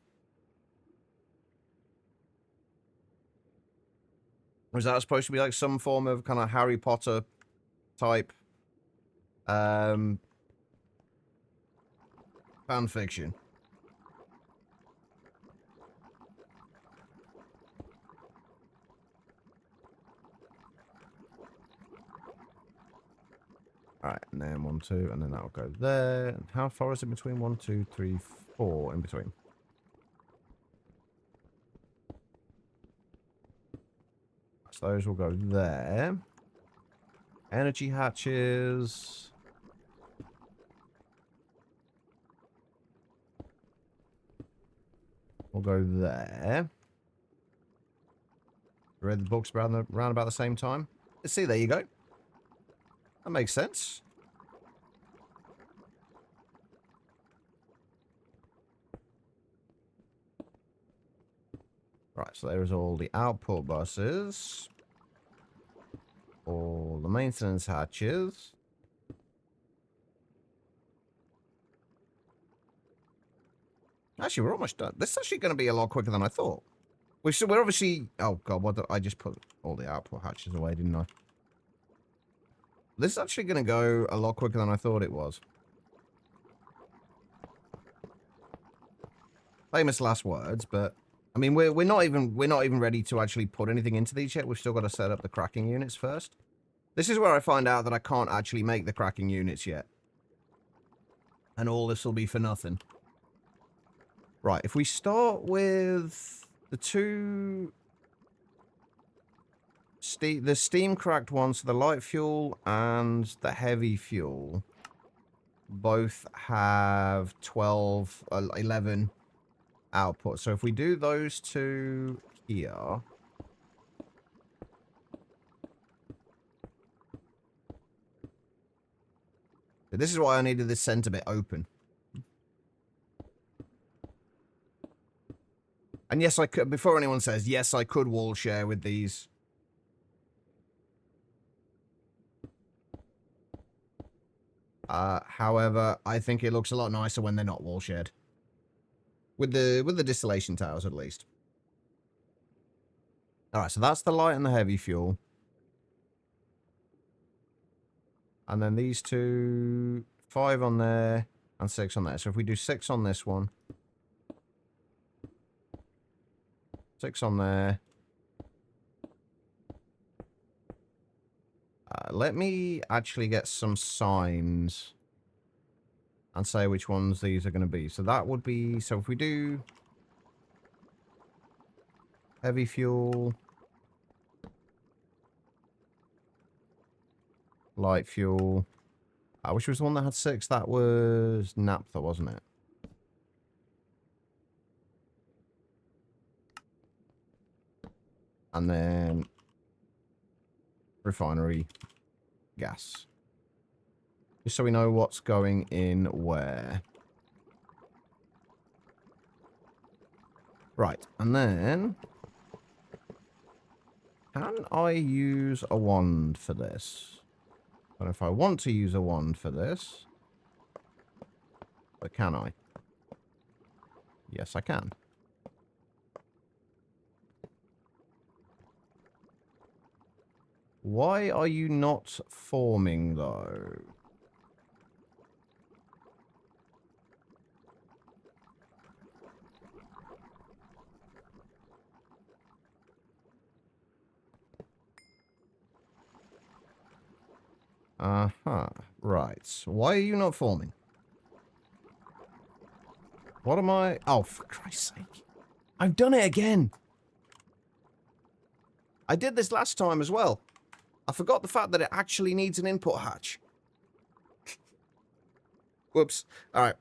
Was that supposed to be like some form of kind of Harry Potter type fan fiction? Alright, and then 1, 2, and then that'll go there. And how far is it between 1, 2, 3, 4 in between? So those will go there. Energy hatches. We'll go there. Read the books around about the same time. Let's see, there you go. That makes sense. Right, so there's all the output buses. All the maintenance hatches. Actually, we're almost done. This is actually going to be a lot quicker than I thought. We're obviously... Oh, God, I just put all the output hatches away, didn't I? This is actually going to go a lot quicker than I thought it was. Famous last words, but... I mean, we're not even ready to actually put anything into these yet. We've still got to set up the cracking units first. This is where I find out that I can't actually make the cracking units yet. And all this will be for nothing. Right, if we start with the 2... the steam cracked ones, so the light fuel and the heavy fuel both have 11 output. So if we do those 2 here... This is why I needed this center bit open. And yes, I could, before anyone says, yes, I could wall share with these. However, I think it looks a lot nicer when they're not wall shared. With the distillation towers, at least. Alright, so that's the light and the heavy fuel. And then these 2, 5 on there, and 6 on there. So if we do 6 on this one, 6 on there. Let me actually get some signs and say which ones these are going to be. So that would be, so if we do heavy fuel, light fuel, which was the one that had 6? That was naphtha, wasn't it? And then refinery gas. Just so we know what's going in where. Right, and then Can I use a wand for this? And if I want to use a wand for this, but can I? Yes, I can. Why are you not forming, though? Uh-huh. Right. Why are you not forming? What am I... Oh, for Christ's sake. I've done it again. I did this last time as well. I forgot the fact that it actually needs an input hatch. Whoops. Alright.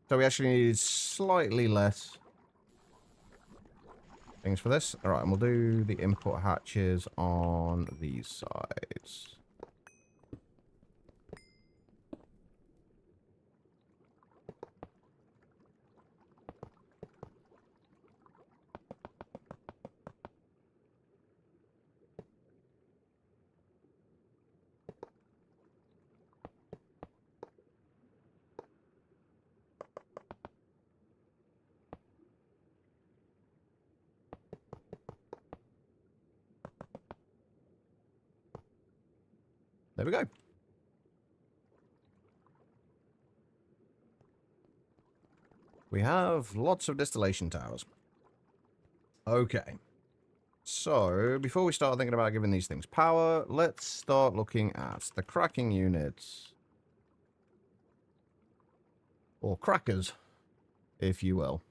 So we actually needed slightly less things for this. Alright, and we'll do the input hatches on these sides. There we go. We have lots of distillation towers. Okay. So, before we start thinking about giving these things power, let's start looking at the cracking units. Or crackers, if you will.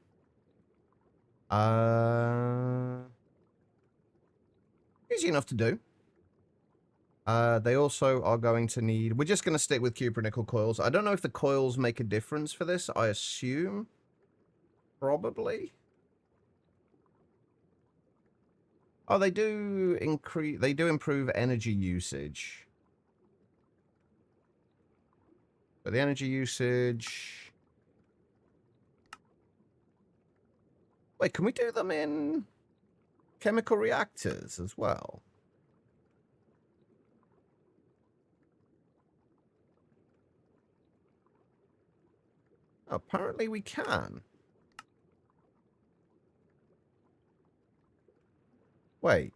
Easy enough to do. They also are going to need... We're just going to stick with cupronickel coils. I don't know if the coils make a difference for this. I assume. Probably. Oh, they do increase... They do improve energy usage. But the energy usage... Wait, can we do them in chemical reactors as well? Apparently we can. Wait.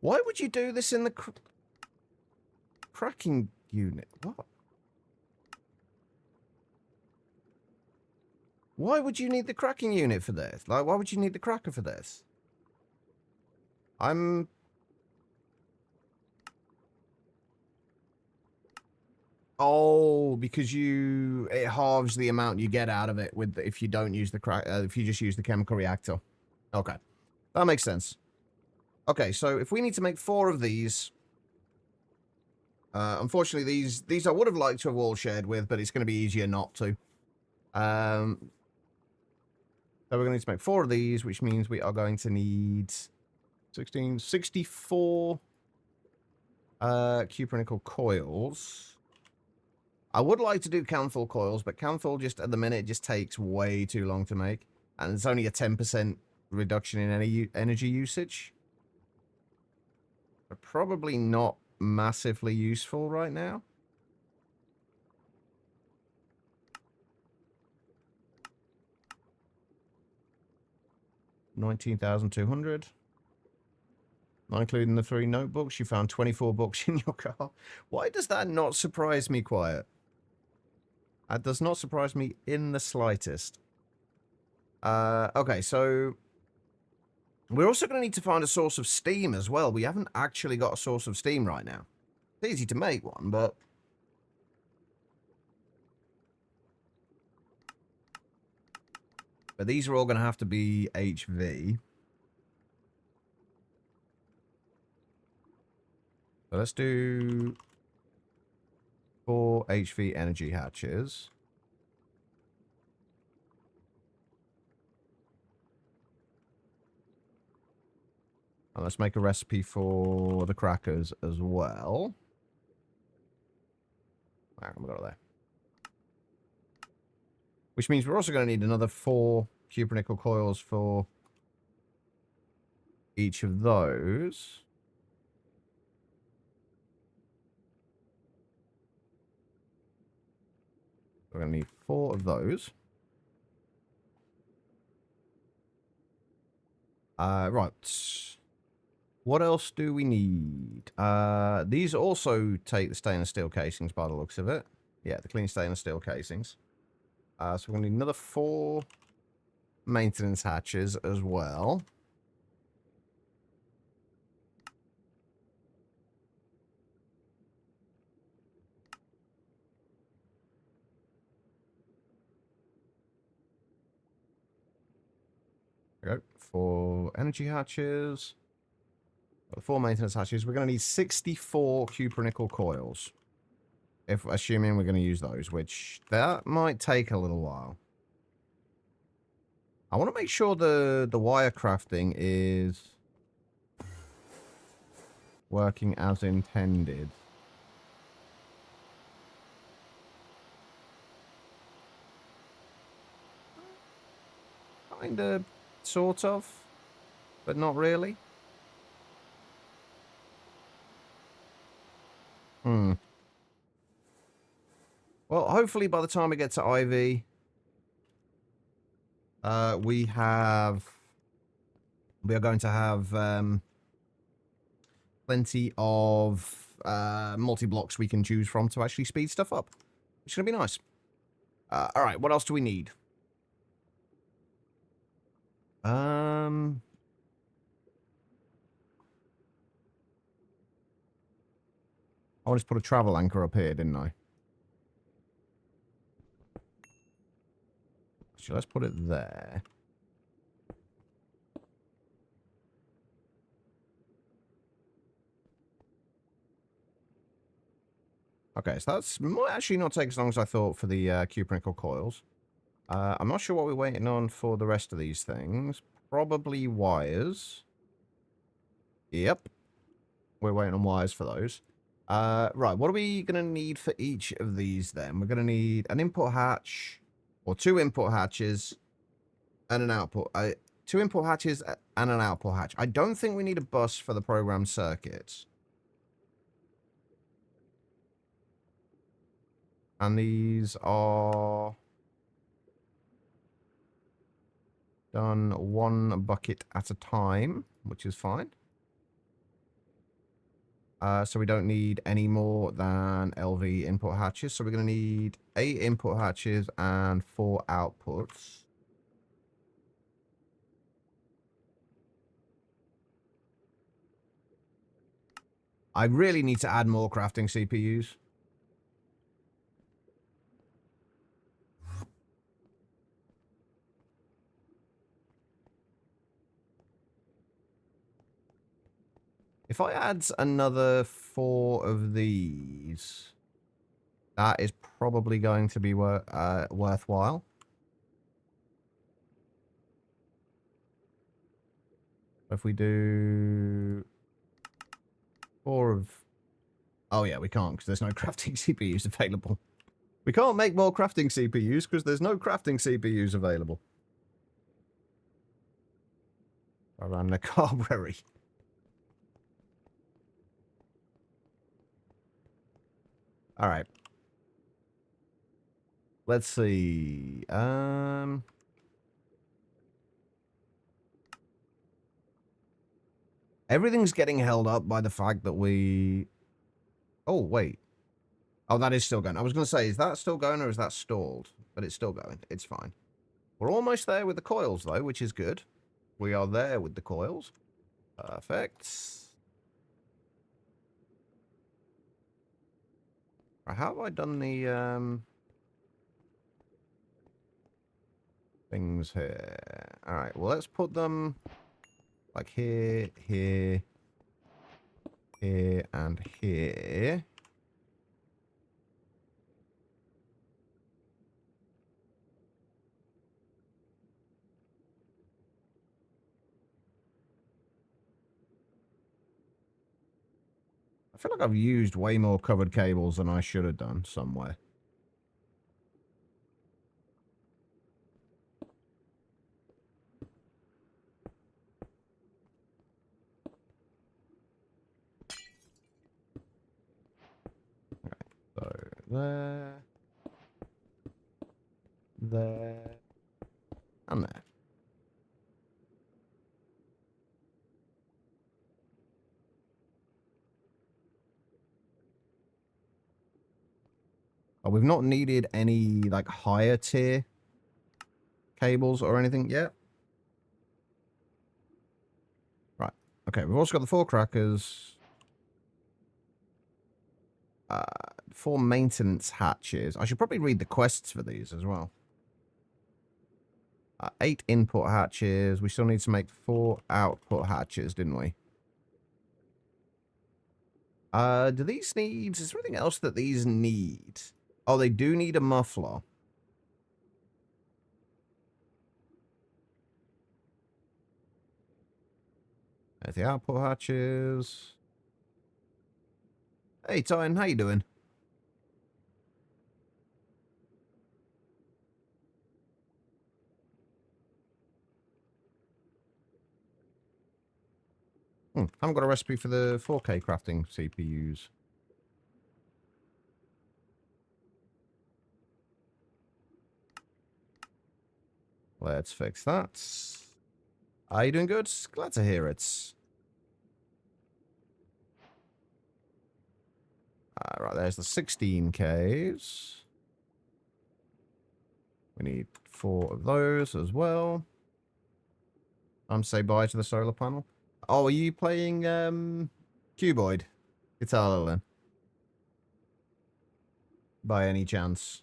Why would you do this in the cracking unit? What? Why would you need the cracking unit for this? Like, why would you need the cracker for this? Oh, because it halves the amount you get out of it with if you don't use the if you just use the chemical reactor. Okay, that makes sense. Okay, so if we need to make 4 of these, unfortunately these I would have liked to have all shared with, but it's going to be easier not to. So we're going to need to make 4 of these, which means we are going to need 64 cupronickel coils. I would like to do Canthal coils, but Canthal just at the minute just takes way too long to make. And it's only a 10% reduction in any energy usage. They're probably not massively useful right now. $19,200. Not including the 3 notebooks. You found 24 books in your car. Why does that not surprise me, Quiet? That does not surprise me in the slightest. Okay, so... We're also going to need to find a source of steam as well. We haven't actually got a source of steam right now. It's easy to make one, but... But these are all going to have to be HV. So let's do 4 HV energy hatches. And let's make a recipe for the crackers as well. Alright, we got it there. Which means we're also going to need another 4 cupronickel coils for each of those. We're going to need 4 of those. Right. What else do we need? These also take the stainless steel casings by the looks of it. Yeah, the clean stainless steel casings. So we're going to need another 4 maintenance hatches as well. There we go. 4 energy hatches. 4 maintenance hatches. We're going to need 64 cupronickel coils. If assuming we're going to use those, which that might take a little while. I want to make sure the wire crafting is working as intended. Kinda, sort of, but not really. Well, hopefully by the time we get to Ivy, we are going to have plenty of multi-blocks we can choose from to actually speed stuff up. Which is going to be nice. All right, what else do we need? I wanted to put a travel anchor up here, didn't I? So let's put it there. Okay, so that's might actually not take as long as I thought for the cupronickel coils. I'm not sure what we're waiting on for the rest of these things. Probably wires. Yep. We're waiting on wires for those. Right, what are we going to need for each of these then? We're going to need an input hatch, or 2 input hatches, and an output. 2 input hatches and an output hatch. I don't think we need a bus for the programmed circuits. And these are done 1 bucket at a time, which is fine. So we don't need any more than LV input hatches. So we're going to need 8 input hatches and 4 outputs. I really need to add more crafting CPUs. If I add another 4 of these, that is probably going to be worthwhile. If we do 4 of... Oh yeah, we can't because there's no crafting CPUs available. We can't make more crafting CPUs because there's no crafting CPUs available. Around the Carberry. All right. Let's see. Everything's getting held up by the fact that we... Oh, wait. Oh, that is still going. I was going to say, is that still going or is that stalled? But it's still going. It's fine. We're almost there with the coils, though, which is good. We are there with the coils. Perfect. Right, how have I done the things here? All right, well, let's put them like here, here, here, and here. I feel like I've used way more covered cables than I should have done somewhere. there. There. And there. Oh, we've not needed any, like, higher tier cables or anything yet. Right. Okay, we've also got the 4 crackers. 4 maintenance hatches. I should probably read the quests for these as well. 8 input hatches. We still need to make 4 output hatches, didn't we? Do these need... Is there anything else that these need? Oh, they do need a muffler. There's the output hatches. Hey, Titan, how you doing? Haven't got a recipe for the 4K crafting CPUs. Let's fix that. Are you doing good? Glad to hear it. Right, there's the 16Ks. We need 4 of those as well. Say bye to the solar panel. Oh, are you playing Cuboid guitar then? By any chance?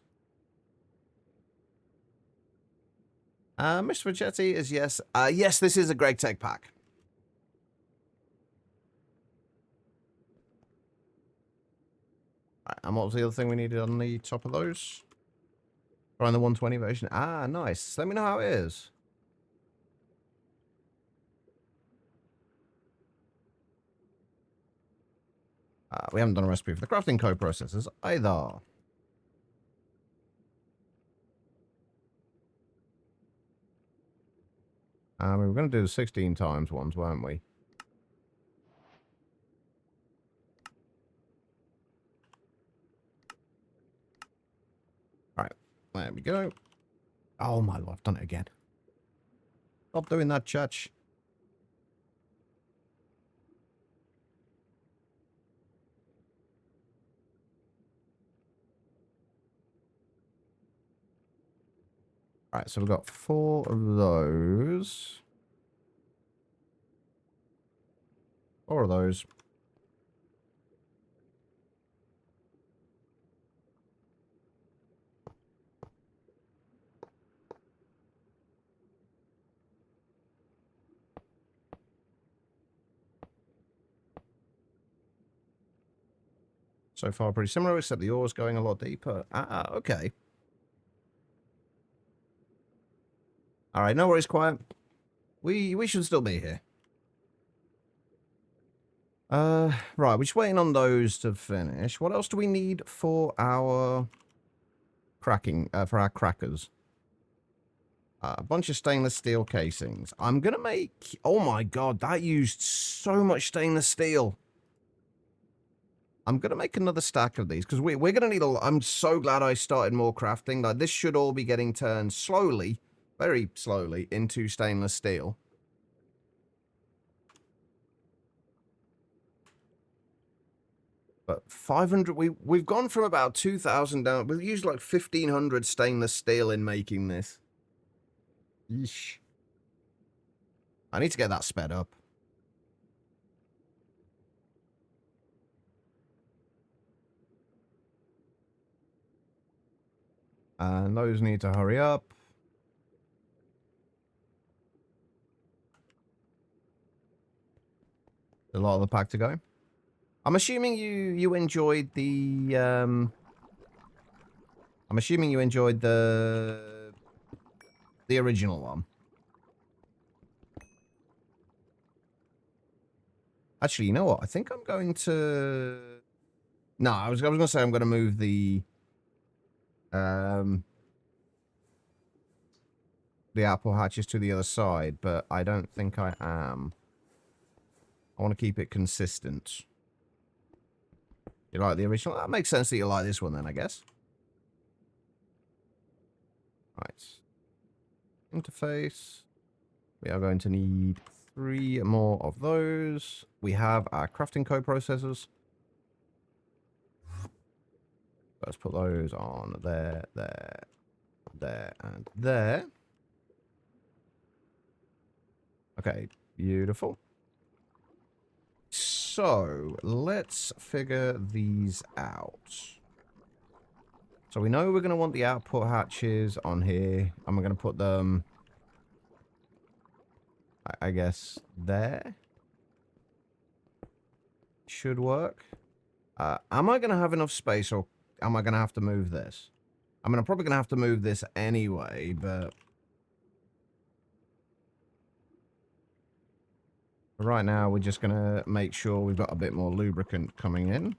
Mr. Vachetti is yes. Yes, this is a Greg Tech pack. Right, and what was the other thing we needed on the top of those? Or on the 120 version? Ah, nice. Let me know how it is. We haven't done a recipe for the crafting co-processors either. We were going to do the 16 times ones, weren't we? Right, there we go. Oh my lord, I've done it again. Stop doing that, Church. Alright, so we've got 4 of those. 4 of those. So far pretty similar, except the ore's going a lot deeper. Okay. Alright, no worries, quiet. We should still be here. Right, we're just waiting on those to finish. What else do we need for our cracking, for our crackers? A bunch of stainless steel casings. I'm gonna make... Oh my god, that used so much stainless steel. I'm gonna make another stack of these, because we're gonna need a lot. I'm so glad I started more crafting. Like, this should all be getting turned slowly, very slowly, into stainless steel. But 500, we've gone from about 2,000 down. We've used like 1,500 stainless steel in making this. Yeesh. I need to get that sped up. And those need to hurry up. A lot of the pack to go. I'm assuming you enjoyed the I'm assuming you enjoyed the original one. Actually, you know what? I think I'm going to... No, I was going to say I'm going to move the apple hatches to the other side, but I don't think I am. I want to keep it consistent. You like the original? That makes sense that you like this one then, I guess. Right. Interface. We are going to need 3 more of those. We have our crafting co-processors. Let's put those on there, and there. Okay, beautiful. So, let's figure these out. So we know we're going to want the output hatches on here, and we're going to put them, I guess, there. Should work. Am I going to have enough space, or am I going to have to move this? I mean, I'm probably going to have to move this anyway, but... right now, we're just going to make sure we've got a bit more lubricant coming in.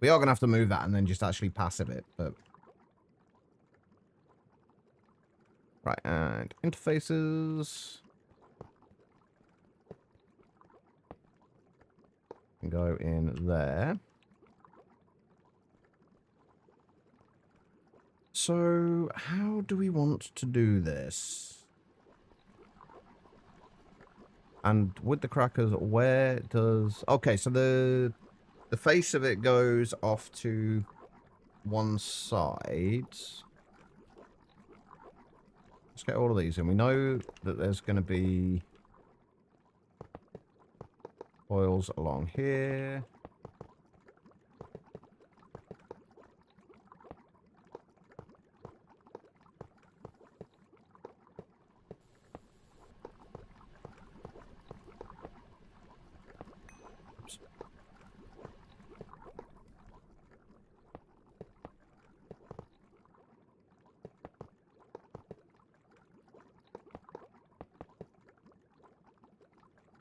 We are going to have to move that and then just actually passive it, but... right, and interfaces. Can go in there. So, how do we want to do this? And with the crackers, where does... okay, so the face of it goes off to one side. Let's get all of these in. We know that there's going to be oils along here. Oops.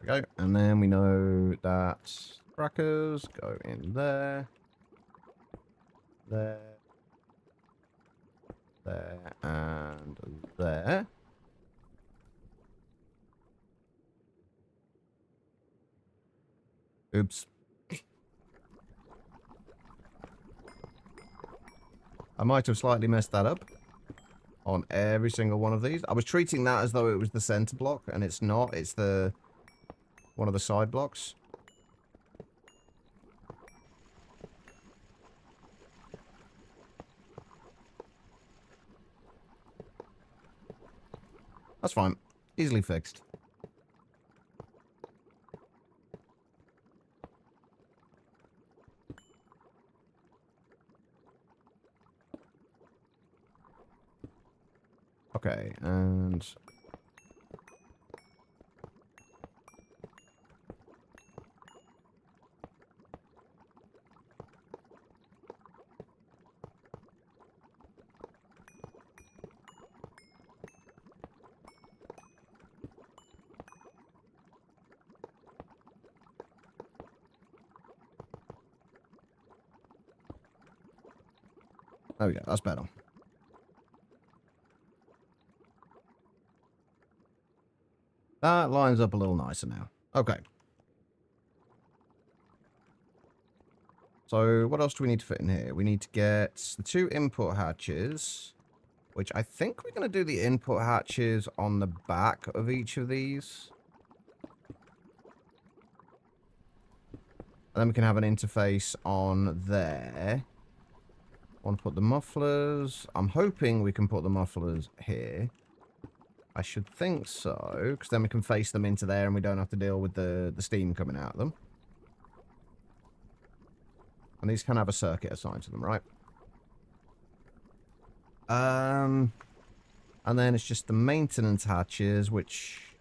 There we go. And then we know that crackers go in there. There. There. And there. Oops. I might have slightly messed that up on every single one of these. I was treating that as though it was the center block, and it's not. It's the one of the side blocks. That's fine. Easily fixed. Okay, and... there we go, that's better. That lines up a little nicer now. Okay. So, what else do we need to fit in here? We need to get the 2 input hatches, which I think we're going to do the input hatches on the back of each of these. And then we can have an interface on there. I want to put the mufflers. I'm hoping we can put the mufflers here. I should think so, because then we can face them into there and we don't have to deal with the steam coming out of them. And these can have a circuit assigned to them, right? And then it's just the maintenance hatches, which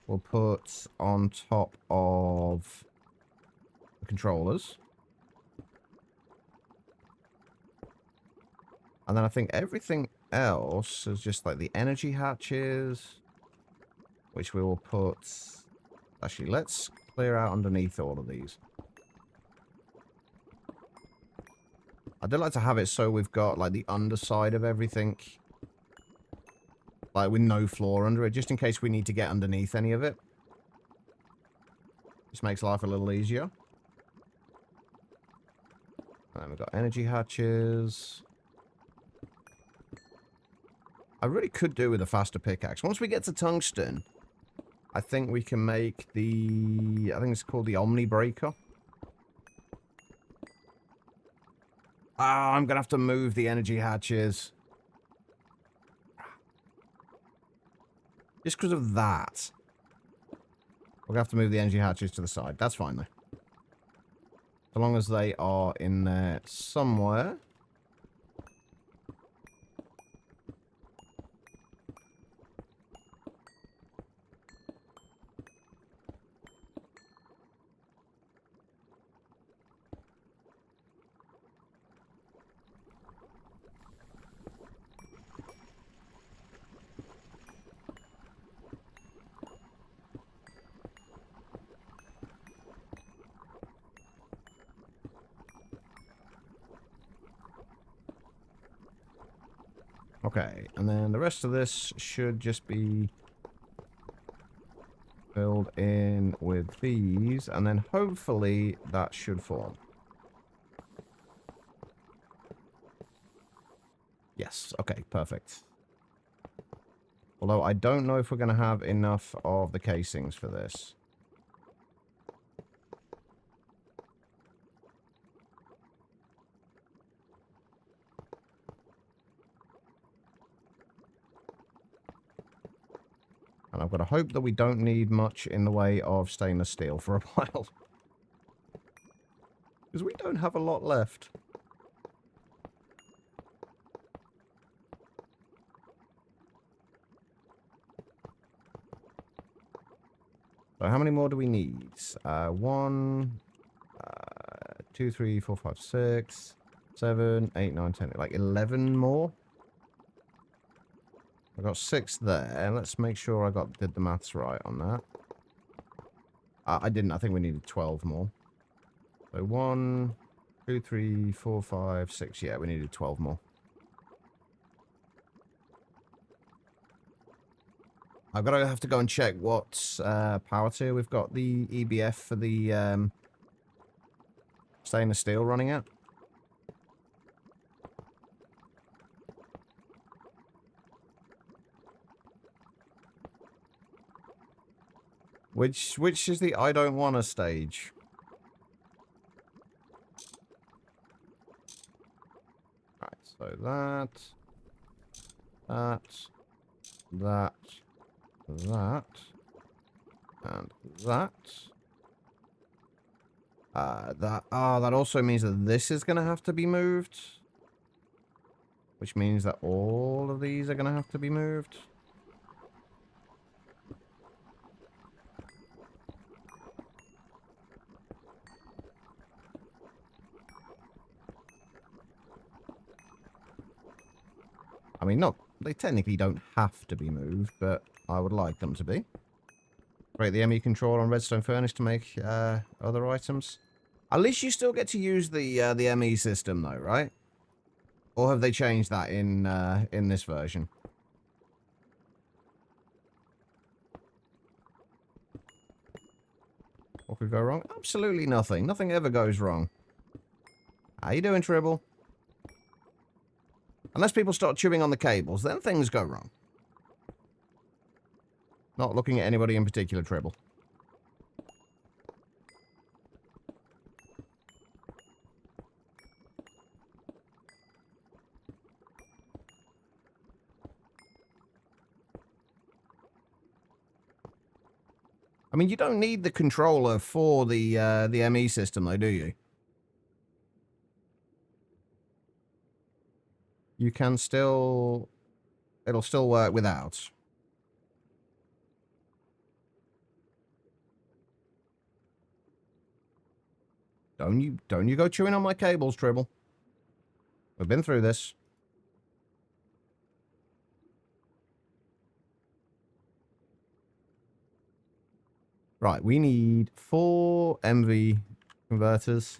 we'll put on top of the controllers. And then I think everything else is just like the energy hatches, which we will put... actually, let's clear out underneath all of these. I do like to have it so we've got like the underside of everything, like with no floor under it, just in case we need to get underneath any of it. Just makes life a little easier. And then we've got energy hatches. I really could do with a faster pickaxe. Once we get to tungsten, I think we can make the... I think it's called the Omni Breaker. Ah, I'm going to have to move the energy hatches. Just because of that. We're going to have to move the energy hatches to the side. That's fine, though. As long as they are in there somewhere. Okay, and then the rest of this should just be filled in with these, and then hopefully that should form. Yes, okay, perfect. Although I don't know if we're going to have enough of the casings for this. And I've got to hope that we don't need much in the way of stainless steel for a while. Because we don't have a lot left. So how many more do we need? 1, 2, 3, 4, 5, 6, 7, 8, 9, 10, like 11 more? I got 6 there. Let's make sure I did the maths right on that. I didn't. I think we needed 12 more. So 1, 2, 3, 4, 5, 6. Yeah, we needed 12 more. I've got to have to go and check what power tier we've got the EBF for the stainless steel running at. Which is the I don't wanna stage? Right, so that, and that, that also means that this is gonna have to be moved. Which means that all of these are gonna have to be moved. I mean, they technically don't have to be moved, but I would like them to be. Create the ME controller on redstone furnace to make other items. At least you still get to use the ME system, though, right? Or have they changed that in this version? What could go wrong? Absolutely nothing. Nothing ever goes wrong. How you doing, Tribble? Unless people start chewing on the cables, then things go wrong. Not looking at anybody in particular, Tribble. I mean, you don't need the controller for the ME system, though, do you? You can still... It'll still work without. Don't you go chewing on my cables, Tribble. We've been through this. Right, we need 4 MV converters.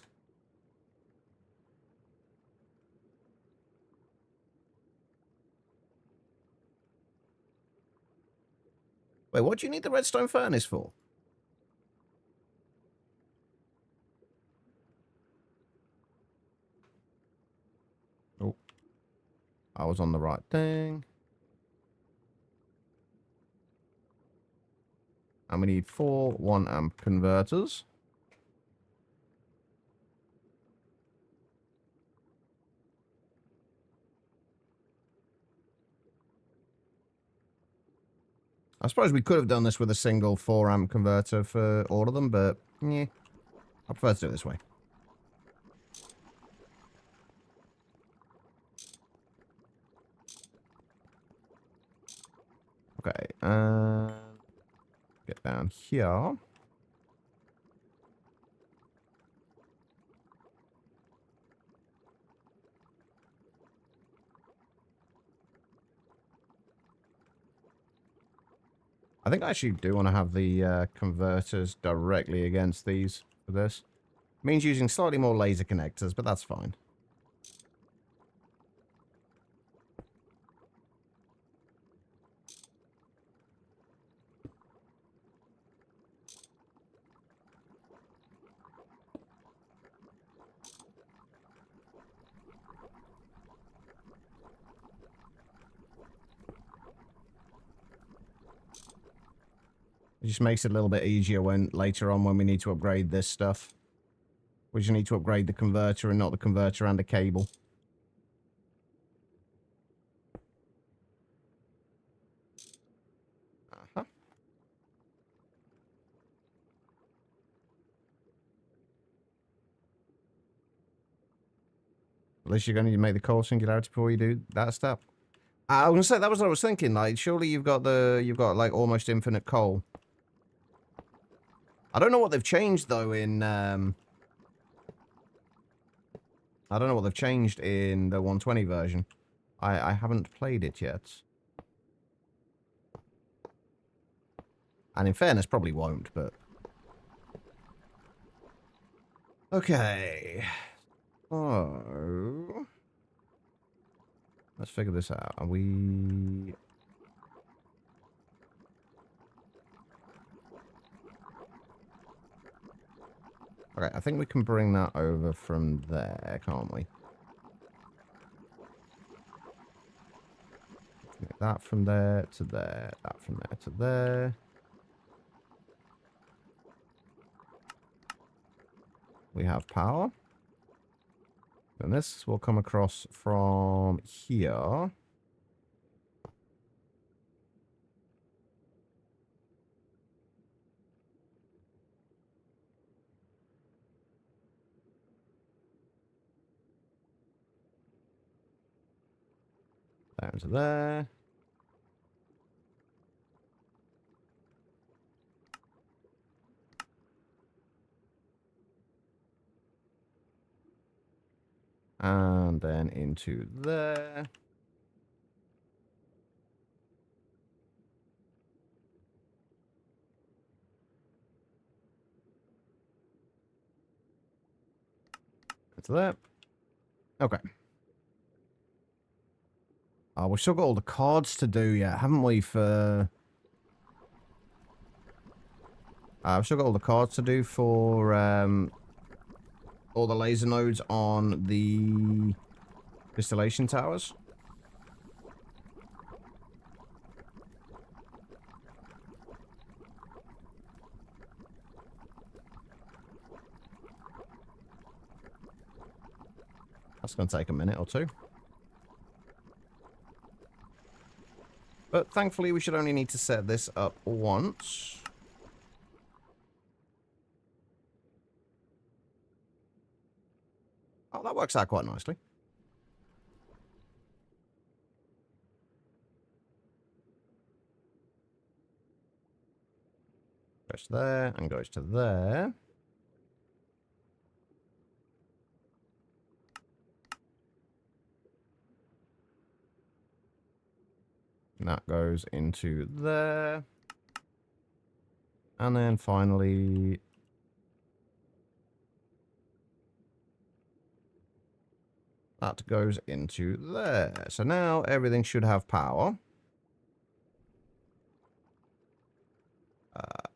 Wait, what do you need the redstone furnace for? was on the right thing. And we need 4 1-amp converters. I suppose we could have done this with a single 4-amp converter for all of them, but yeah, I prefer to do it this way. Okay, get down here. I think I actually do want to have the converters directly against these for this. Means using slightly more laser connectors, but that's fine. It just makes it a little bit easier when later on when we need to upgrade this stuff. We just need to upgrade the converter and not the converter and a cable. Uh-huh. At least you're going to make the coal singularity before you do that step. I was going to say, that was what I was thinking. Like, surely you've got like almost infinite coal. I don't know what they've changed though in I don't know what they've changed in the 120 version. I haven't played it yet. And in fairness, probably won't, but... Okay. So... let's figure this out. Are we... okay, I think we can bring that over from there, can't we? That from there to there. That from there to there. We have power. And this will come across from here. Down to there. And then into there. Into there. Okay. We've still got all the cards to do yet, haven't we, for... we've still got all the cards to do for all the laser nodes on the distillation towers. That's going to take a minute or two. But thankfully, we should only need to set this up once. Oh, that works out quite nicely. Goes to there and goes to there. And that goes into there. And then finally... that goes into there. So now everything should have power.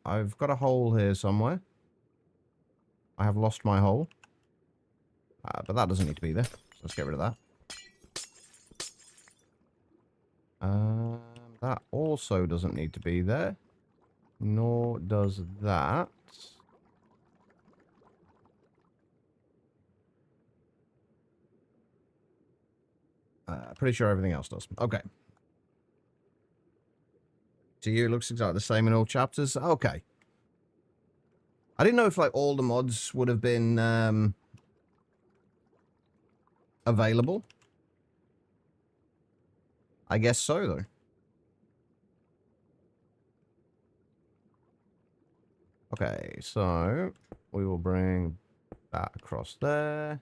I've got a hole here somewhere. I have lost my hole. But that doesn't need to be there. So let's get rid of that. That also doesn't need to be there. Nor does that. Pretty sure everything else does. Okay. To you, it looks exactly the same in all chapters. Okay. I didn't know if, like, all the mods would have been, available. I guess so, though. Okay, so we will bring that across there.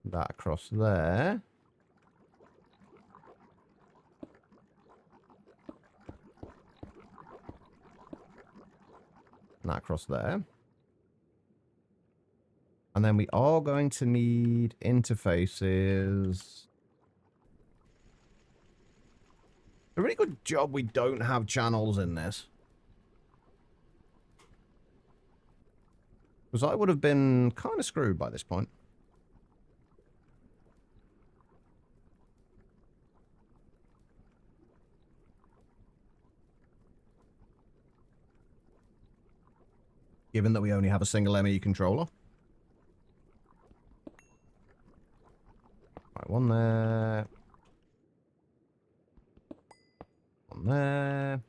That across there. And that across there. And then we are going to need interfaces. A really good job we don't have channels in this. Because I would have been kind of screwed by this point. Given that we only have a single ME controller. Right, one there. One there.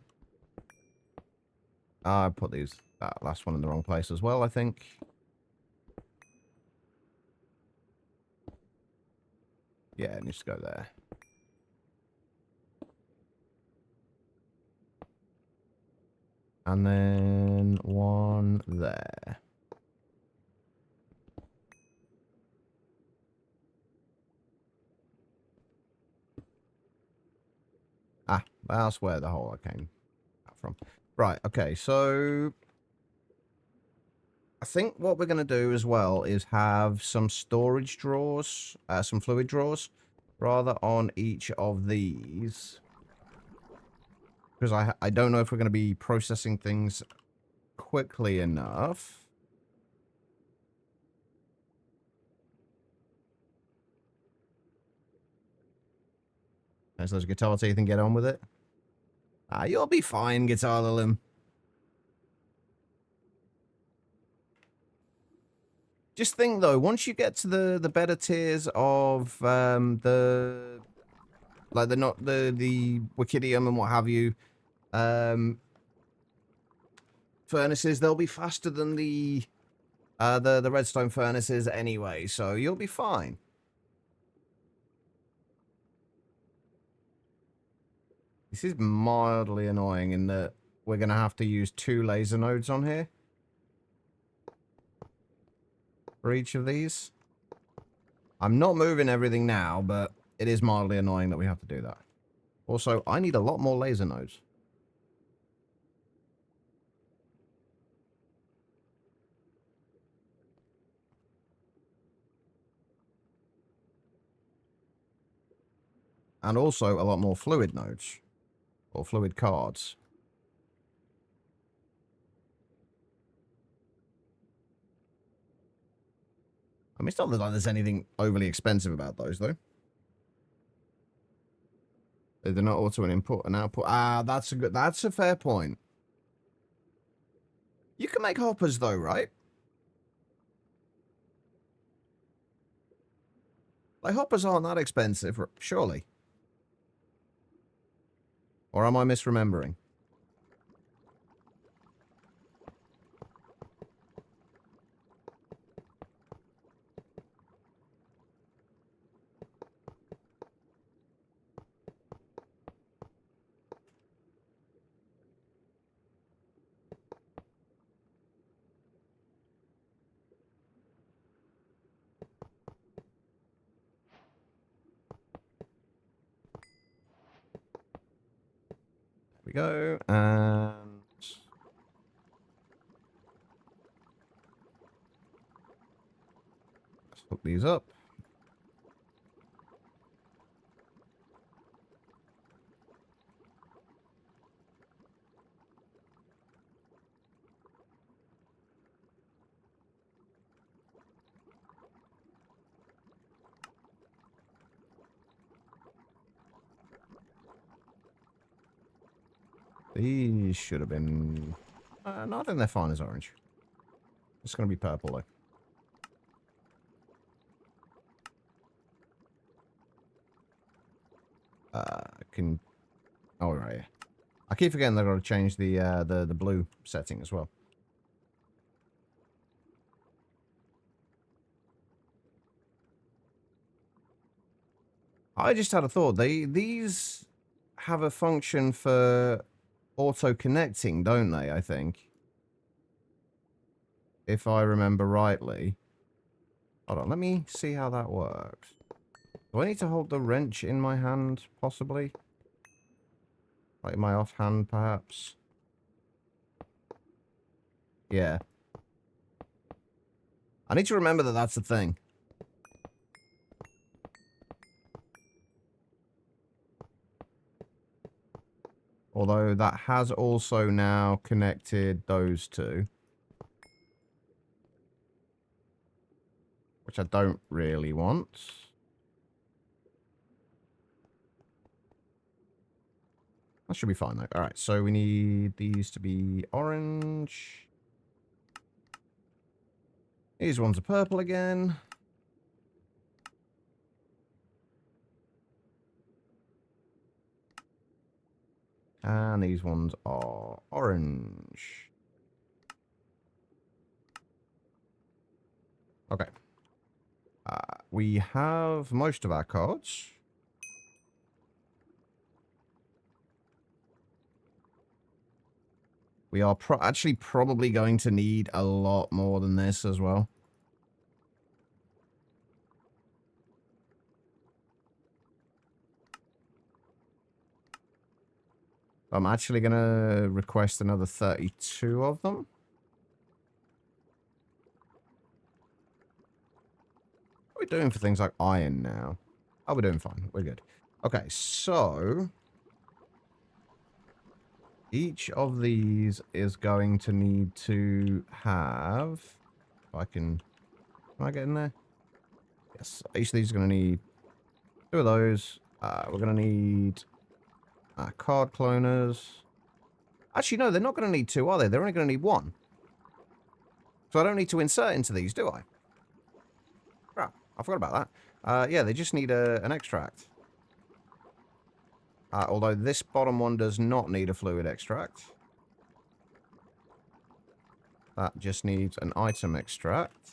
I put that last one in the wrong place as well, I think. Yeah, it needs to go there. And then one there. Ah, that's where the hole came out from. Right, okay, so I think what we're going to do as well is have some storage drawers, some fluid drawers, rather on each of these. Because I don't know if we're going to be processing things quickly enough. As those guitar teeth and get on with it. Ah, you'll be fine, Guitar Lilim. Just think though, once you get to the better tiers of the Wikidium and what have you, furnaces, they'll be faster than the redstone furnaces anyway, so you'll be fine. This is mildly annoying in that we're going to have to use 2 laser nodes on here. For each of these. I'm not moving everything now, but it is mildly annoying that we have to do that. Also, I need a lot more laser nodes. And also a lot more fluid nodes. Or fluid cards. I mean, it's not like there's anything overly expensive about those, though. They're not auto an input and output. Ah, that's a fair point. You can make hoppers, though, right? Like, hoppers aren't that expensive, surely. Or am I misremembering? There we go, and let's hook these up. These should have been... no, I think they're fine as orange. It's going to be purple, though. Can... Oh, right, yeah. I keep forgetting they've got to change the blue setting as well. I just had a thought. These have a function for auto-connecting, don't they, I think? If I remember rightly. Hold on, let me see how that works. Do I need to hold the wrench in my hand, possibly? Like in my offhand, perhaps? Yeah. I need to remember that that's the thing. Although that has also now connected those two. Which I don't really want. That should be fine though. Alright, so we need these to be orange. These ones are purple again. And these ones are orange. Okay. We have most of our cards. We are actually probably going to need a lot more than this as well. I'm actually going to request another 32 of them. What are we doing for things like iron now? Oh, we're doing fine. We're good. Okay, so... each of these is going to need to have... If I can... Can I get in there? Yes. Each of these are going to need 2 of those. We're going to need... card cloners. Actually, no, they're not going to need 2, are they? They're only going to need 1. So I don't need to insert into these, do I? Crap, I forgot about that. Yeah, they just need an extract. Although this bottom one does not need a fluid extract. That just needs an item extract.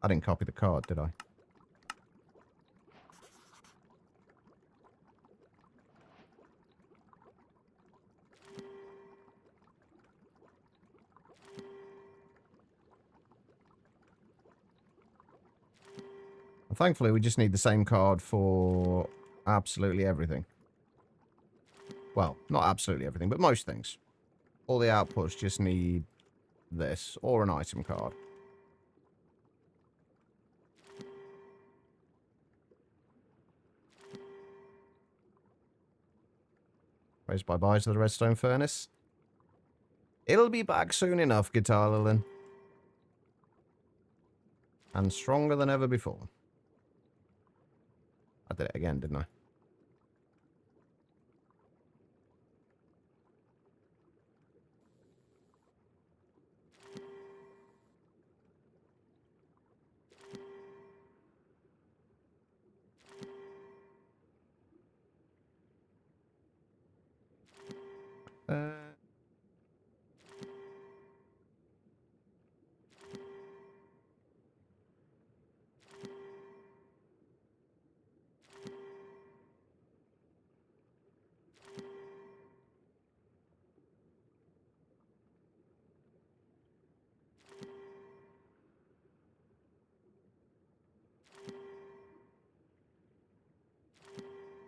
I didn't copy the card, did I? Thankfully, we just need the same card for absolutely everything. Well, not absolutely everything, but most things. All the outputs just need this, or an item card. Where's bye-byes to the redstone furnace? It'll be back soon enough, Guitar Lilin. And stronger than ever before. I did it again, didn't I? Uh...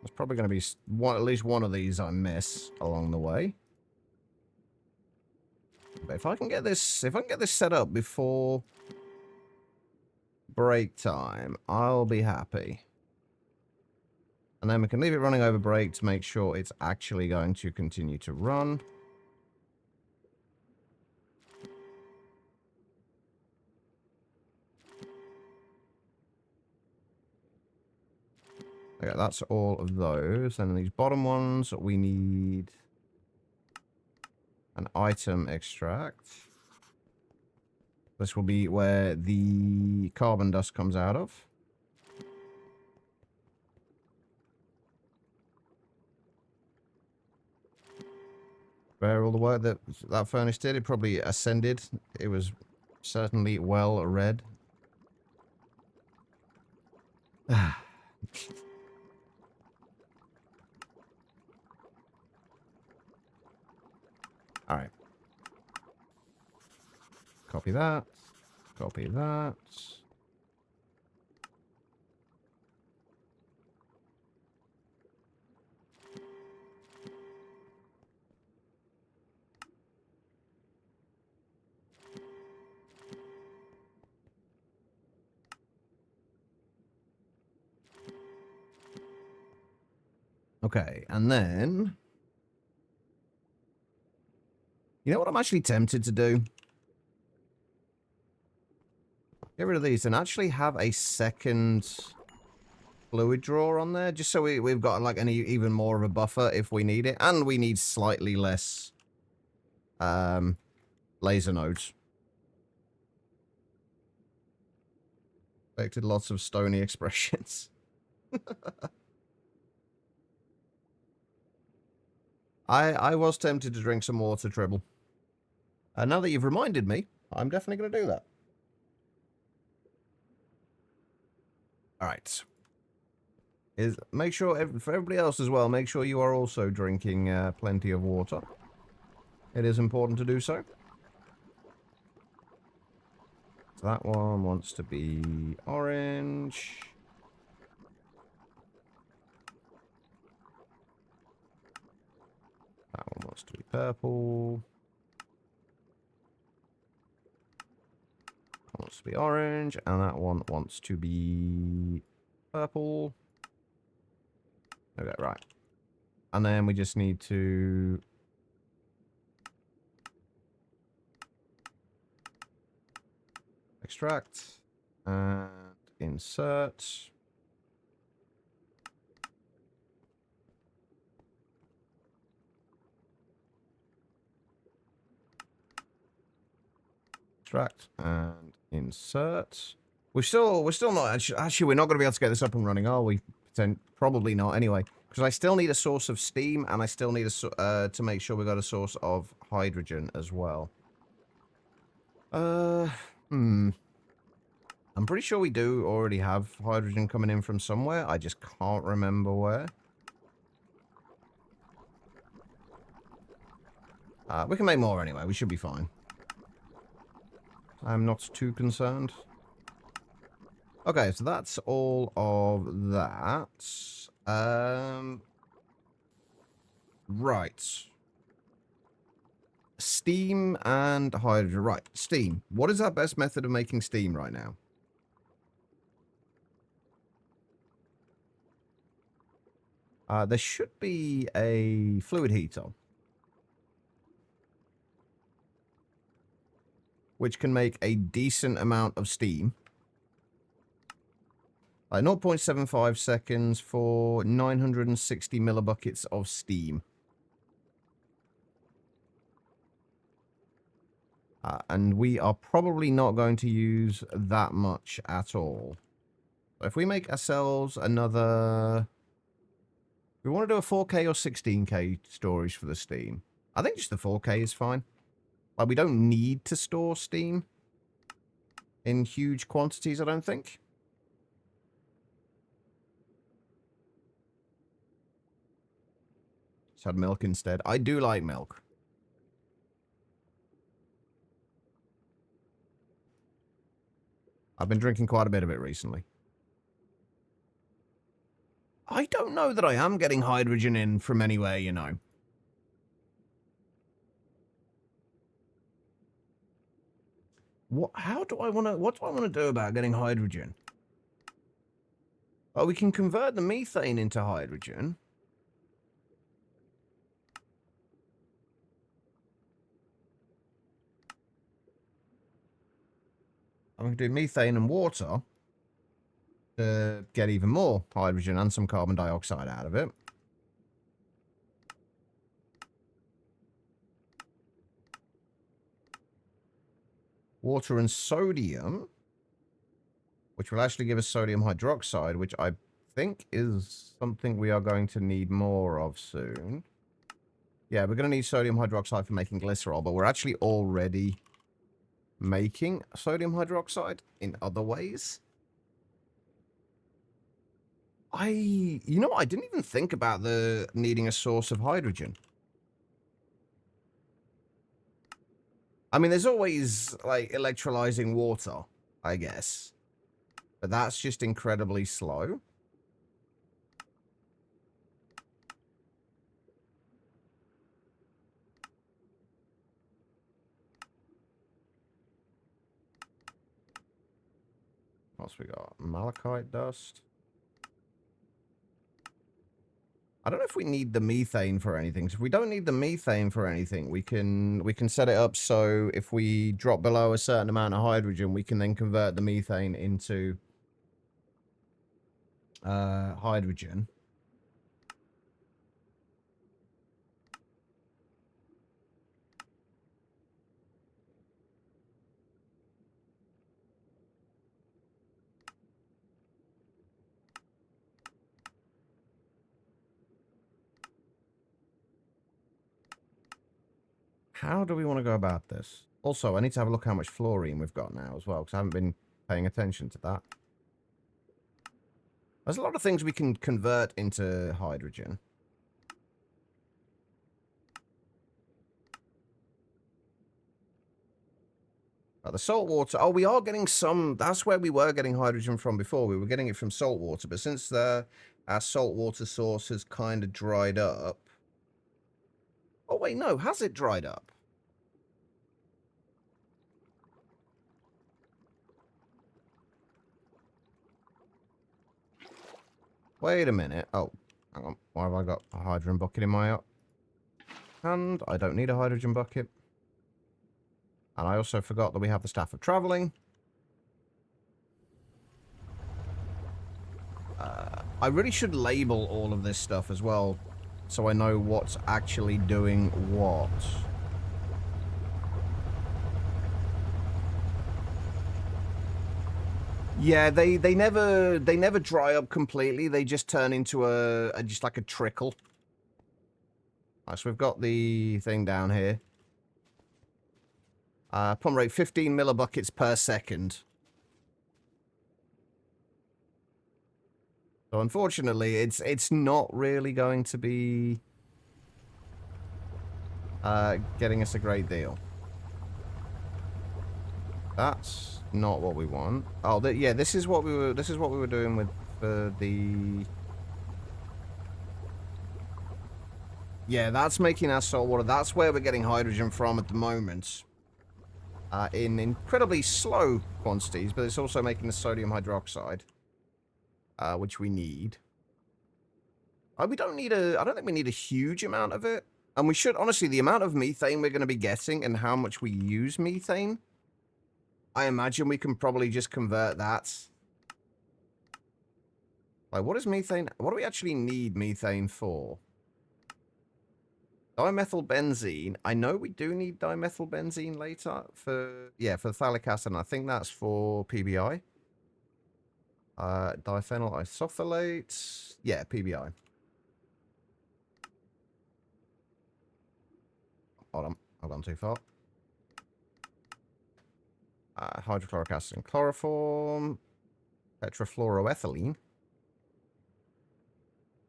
There's probably going to be at least one of these I miss along the way. But if I can get this set up before break time, I'll be happy. And then we can leave it running over break to make sure it's actually going to continue to run. Okay, that's all of those. And these bottom ones, we need an item extract. This will be where the carbon dust comes out of. Where all the work that that furnace did, it probably ascended. It was certainly well read. Alright. Copy that. Copy that. Okay, and then... You know what I'm actually tempted to do? Get rid of these and actually have a second fluid drawer on there, just so we've got like even more of a buffer if we need it, and we need slightly less laser nodes. Expected lots of stony expressions. I was tempted to drink some water, Tribble. Now that you've reminded me, I'm definitely going to do that. Alright. Make sure, for everybody else as well, make sure you are also drinking plenty of water. It is important to do so. So that one wants to be orange. That one wants to be purple. That wants to be orange. And that one wants to be purple. Okay, right. And then we just need to... extract. And insert. Extract and insert. We're still not actually we're not going to be able to get this up and running, are we? Probably not anyway, because I still need a source of steam and I still need to make sure we got a source of hydrogen as well. I'm pretty sure we do already have hydrogen coming in from somewhere. I just can't remember where. We can make more anyway. We should be fine. I'm not too concerned. Okay, so that's all of that. Right. Steam and hydrogen. Right, steam. What is our best method of making steam right now? There should be a fluid heater, which can make a decent amount of steam. 0.75 seconds for 960 millibuckets of steam. And we are probably not going to use that much at all. So if we make ourselves another... We want to do a 4K or 16K storage for the steam. I think just the 4K is fine. Like, we don't need to store steam in huge quantities, I don't think. Just had milk instead. I do like milk. I've been drinking quite a bit of it recently. I don't know that I am getting hydrogen in from anywhere, you know. What do I want to do about getting hydrogen? Oh, we can convert the methane into hydrogen. I'm going to do methane and water. to get even more hydrogen and some carbon dioxide out of it. Water and sodium, which will actually give us sodium hydroxide, which I think is something we are going to need more of soon. Yeah, we're going to need sodium hydroxide for making glycerol, but we're actually already making sodium hydroxide in other ways. I didn't even think about needing a source of hydrogen. I mean, there's always, like, electrolyzing water, I guess. But that's just incredibly slow. What else we got? Malachite dust. I don't know if we need the methane for anything. So if we don't need the methane for anything, we can set it up so if we drop below a certain amount of hydrogen, we can then convert the methane into hydrogen. How do we want to go about this? Also, I need to have a look how much fluorine we've got now as well, because I haven't been paying attention to that. There's a lot of things we can convert into hydrogen. The salt water. Oh, we are getting some. That's where we were getting hydrogen from before. We were getting it from salt water. But since our salt water source has kind of dried up. Oh, wait, no. Has it dried up? Wait a minute. Oh, hang on. Why have I got a hydrogen bucket in my hand? I don't need a hydrogen bucket. And I also forgot that we have the staff of traveling. I really should label all of this stuff as well, so I know what's actually doing what. Yeah, they never dry up completely. They just turn into just like a trickle. Right, so we've got the thing down here. Pump rate 15 millibuckets per second. So unfortunately, it's not really going to be getting us a great deal. That's not what we want. Oh, yeah, this is what we were doing with the. Yeah, that's making our salt water. That's where we're getting hydrogen from at the moment. In incredibly slow quantities, but it's also making the sodium hydroxide, which we need. We don't need I don't think we need a huge amount of it. And we should, honestly, the amount of methane we're going to be getting and how much we use methane, I imagine we can probably just convert that. Like, what is methane? What do we actually need methane for? Dimethylbenzene. I know we do need dimethylbenzene later for the phthalic acid, and I think that's for PBI. Diphenyl isophthalate. Yeah, PBI. Hold on. I've gone too far. Hydrochloric acid and chloroform. Tetrafluoroethylene.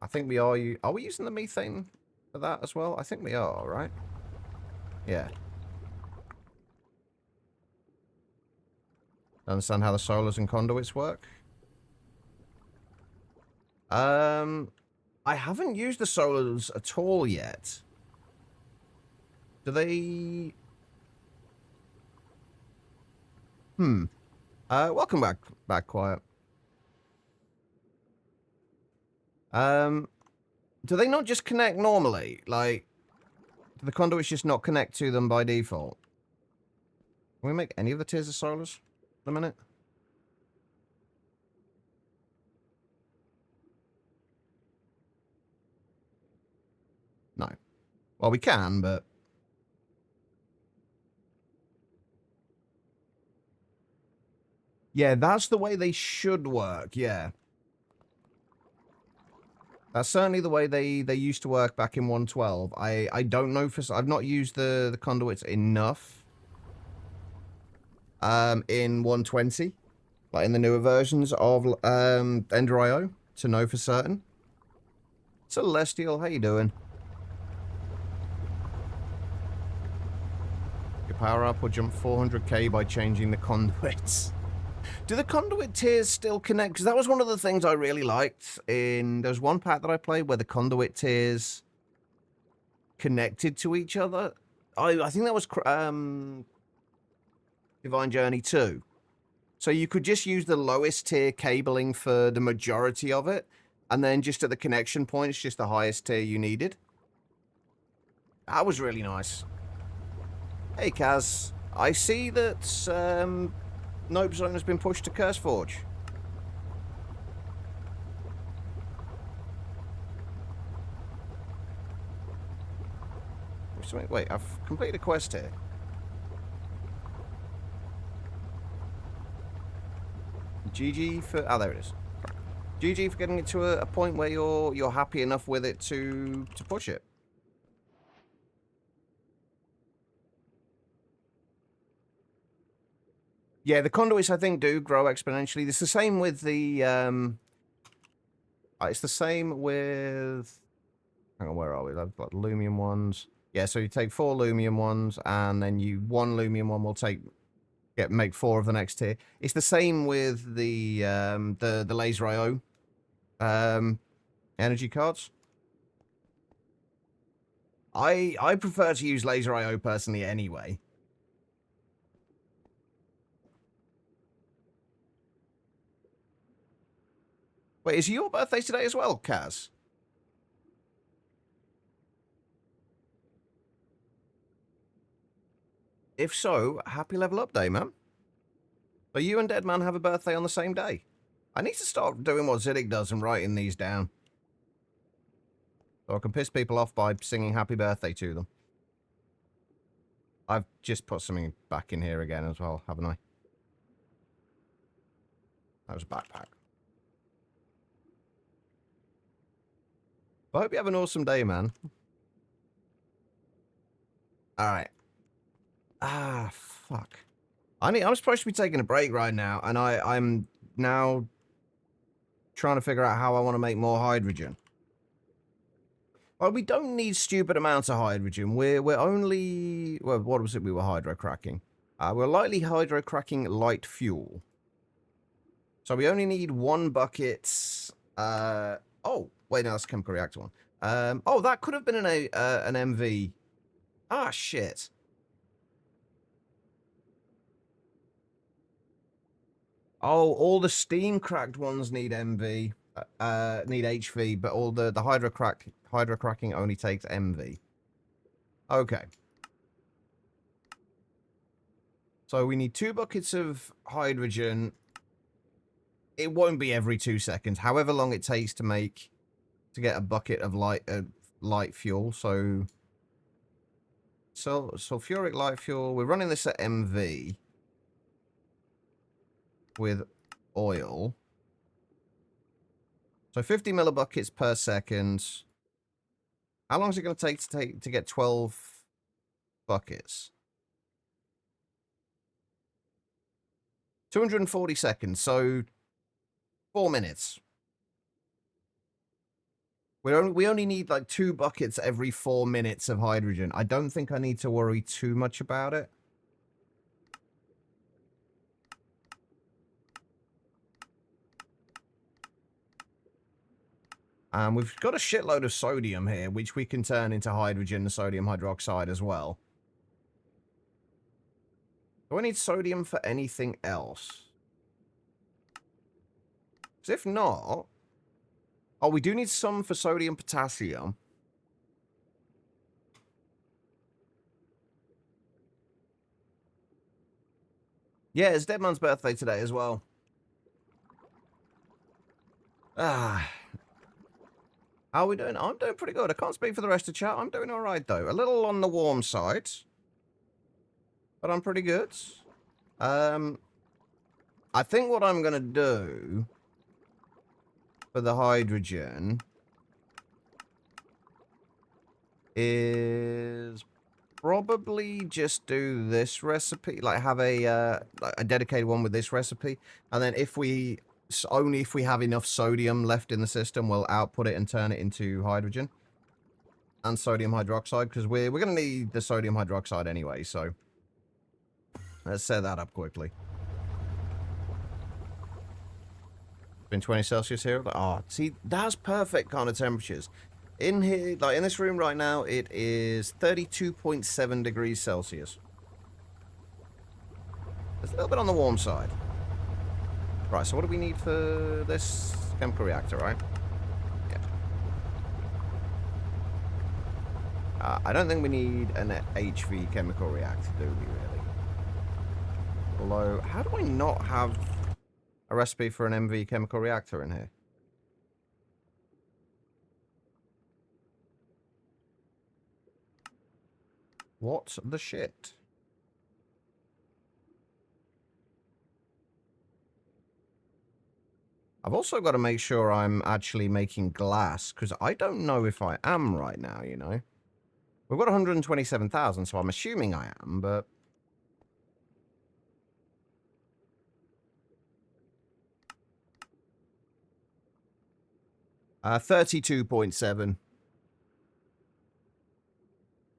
I think we are we using the methane for that as well? I think we are, right? Yeah. Understand how the solars and conduits work? I haven't used the solars at all yet. Do they... welcome back, Quiet. Do they not just connect normally? Like, do the conduits just not connect to them by default? Can we make any of the tiers of solars for a minute? No. Well, we can, but... Yeah, that's the way they should work, yeah. That's certainly the way they used to work back in 112. I don't know for... I've not used the conduits enough in 120, like in the newer versions of Ender.io, to know for certain. Celestial, how you doing? You power up or jump 400k by changing the conduits. Do the conduit tiers still connect? Because that was one of the things I really liked in... There's one pack that I played where the conduit tiers connected to each other. I think that was Divine Journey 2. So you could just use the lowest tier cabling for the majority of it, and then just at the connection points, just the highest tier you needed. That was really nice. Hey, Kaz. I see that Nope Zone has been pushed to Curseforge. Wait, I've completed a quest here. GG for... Oh, there it is. GG for getting it to a point where you're happy enough with it to push it. Yeah, the conduits, I think, do grow exponentially. It's the same with the... it's the same with... Hang on, where are we? I've got Lumium ones. Yeah, so you take 4 Lumium ones, and then one Lumium one will make 4 of the next tier. It's the same with the Laser IO energy cards. I prefer to use Laser IO personally anyway. Wait, is it your birthday today as well, Kaz? If so, happy level up day, man. So you and Deadman have a birthday on the same day. I need to start doing what Ziddick does and writing these down. So I can piss people off by singing happy birthday to them. I've just put something back in here again as well, haven't I? That was a backpack. I hope you have an awesome day, man. Alright. Ah, fuck. I'm supposed to be taking a break right now, and I'm now trying to figure out how I want to make more hydrogen. Well, we don't need stupid amounts of hydrogen. We're only... Well, what was it we were hydrocracking? We're lightly hydrocracking light fuel. So we only need 1 bucket... oh, wait, no, that's a chemical reactor one. Oh, that could have been an MV. Ah, shit. Oh, all the steam cracked ones need MV, need HV, but all the hydrocracking only takes MV. Okay. So we need 2 buckets of hydrogen. It won't be every 2 seconds, however long it takes to get a bucket of light fuel. So sulfuric light fuel. We're running this at MV. With oil. So 50 millibuckets per second. How long is it going to take to get 12 buckets? 240 seconds, so 4 minutes. We only need like 2 buckets every 4 minutes of hydrogen. I don't think I need to worry too much about it. And we've got a shitload of sodium here, which we can turn into hydrogen and sodium hydroxide as well. Do I need sodium for anything else? Because if not... Oh, we do need some for sodium potassium. Yeah, it's Deadman's birthday today as well. Ah... How are we doing? I'm doing pretty good. I can't speak for the rest of chat. I'm doing all right, though. A little on the warm side, but I'm pretty good. I think what I'm going to do for the hydrogen is probably just do this recipe, like have a dedicated one with this recipe, and then only if we have enough sodium left in the system, we'll output it and turn it into hydrogen and sodium hydroxide, because we're going to need the sodium hydroxide anyway, so let's set that up quickly. Been 20 Celsius here. Oh, see, that's perfect kind of temperatures. In here, like in this room right now, it is 32.7 degrees Celsius. It's a little bit on the warm side. Right, so what do we need for this chemical reactor, right? Yeah. I don't think we need an HV chemical reactor, do we, really? Although, how do I not have a recipe for an MV chemical reactor in here? What the shit? I've also got to make sure I'm actually making glass, because I don't know if I am right now, you know? We've got 127,000, so I'm assuming I am, but... 32.7.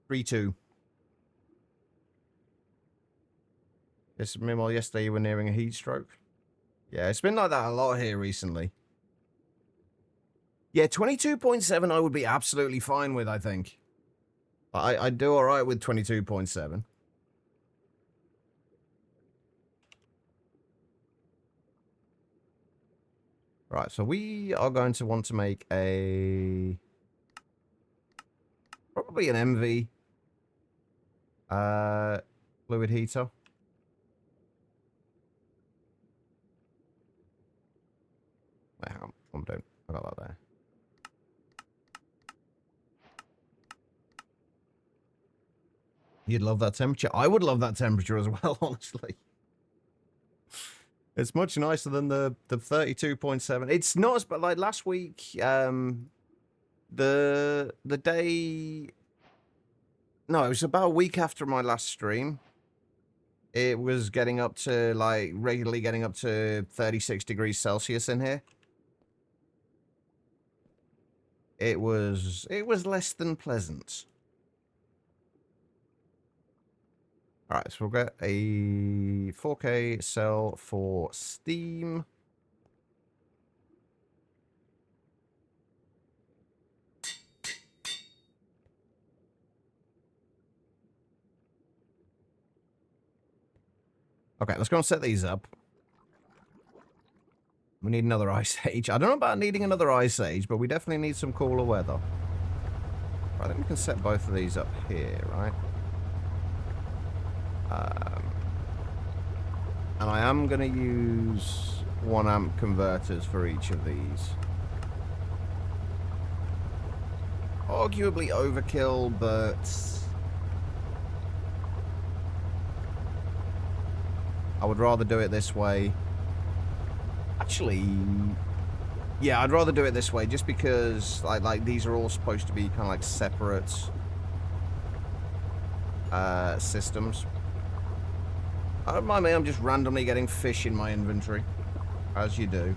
3-2. Yes, meanwhile, yesterday you were nearing a heat stroke. Yeah, it's been like that a lot here recently. Yeah, 22.7 I would be absolutely fine with, I think. I'd do alright with 22.7. Right, so we are going to want to make a... probably an MV. Fluid heater. Wait, hang on. I'm doing... I got that there. You'd love that temperature. I would love that temperature as well, honestly. It's much nicer than the 32.7. It's not as bad. Like last week, the day... No, it was about a week after my last stream. It was getting up to, like, regularly getting up to 36 degrees Celsius in here. It was less than pleasant. Alright, so we'll get a 4K cell for steam. Okay, let's go and set these up. We need another ice age. I don't know about needing another ice age, but we definitely need some cooler weather. Right, I think we can set both of these up here, right? And I am going to use 1 amp converters for each of these. Arguably overkill, but... I would rather do it this way. Actually... Yeah, I'd rather do it this way, just because like these are all supposed to be kind of like separate systems. I don't mind me, I'm just randomly getting fish in my inventory, as you do.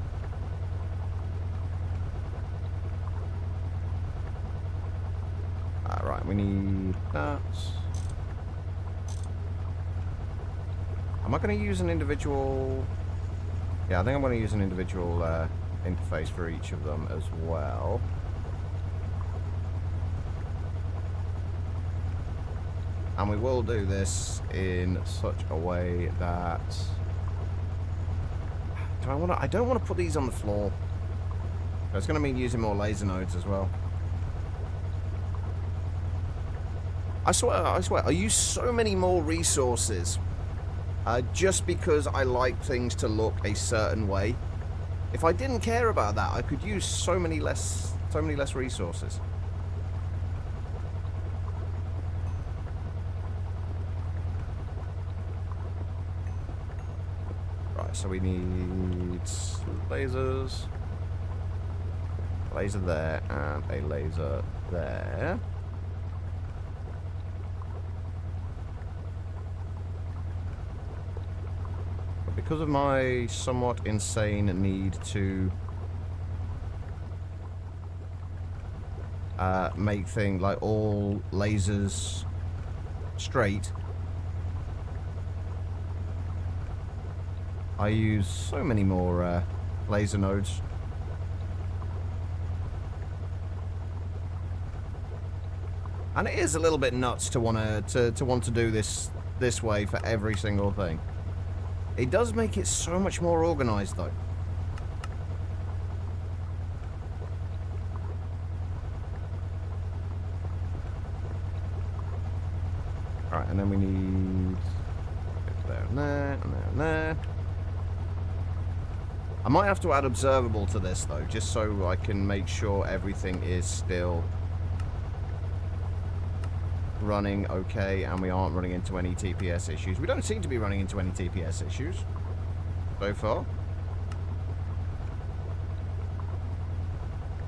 Alright, we need that. Am I going to use an individual... Yeah, I think I'm going to use an individual interface for each of them as well. And we will do this in such a way that... I don't want to put these on the floor. It's going to mean using more laser nodes as well. I swear, I use so many more resources just because I like things to look a certain way. If I didn't care about that, I could use so many less resources. Right, so we need lasers. Laser there and a laser there. But because of my somewhat insane need to make things like all lasers straight, I use so many more laser nodes. And it is a little bit nuts to want to do this way for every single thing. It does make it so much more organized, though. All right, and then we need there and there and there and there. I might have to add observable to this, though, just so I can make sure everything is still running okay and we aren't running into any TPS issues. We don't seem to be running into any TPS issues so far.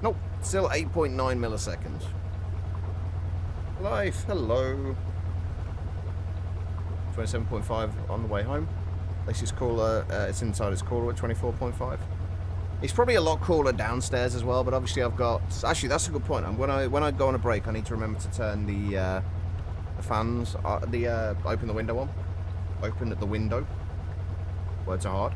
Nope, still 8.9 milliseconds. Life, hello. 27.5 on the way home. At least it's cooler, it's inside its cooler at 24.5. It's probably a lot cooler downstairs as well, but obviously I've got... Actually, that's a good point. When I go on a break, I need to remember to turn the fans, open the window on. Open at the window. Words are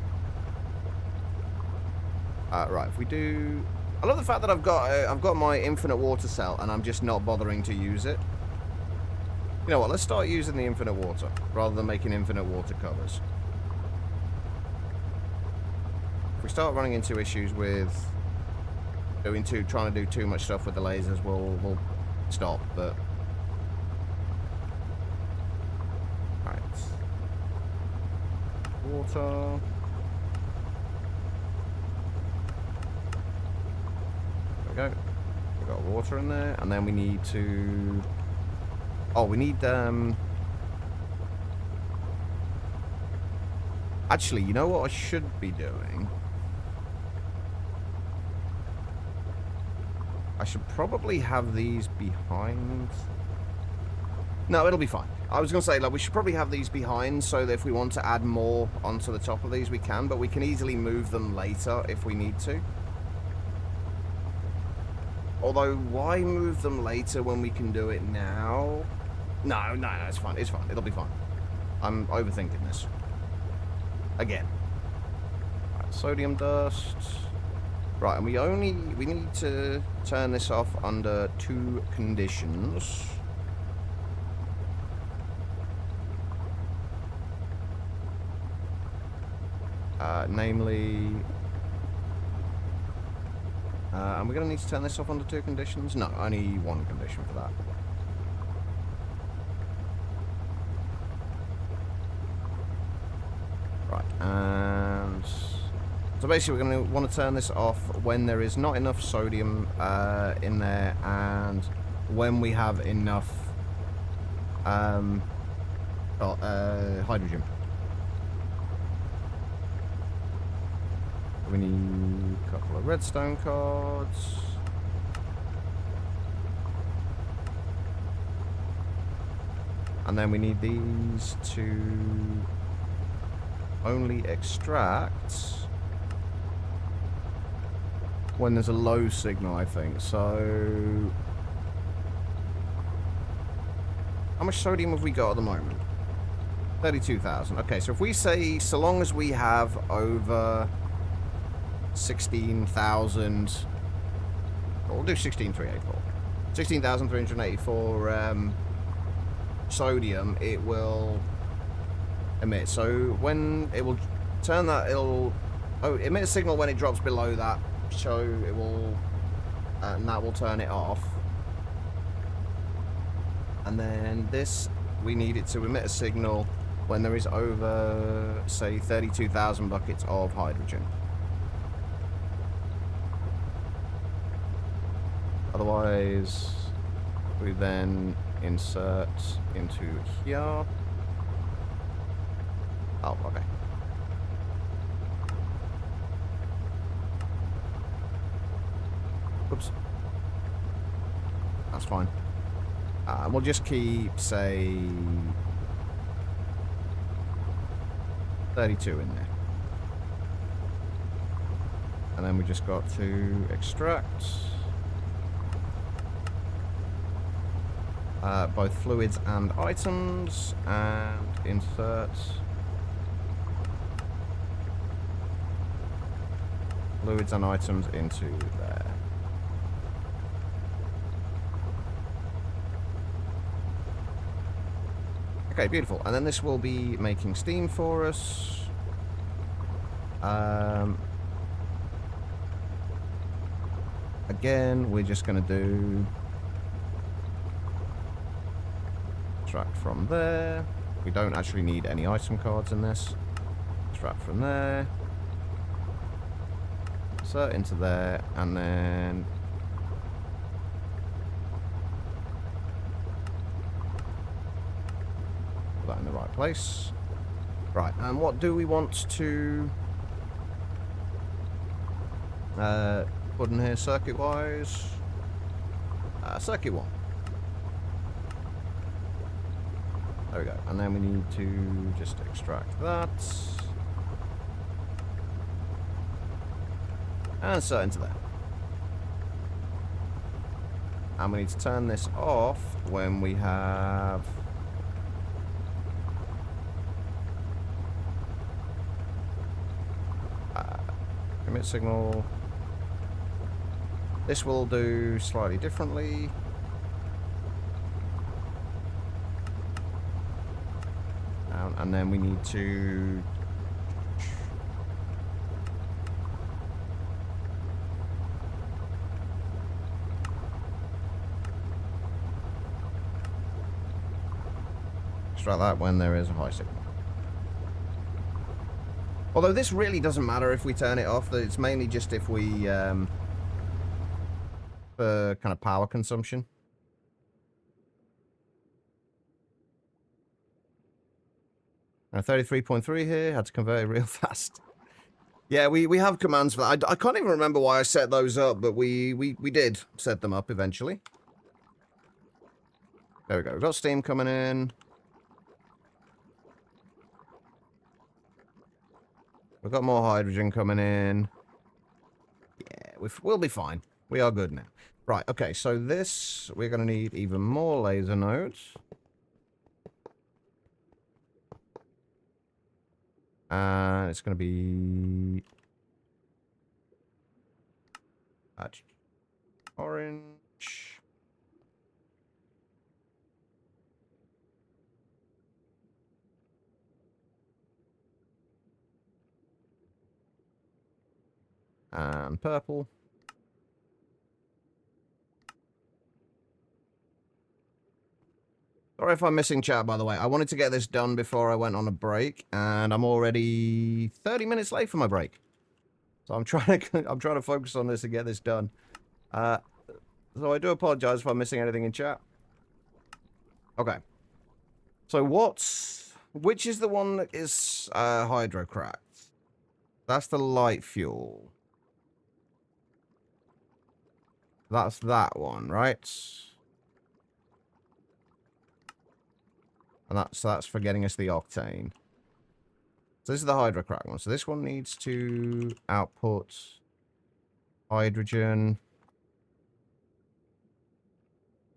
hard. Right, if we do... I love the fact that I've got my infinite water cell and I'm just not bothering to use it. You know what, let's start using the infinite water rather than making infinite water covers. If we start running into issues with trying to do too much stuff with the lasers, we'll stop, but... Right. Water. There we go. We've got water in there, and then we need to... Oh, we need, Actually, you know what I should be doing? I should probably have these behind... No, it'll be fine. I was going to say, like, we should probably have these behind so that if we want to add more onto the top of these, we can, but we can easily move them later if we need to. Although, why move them later when we can do it now? No, it's fine. It's fine. It'll be fine. I'm overthinking this. Again. Right, sodium dust. Right, and we need to turn this off under 2 conditions. Namely... and we're going to need to turn this off under 2 conditions? No, only 1 condition for that. Right, and... So basically we're going to want to turn this off when there is not enough sodium in there and when we have enough hydrogen. We need a couple of redstone cards. And then we need these to only extract when there's a low signal, I think. So how much sodium have we got at the moment? 32,000. Okay, so if we say so long as we have over 16,000, we'll do 16,384. 16,384 sodium it will emit. So when it will turn that, it'll emit a signal when it drops below that, so it will and that will turn it off. And then this, we need it to emit a signal when there is over, say, 32,000 buckets of hydrogen. Otherwise, we then insert into here. Oh, okay. Oops. That's fine. We'll just keep, say, 32 in there. And then we just got to extract both fluids and items, and insert fluids and items into there. Okay, beautiful. And then this will be making steam for us. Again, we're just going to do extract from there. We don't actually need any item cards in this. Extract from there. Insert into there, and then put that in the right place. Right, and what do we want to put in here circuit-wise? Circuit 1. There we go. And then we need to just extract that. And insert into there. And we need to turn this off when we have commit signal. This will do slightly differently. And then we need to extract that when there is a high signal. Although this really doesn't matter if we turn it off. It's mainly just if we for kind of power consumption. 33.3 here. Had to convert it real fast. Yeah, we have commands for that. I can't even remember why I set those up, but we did set them up eventually. There we go. We've got steam coming in. We've got more hydrogen coming in. Yeah, we'll be fine. We are good now. Right, okay, so this, we're going to need even more laser nodes. And it's going to be orange. And purple. Sorry if I'm missing chat, by the way. I wanted to get this done before I went on a break, and I'm already 30 minutes late for my break. So I'm trying to focus on this and get this done. So I do apologize if I'm missing anything in chat. Okay. So which is the one that is hydrocracked? That's the light fuel. That's that one, right? And that's for getting us the octane. So this is the hydrocrack one. So this one needs to output hydrogen.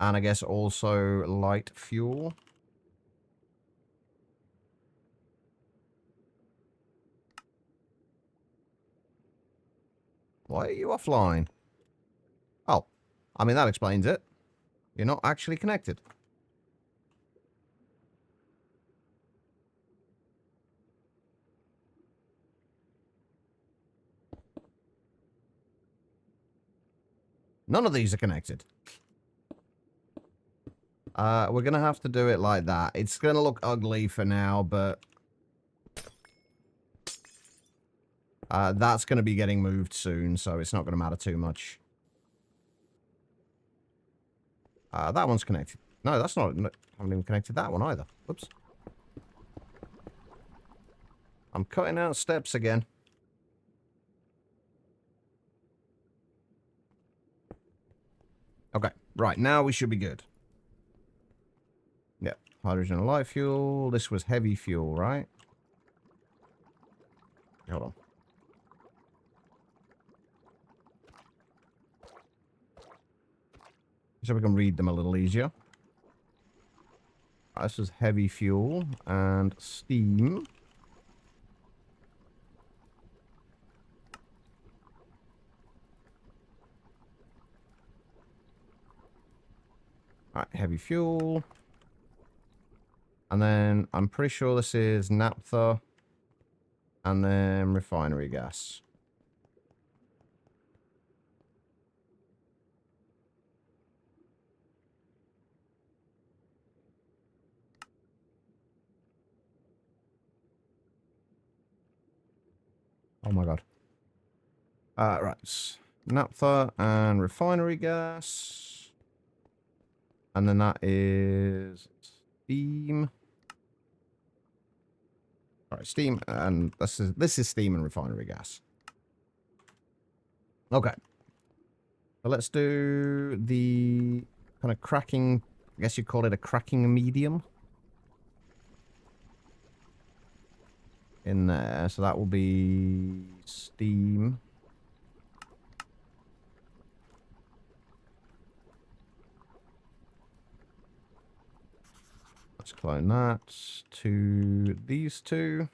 And I guess also light fuel. Why are you offline? Oh, I mean, that explains it. You're not actually connected. None of these are connected. We're going to have to do it like that. It's going to look ugly for now, but that's going to be getting moved soon, so it's not going to matter too much. That one's connected. No, that's not. I haven't even connected that one either. Whoops. I'm cutting out steps again. Okay, right, now we should be good. Yep, hydrogen and light fuel. This was heavy fuel, right? Hold on. So we can read them a little easier. This is heavy fuel and steam. Alright, heavy fuel. And then I'm pretty sure this is naphtha. And then refinery gas. Oh my god. Right. Naphtha and refinery gas. And then that is steam. Alright, steam and this is steam and refinery gas. Okay. So let's do the kind of cracking, I guess you'd call it a cracking medium. In there, so that will be steam. Let's clone that to these two.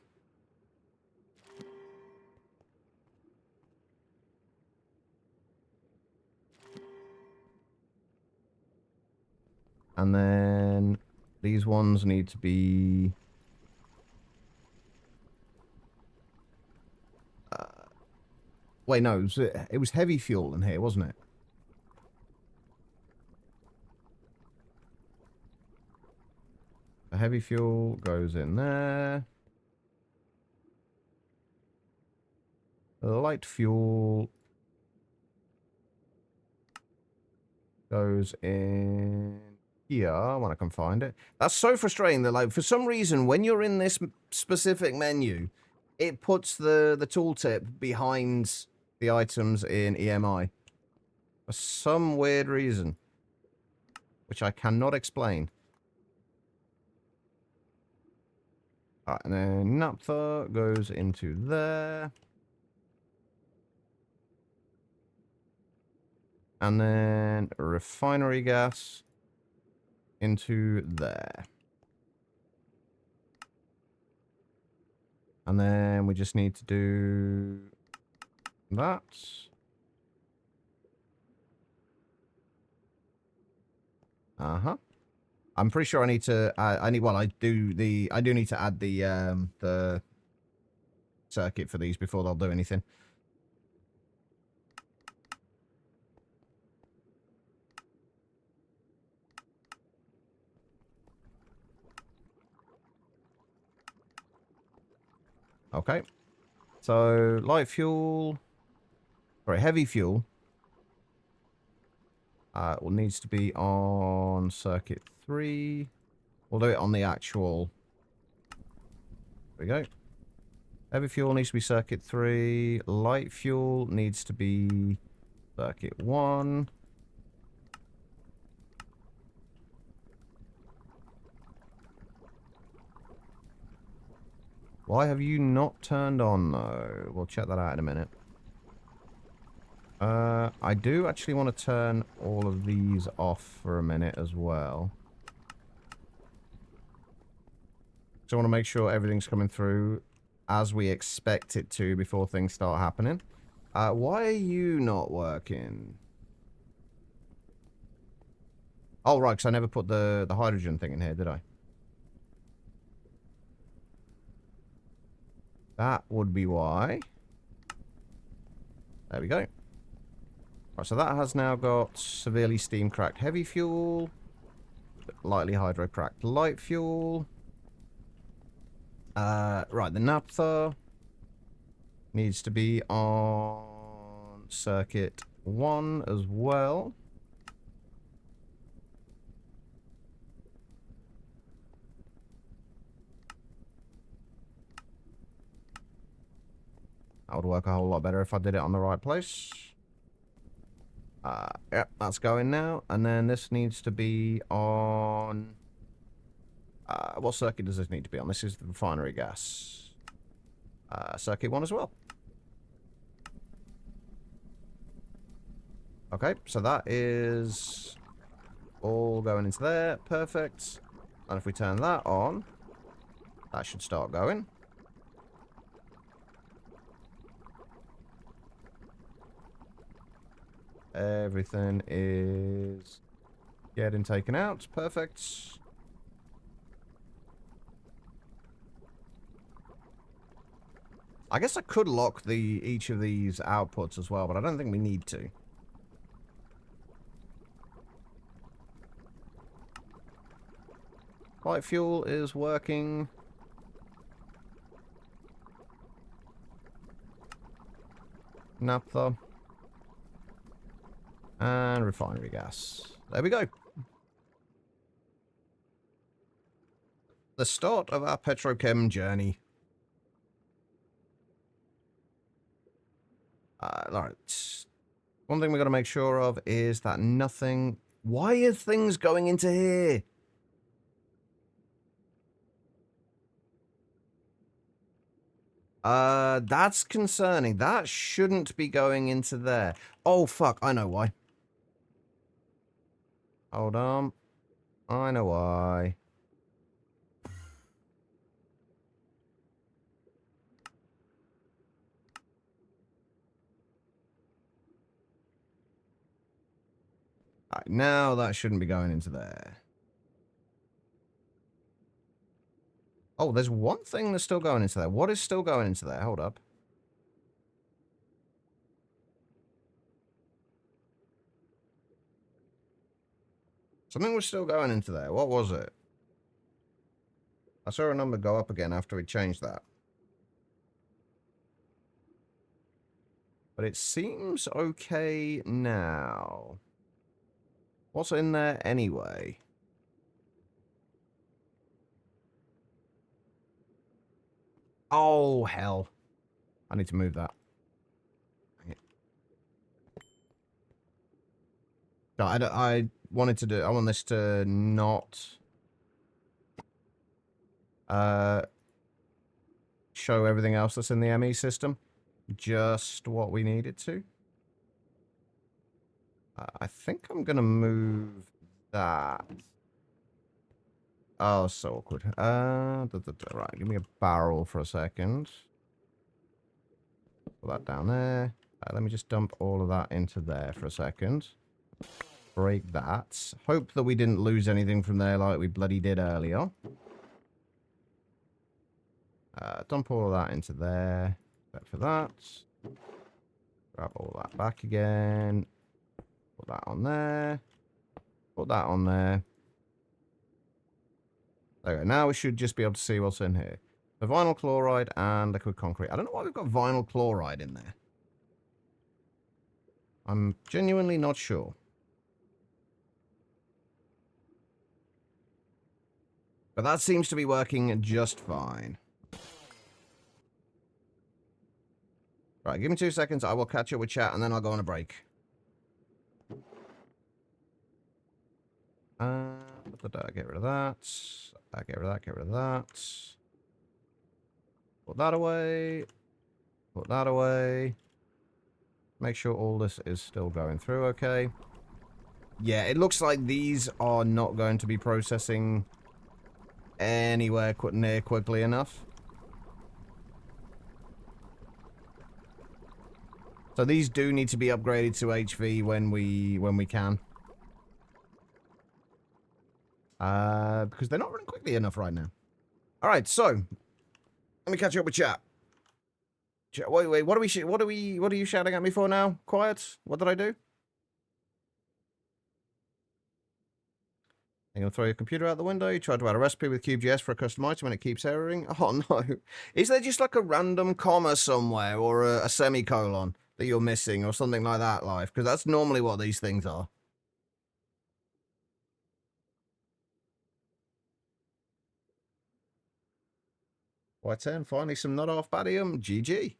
And then these ones need to be... wait, no, it was heavy fuel in here, wasn't it? The heavy fuel goes in there. The light fuel goes in here when I can find it. That's so frustrating that, like, for some reason, when you're in this specific menu, it puts the tooltip behind the items in EMI. For some weird reason. Which I cannot explain. Alright, and then naphtha goes into there. And then refinery gas into there. And then we just need to do that. Uh-huh. I'm pretty sure I need to I do need to add the circuit for these before they'll do anything. Okay. So light fuel, sorry, heavy fuel needs to be on circuit 3. We'll do it on the actual. There we go. Heavy fuel needs to be circuit 3. Light fuel needs to be circuit 1. Why have you not turned on, though? We'll check that out in a minute. I do actually want to turn all of these off for a minute as well. So I want to make sure everything's coming through as we expect it to before things start happening. Why are you not working? Oh, right, because I never put the hydrogen thing in here, did I? That would be why. There we go. Right, so that has now got severely steam cracked heavy fuel, lightly hydro cracked light fuel. Right, the naphtha needs to be on circuit 1 as well. That would work a whole lot better if I did it on the right place. Yep, that's going now. And then this needs to be on... what circuit does this need to be on? This is the refinery gas. Circuit 1 as well. Okay, so that is all going into there. Perfect. And if we turn that on, that should start going. Everything is getting taken out. Perfect. I guess I could lock each of these outputs as well, but I don't think we need to. Light fuel is working. Naphtha. And refinery gas. There we go. The start of our petrochem journey. Alright. One thing we got to make sure of is that nothing... Why are things going into here? That's concerning. That shouldn't be going into there. Oh, fuck. I know why. Hold on. I know why. Alright, now that shouldn't be going into there. Oh, there's one thing that's still going into there. What is still going into there? Hold up. Something was still going into there. What was it? I saw a number go up again after we changed that. But it seems okay now. What's in there anyway? Oh, hell. I need to move that. No, I wanted to do... I want this to not... show everything else that's in the ME system. Just what we needed to. I think I'm going to move that. Oh, so awkward. Right, give me a barrel for a second. Put that down there. Let me just dump all of that into there for a second. Break that. Hope that we didn't lose anything from there like we bloody did earlier. Dump all of that into there. Except for that. Grab all that back again. Put that on there. Put that on there. There we go. Now we should just be able to see what's in here. The vinyl chloride and liquid concrete. I don't know why we've got vinyl chloride in there. I'm genuinely not sure. But that seems to be working just fine. Right, give me 2 seconds. I will catch up with chat and then I'll go on a break. Get rid of that. Get rid of that. Get rid of that. Put that away. Put that away. Make sure all this is still going through okay. Yeah, it looks like these are not going to be processing anywhere near quickly enough. So these do need to be upgraded to HV when we can. Because they're not running quickly enough right now. Alright, so let me catch up with chat. Wait, what are you shouting at me for now? Quiet? What did I do? You're gonna throw your computer out the window. You tried to add a recipe with CubeGS for a custom item and it keeps erroring. Oh no. Is there just like a random comma somewhere or a semicolon that you're missing or something like that, Life? Because that's normally what these things are. White 10, finally some nut off badium. GG.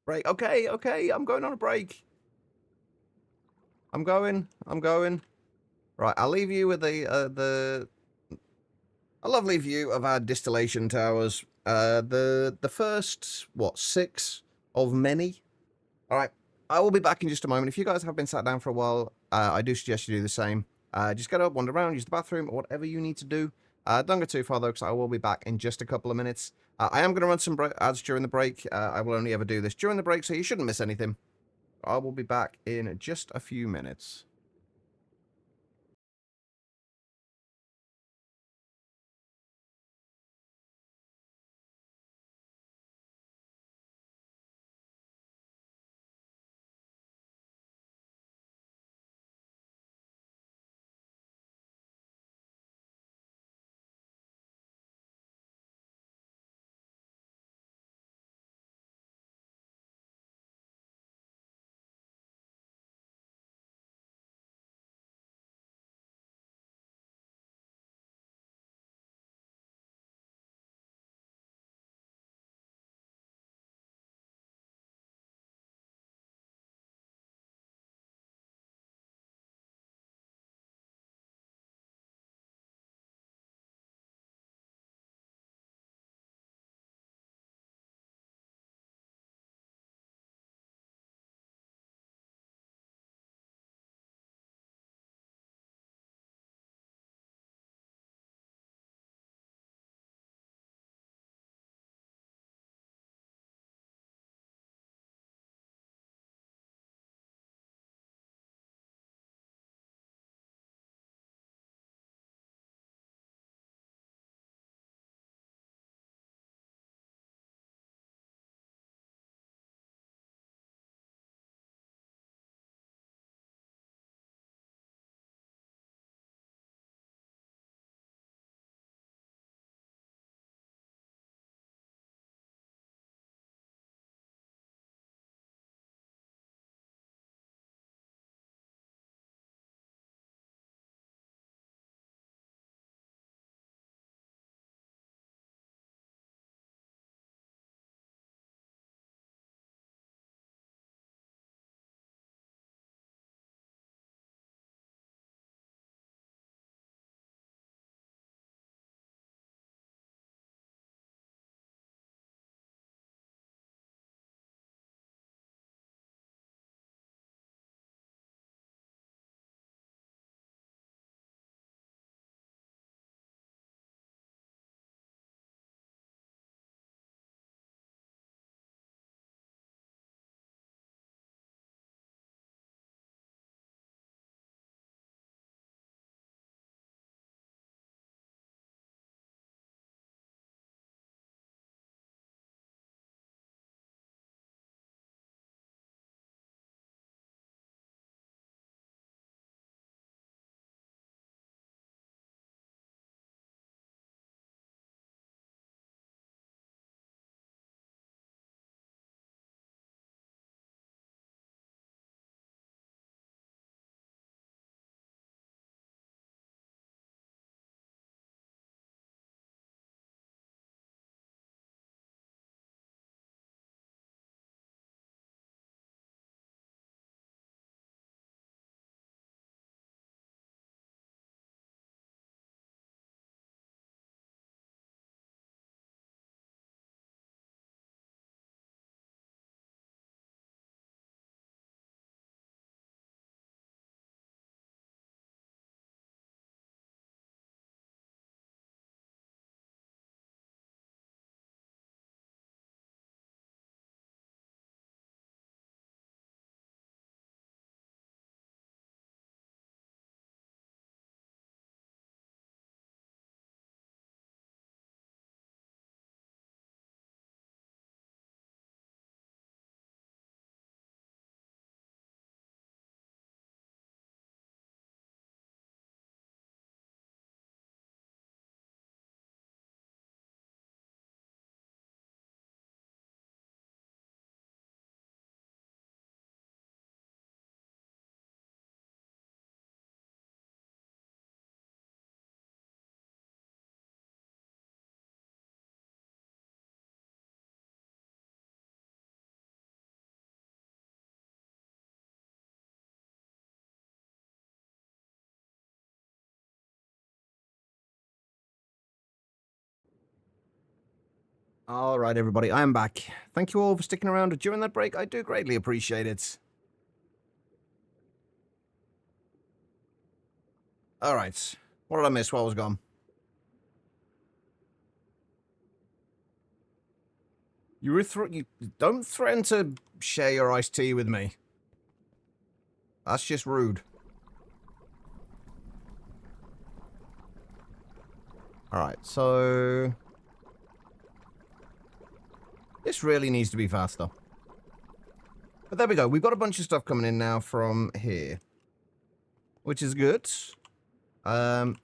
Break. Okay, okay, I'm going on a break. I'm going. Right, I'll leave you with a lovely view of our distillation towers. The first, what, 6 of many? Alright, I will be back in just a moment. If you guys have been sat down for a while, I do suggest you do the same. Just get up, wander around, use the bathroom, or whatever you need to do. Don't go too far, though, because I will be back in just a couple of minutes. I am going to run some ads during the break. I will only ever do this during the break, so you shouldn't miss anything. I will be back in just a few minutes. All right, everybody, I am back. Thank you all for sticking around during that break. I do greatly appreciate it. All right. What did I miss while I was gone? You don't threaten to share your iced tea with me. That's just rude. All right, so this really needs to be faster. But there we go. We've got a bunch of stuff coming in now from here, which is good. That's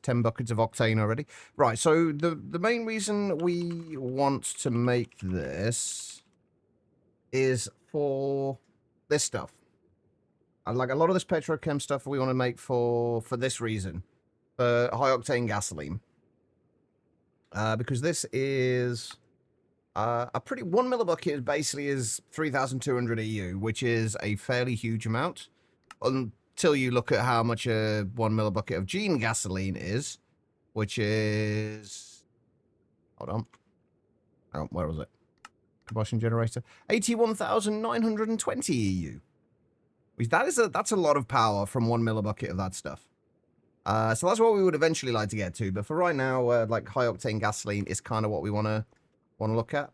10 buckets of octane already. Right, so the main reason we want to make this is for this stuff. Like a lot of this petrochem stuff we want to make for this reason. For high-octane gasoline. Because this is a pretty... 1 millibucket basically is 3,200 EU, which is a fairly huge amount. Until you look at how much a 1 millibucket of Gene gasoline is, which is... Hold on. Oh, where was it? Combustion generator. 81,920 EU. Which that's a lot of power from 1 millibucket of that stuff. So that's what we would eventually like to get to. But for right now, like high-octane gasoline is kind of what we want to look at.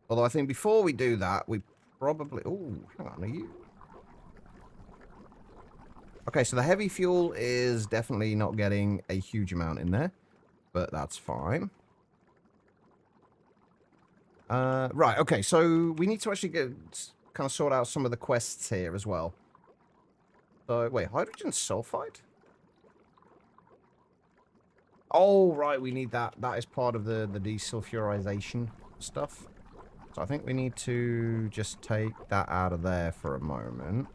Although I think before we do that, we probably... Ooh, hang on, are you... Okay, so the heavy fuel is definitely not getting a huge amount in there. But that's fine. Right, okay, so we need to actually kind of sort out some of the quests here as well. So, wait, hydrogen sulfide? Oh, right, we need that. That is part of the desulfurization stuff. So I think we need to just take that out of there for a moment.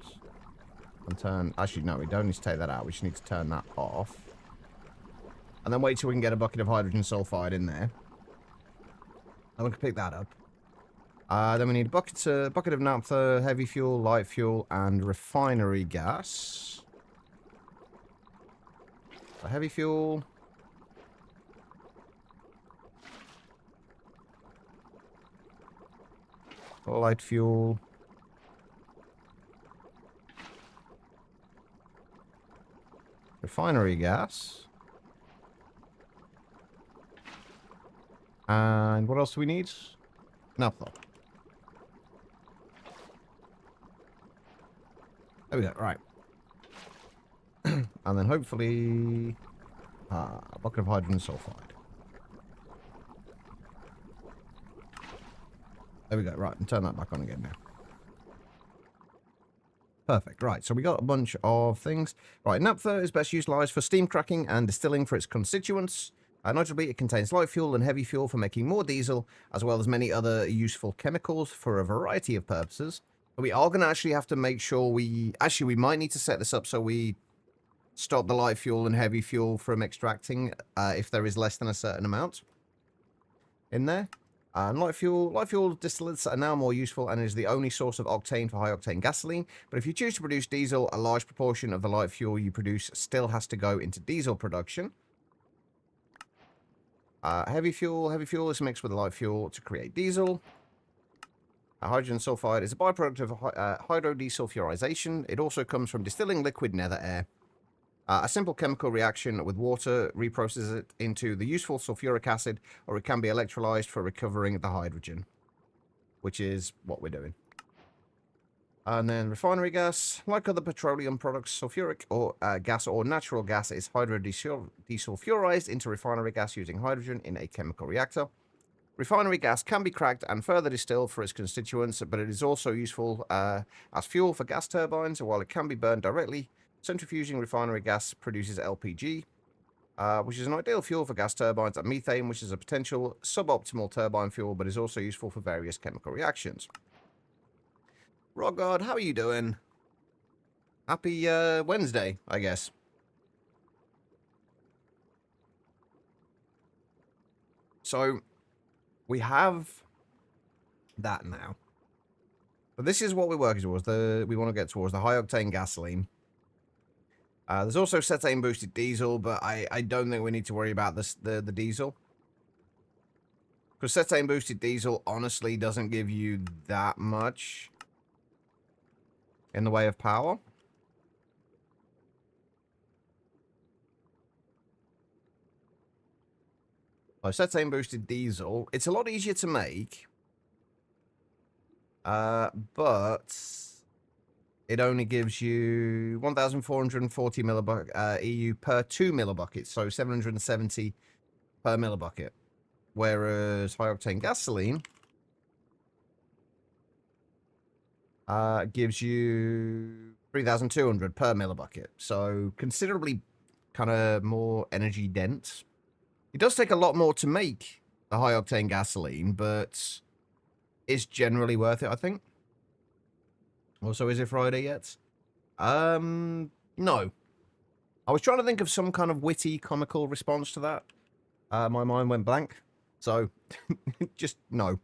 And turn... Actually, no, we don't need to take that out. We just need to turn that off. And then wait till we can get a bucket of hydrogen sulfide in there. And we can pick that up. Then we need a bucket of naphtha, heavy fuel, light fuel, and refinery gas. So heavy fuel... Light fuel. Refinery gas. And what else do we need? Naphtha. There we go, right. And then hopefully... a bucket of hydrogen sulfide. There we go, right, and turn that back on again now. Perfect, right, so we got a bunch of things. Right, naphtha is best utilized for steam cracking and distilling for its constituents. Notably, it contains light fuel and heavy fuel for making more diesel, as well as many other useful chemicals for a variety of purposes. But we are going to actually have to make sure we... Actually, we might need to set this up so we stop the light fuel and heavy fuel from extracting if there is less than a certain amount in there. And light fuel distillates are now more useful and is the only source of octane for high-octane gasoline. But if you choose to produce diesel, a large proportion of the light fuel you produce still has to go into diesel production. Heavy fuel is mixed with light fuel to create diesel. Hydrogen sulfide is a byproduct of hydrodesulfurization. It also comes from distilling liquid nether air. A simple chemical reaction with water reprocesses it into the useful sulfuric acid, or it can be electrolyzed for recovering the hydrogen, which is what we're doing. And then refinery gas, like other petroleum products, sulfuric or gas or natural gas is hydrodesulfurized into refinery gas using hydrogen in a chemical reactor. Refinery gas can be cracked and further distilled for its constituents, but it is also useful as fuel for gas turbines, while it can be burned directly. Centrifuging refinery gas produces LPG, which is an ideal fuel for gas turbines, and methane, which is a potential suboptimal turbine fuel, but is also useful for various chemical reactions. Rogard, how are you doing? Happy Wednesday, I guess. So, we have that now. But this is what we're working towards. We want to get towards the high-octane gasoline. There's also cetane-boosted diesel, but I don't think we need to worry about this, the diesel. Because cetane boosted diesel honestly doesn't give you that much in the way of power. So cetane boosted diesel, it's a lot easier to make. But it only gives you 1,440 EU per 2 millibuckets, so 770 per millibucket. Whereas high-octane gasoline gives you 3,200 per millibucket, so considerably kind of more energy dense. It does take a lot more to make a high-octane gasoline, but it's generally worth it, I think. Also, is it Friday yet? No. I was trying to think of some kind of witty, comical response to that. My mind went blank. So, just no.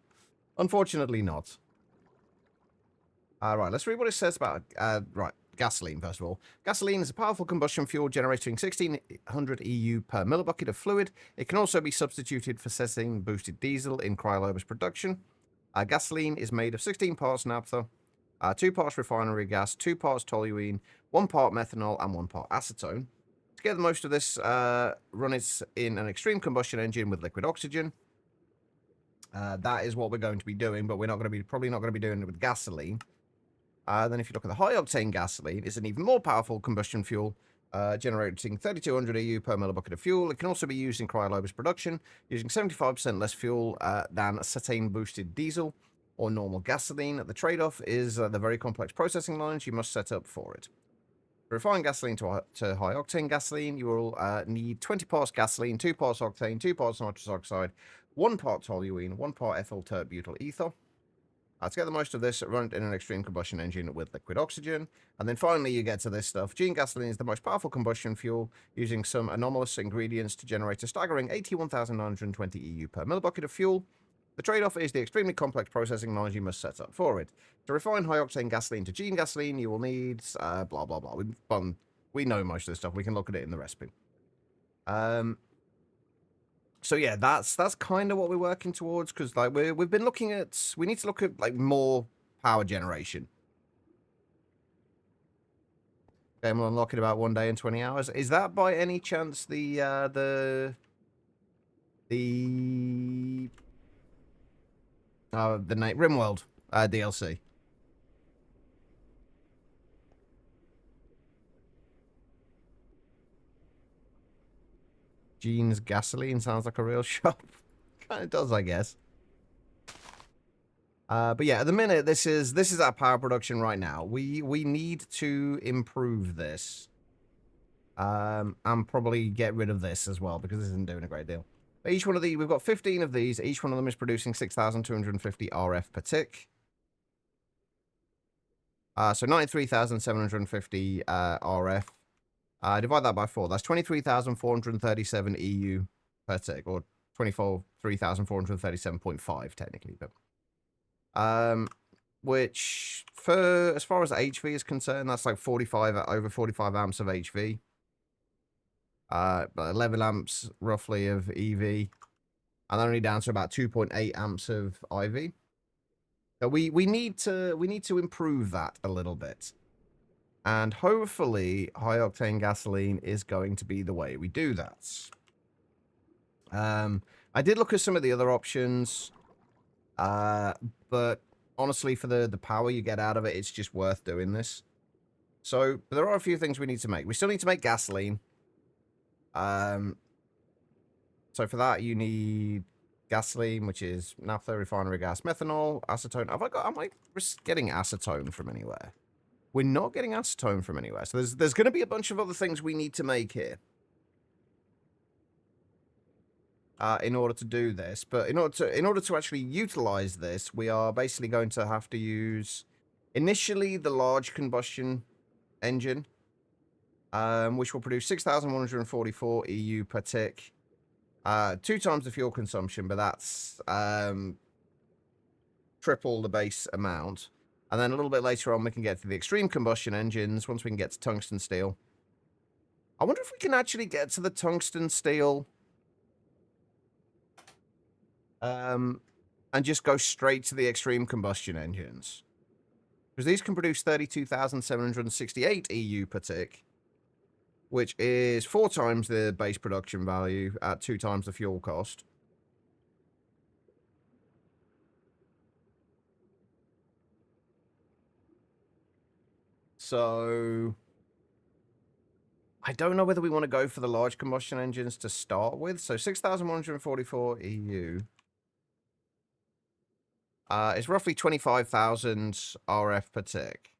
Unfortunately not. Right, let's read what it says about... right, gasoline, first of all. Gasoline is a powerful combustion fuel generating 1,600 EU per millibucket of fluid. It can also be substituted for cetane-boosted diesel in cryolobus production. Gasoline is made of 16 parts naphtha, 2 parts refinery gas, 2 parts toluene, 1 part methanol, and 1 part acetone. To get most of this, run it in an extreme combustion engine with liquid oxygen. That is what we're going to be doing, but we're not going to be probably not going to be doing it with gasoline. Then if you look at the high-octane gasoline, it's an even more powerful combustion fuel, generating 3,200 EU per millibucket of fuel. It can also be used in cryolobus production, using 75% less fuel than cetane-boosted diesel or normal gasoline. The trade-off is the very complex processing lines you must set up for it. To refine gasoline to high-octane gasoline, you will need 20 parts gasoline, 2 parts octane, 2 parts nitrous oxide, 1 part toluene, 1 part ethyl tert butyl ether. To get the most of this, run it in an extreme combustion engine with liquid oxygen. And then finally, you get to this stuff. Gene gasoline is the most powerful combustion fuel, using some anomalous ingredients to generate a staggering 81,920 EU per millibucket of fuel. The trade-off is the extremely complex processing lines you must set up for it. To refine high-octane gasoline to gene gasoline, you will need blah, blah, blah. We know most of this stuff. We can look at it in the recipe. So yeah, that's kind of what we're working towards, because like we've been looking at, we need to look at like more power generation. Okay, we'll unlock it about 1 day and 20 hours. Is that by any chance the name RimWorld DLC? Gene's Gasoline sounds like a real shop. Kind of does, I guess. But yeah, at the minute, this is our power production right now. We need to improve this. And probably get rid of this as well, because this isn't doing a great deal. But each one of these, we've got 15 of these. Each one of them is producing 6,250 RF per tick. So 93,750 RF. Divide that by 4. That's 23,437 EU per tick, or 23,437.5 technically. But which, for as far as HV is concerned, that's like over 45 amps of HV. 11 amps roughly of EV, and only down to about 2.8 amps of IV. So we need to improve that a little bit. And hopefully, high-octane gasoline is going to be the way we do that. I did look at some of the other options, but honestly, for the power you get out of it, it's just worth doing this. So there are a few things we need to make. We still need to make gasoline. So for that, you need gasoline, which is naphtha, refinery gas, methanol, acetone. Am I getting acetone from anywhere? We're not getting acetone from anywhere. So there's going to be a bunch of other things we need to make here. In order to do this. But in order to actually utilize this, we are basically going to have to use initially the large combustion engine, which will produce 6,144 EU per tick. 2 times the fuel consumption, but that's triple the base amount. And then a little bit later on, we can get to the extreme combustion engines once we can get to tungsten steel. I wonder if we can actually get to the tungsten steel And just go straight to the extreme combustion engines. Because these can produce 32,768 EU per tick, which is 4 times the base production value at 2 times the fuel cost. So I don't know whether we want to go for the large combustion engines to start with. So 6,144 EU. It's roughly 25,000 RF per tick.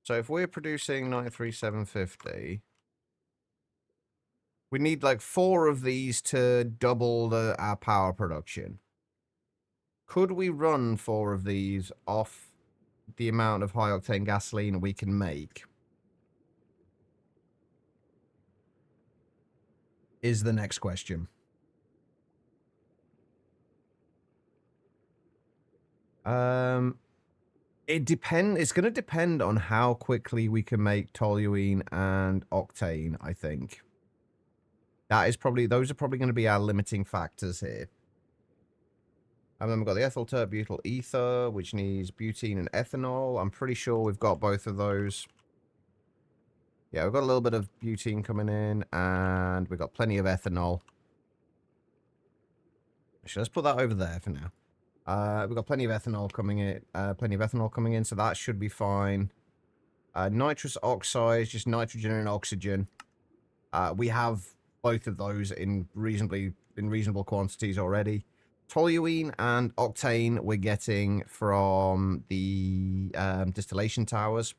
So if we're producing 93,750, we need like 4 of these to double our power production. Could we run 4 of these off the amount of high-octane gasoline we can make? Is the next question. It's going to depend on how quickly we can make toluene and octane, I think. Those are probably going to be our limiting factors here. And then we've got the ethyl tert-butyl ether, which needs butene and ethanol. I'm pretty sure we've got both of those. Yeah, we've got a little bit of butene coming in, and we've got plenty of ethanol. Actually, let's put that over there for now. We've got plenty of ethanol coming in, so that should be fine. Nitrous oxides, just nitrogen and oxygen. We have both of those in reasonable quantities already. Toluene and octane we're getting from the distillation towers.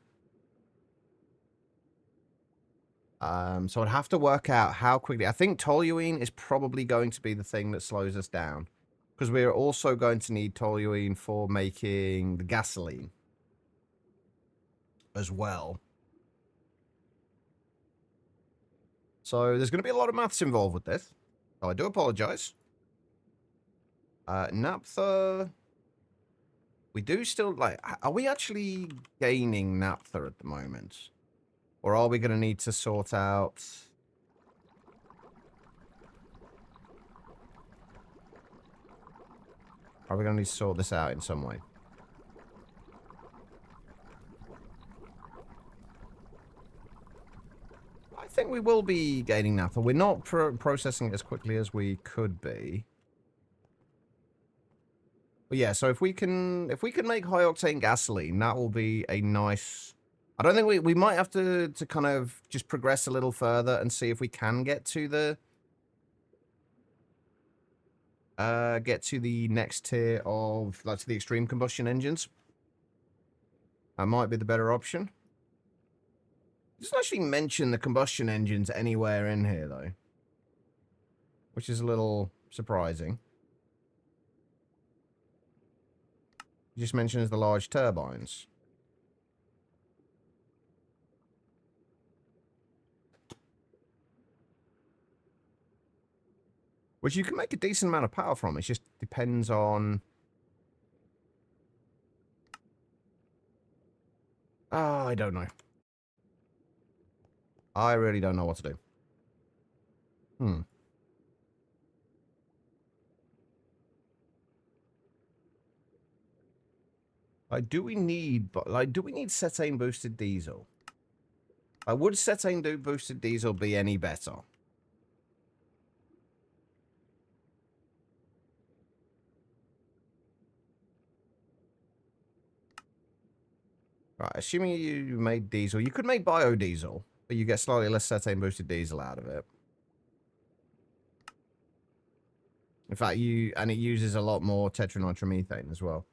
So I'd have to work out how quickly. I think toluene is probably going to be the thing that slows us down. Because we're also going to need toluene for making the gasoline as well. So there's going to be a lot of maths involved with this. Oh, I do apologize. Naphtha. We do still, like, are we actually gaining naphtha at the moment? Or are we going to need to sort out... Are we going to need to sort this out in some way? I think we will be gaining naphtha. We're not processing it as quickly as we could be. But yeah, so if we can make high octane gasoline, that will be a nice... I don't think we might have to kind of just progress a little further and see if we can get to the next tier of, like, to the extreme combustion engines. That might be the better option. It doesn't actually mention the combustion engines anywhere in here, though. Which is a little surprising. It just mentions the large turbines. Which you can make a decent amount of power from. It just depends on... I don't know. I really don't know what to do. Like, do we need cetane boosted diesel? Would cetane boosted diesel be any better? Right, assuming you made diesel, you could make biodiesel, but you get slightly less cetane boosted diesel out of it. In fact, it uses a lot more tetranitromethane as well.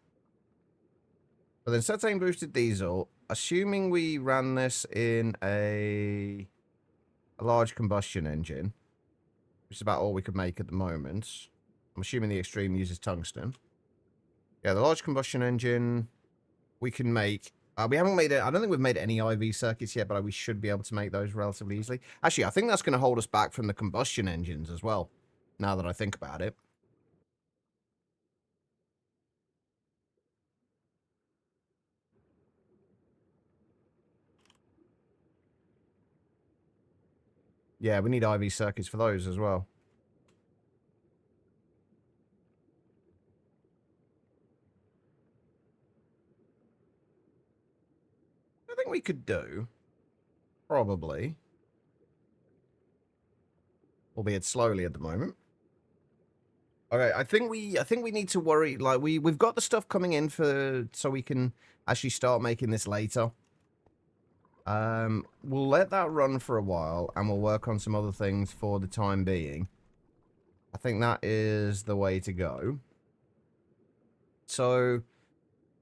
But then cetane boosted diesel, assuming we ran this in a large combustion engine, which is about all we could make at the moment. I'm assuming the extreme uses tungsten. Yeah, the large combustion engine we can make. We haven't made it. I don't think we've made any IV circuits yet, but we should be able to make those relatively easily. Actually, I think that's going to hold us back from the combustion engines as well, now that I think about it. Yeah, we need IV circuits for those as well. think we could do, probably, albeit slowly at the moment. Okay, I think we need to worry. Like we've got the stuff coming in so we can actually start making this later. We'll let that run for a while, and we'll work on some other things for the time being. I think that is the way to go. So,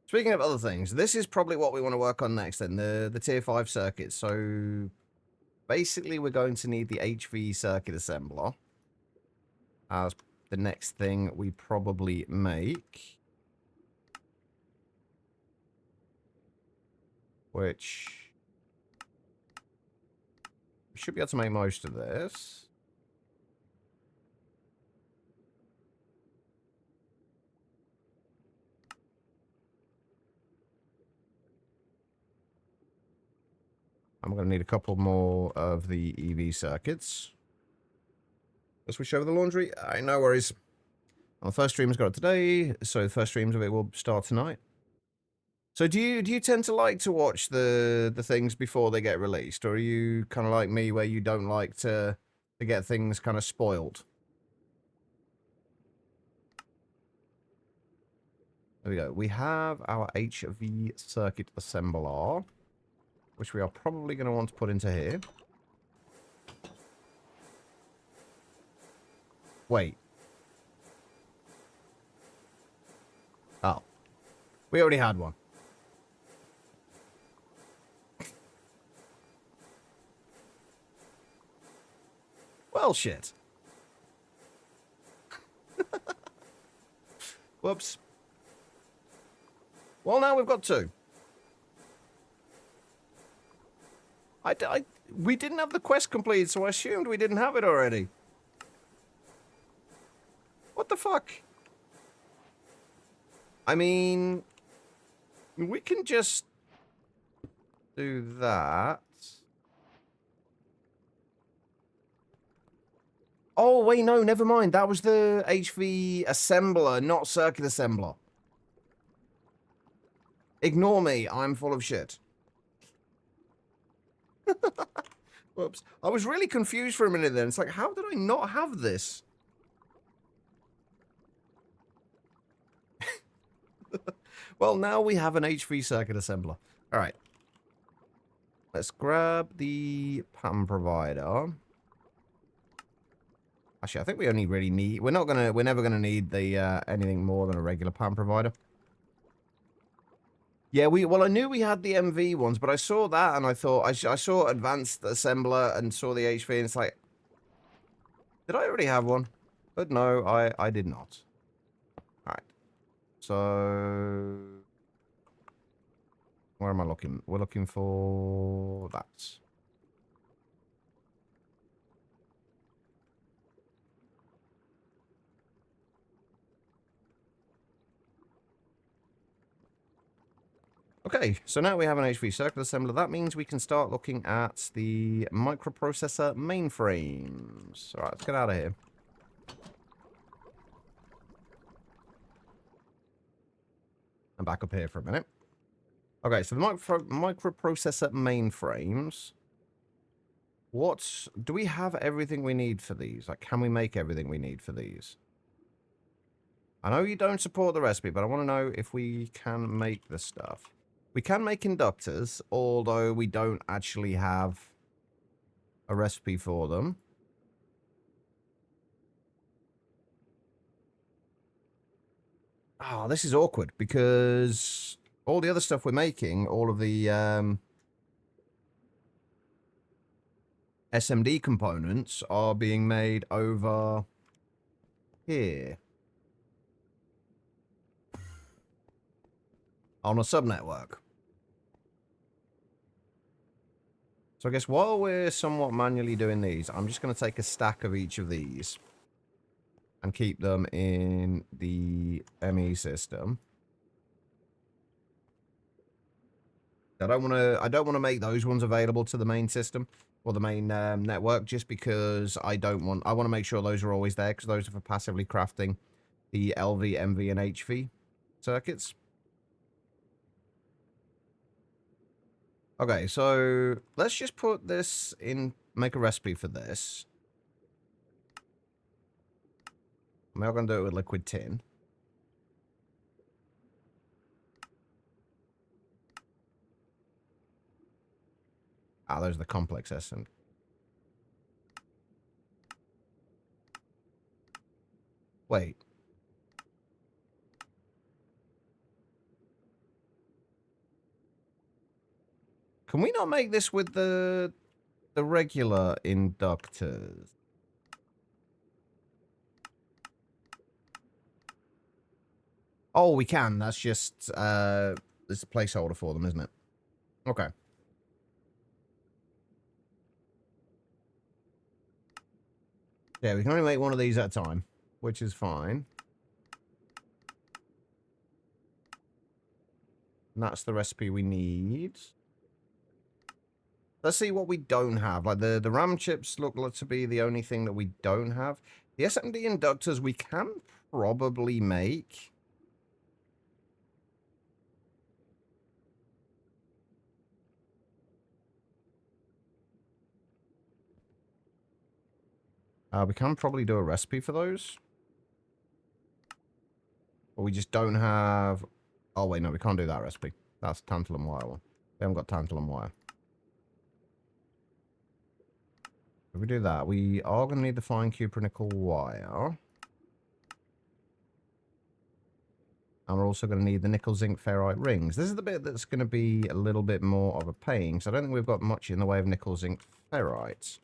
speaking of other things, this is probably what we want to work on next then, the Tier 5 circuits. So, basically we're going to need the HV circuit assembler as the next thing we probably make. Which... we should be able to make most of this. I'm going to need a couple more of the EV circuits. Let's switch over the laundry. No worries. Our first stream's got it today, so the first streams of it will start tonight. So do you tend to like to watch the things before they get released, or are you kind of like me where you don't like to get things kind of spoiled? There we go. We have our HV circuit assembler, which we are probably going to want to put into here. Wait. Oh. We already had one. Well, shit. Whoops. Well, now we've got two. We didn't have the quest completed, so I assumed we didn't have it already. What the fuck? I mean, we can just do that. Oh, wait, no, never mind. That was the HV assembler, not circuit assembler. Ignore me. I'm full of shit. Whoops. I was really confused for a minute then. It's like, how did I not have this? Well, now we have an HV circuit assembler. All right. Let's grab the pattern provider. Actually, I think we only really need... we're never gonna need the anything more than a regular pattern provider. Yeah, well, I knew we had the MV ones, but I saw that and I thought... I saw advanced assembler and saw the HV, and it's like... did I already have one? But no, I did not. Alright. So... where am I looking? We're looking for that. Okay, so now we have an HV circuit assembler. That means we can start looking at the microprocessor mainframes. Alright, let's get out of here. And back up here for a minute. Okay, so the microprocessor mainframes. Do we have everything we need for these? Like, can we make everything we need for these? I know you don't support the recipe, but I want to know if we can make the stuff. We can make inductors, although we don't actually have a recipe for them. Oh, this is awkward, because all the other stuff we're making, all of the SMD components are being made over here. On a subnetwork. So I guess while we're somewhat manually doing these, I'm just going to take a stack of each of these and keep them in the ME system. I don't want to make those ones available to the main system or the main network, just because I want to make sure those are always there, because those are for passively crafting the LV, MV, and HV circuits. Okay, so let's just put this in, make a recipe for this. I'm not going to do it with liquid tin. Ah, there's the complex essence. Wait. Can we not make this with the regular inductors? Oh, we can. That's just there's a placeholder for them, isn't it? Okay. Yeah, we can only make one of these at a time, which is fine. And that's the recipe we need. Let's see what we don't have. Like, the RAM chips look like to be the only thing that we don't have. The SMD inductors we can probably make. We can probably do a recipe for those. But we just don't have... Oh, wait, no, we can't do that recipe. That's tantalum wire one. We haven't got tantalum wire. If we do that, we are going to need the fine cupronickel wire. And we're also going to need the nickel zinc ferrite rings. This is the bit that's going to be a little bit more of a pain, because I don't think we've got much in the way of nickel zinc ferrites.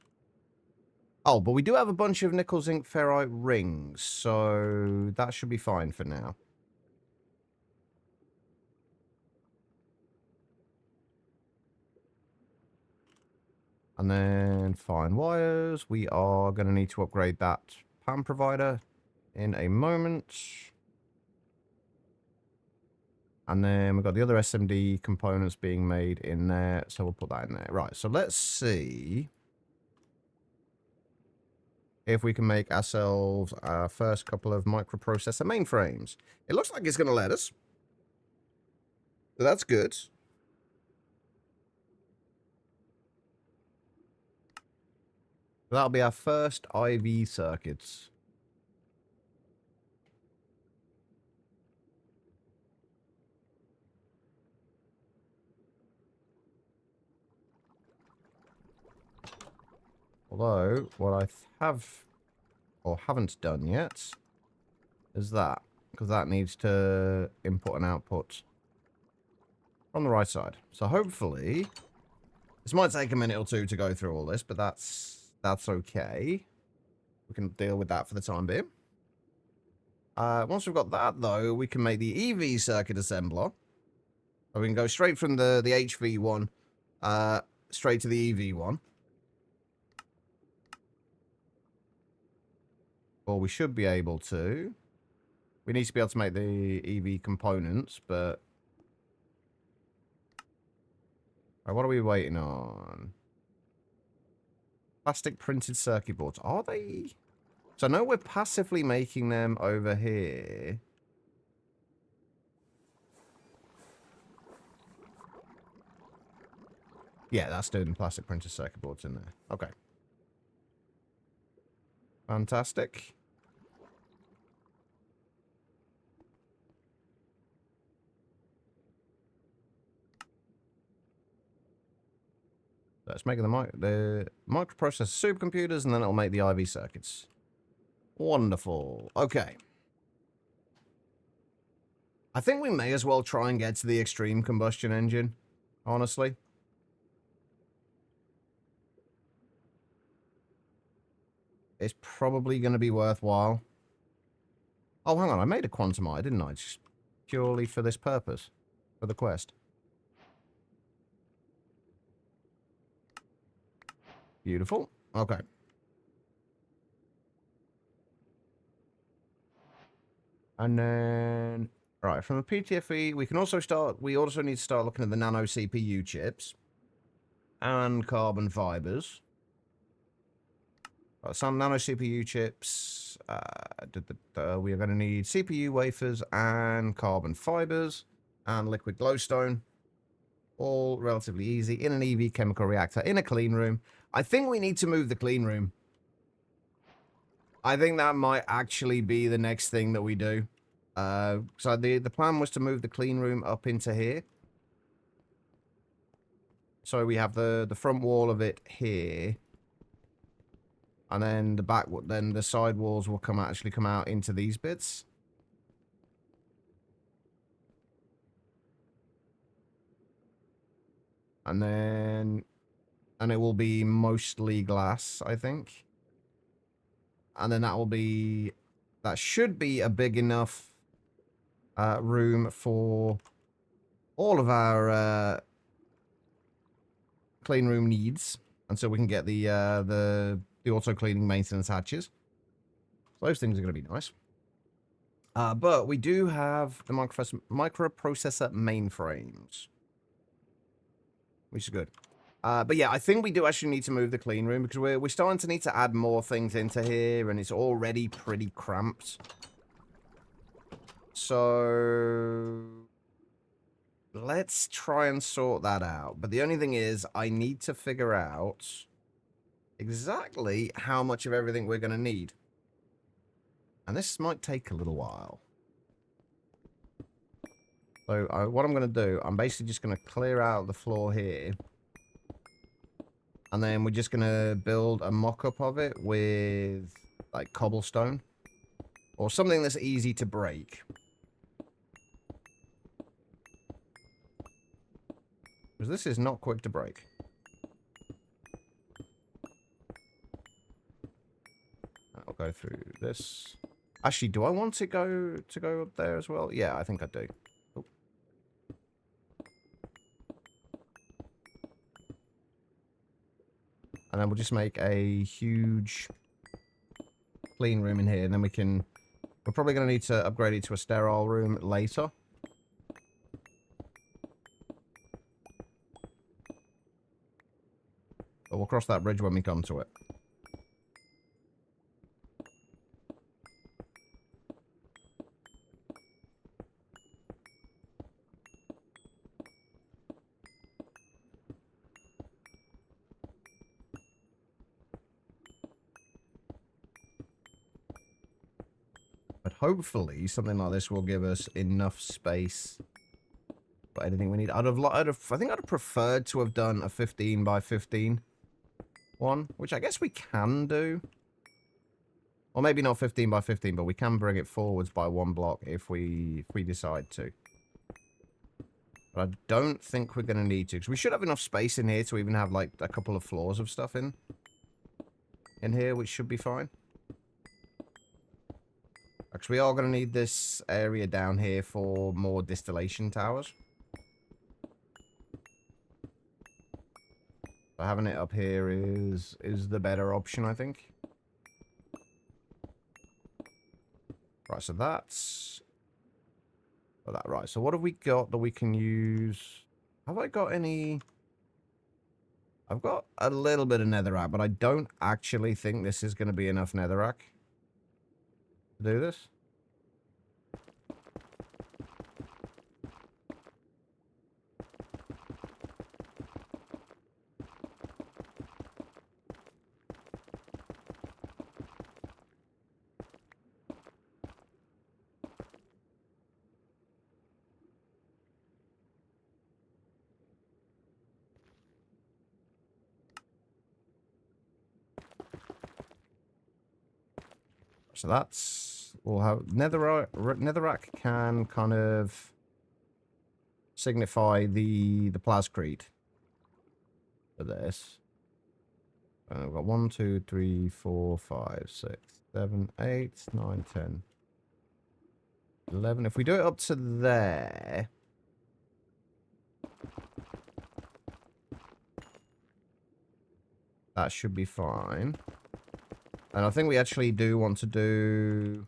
Oh, but we do have a bunch of nickel zinc ferrite rings, so that should be fine for now. And then fine wires. We are going to need to upgrade that PAM provider in a moment. And then we've got the other SMD components being made in there, so we'll put that in there. Right, so let's see if we can make ourselves our first couple of microprocessor mainframes. It looks like it's going to let us. So that's good. That'll be our first IV circuits. Although, what I have, or haven't done yet, is that. Because that needs to input and output from the right side. So hopefully, this might take a minute or two to go through all this, but that's okay. We can deal with that for the time being. Once we've got that, though, we can make the EV circuit assembler. So we can go straight from the HV one, straight to the EV one. Or we should be able to. We need to be able to make the EV components, but... Right, what are we waiting on? Plastic printed circuit boards. Are they... So I know we're passively making them over here. Yeah, that's doing plastic printed circuit boards in there. Okay. Fantastic. Let's make the microprocessor supercomputers, and then it'll make the IV circuits. Wonderful. Okay. I think we may as well try and get to the extreme combustion engine, honestly. It's probably going to be worthwhile. Oh, hang on. I made a quantum eye, didn't I? Just purely for this purpose. For the quest. Beautiful. Okay. And then... Right, from the PTFE, we can also start... We also need to start looking at the nano CPU chips. And carbon fibers. Some nano CPU chips. We are going to need CPU wafers and carbon fibers. And liquid glowstone. All relatively easy. In an EV chemical reactor, in a clean room. I think we need to move the clean room. I think that might actually be the next thing that we do. So the plan was to move the clean room up into here. So we have the front wall of it here. And then the side walls will actually come out into these bits. And it will be mostly glass, I think. And then that should be a big enough room for all of our clean room needs. And so we can get the auto cleaning maintenance hatches. So those things are going to be nice. But we do have the microprocessor mainframes, which is good. But yeah, I think we do actually need to move the clean room because we're starting to need to add more things into here, and it's already pretty cramped. So let's try and sort that out. But the only thing is, I need to figure out exactly how much of everything we're going to need. And this might take a little while. So what I'm going to do, I'm basically just going to clear out the floor here. And then we're just going to build a mock-up of it with, like, cobblestone. Or something that's easy to break. Because this is not quick to break. I'll go through this. Actually, do I want to go up there as well? Yeah, I think I do. Oh. And then we'll just make a huge clean room in here, and then we're probably going to need to upgrade it to a sterile room later. But we'll cross that bridge when we come to it. But hopefully something like this will give us enough space for anything we need. I think I'd have preferred to have done a 15 by 15 one, which I guess we can do. Or maybe not 15 by 15, but we can bring it forwards by one block if we decide to. But I don't think we're going to need to, because we should have enough space in here to even have like a couple of floors of stuff in here, which should be fine. Because we are going to need this area down here for more distillation towers. So having it up here is the better option, I think. Right, so that's... right, so what have we got that we can use? Have I got any... I've got a little bit of netherrack, but I don't actually think this is going to be enough netherrack to do this. So that's... we'll have... netherrack can kind of signify the plascrete for this. And we've got 1, 2, 3, 4, 5, 6, 7, 8, 9, 10, 11. If we do it up to there... that should be fine. And I think we actually do want to do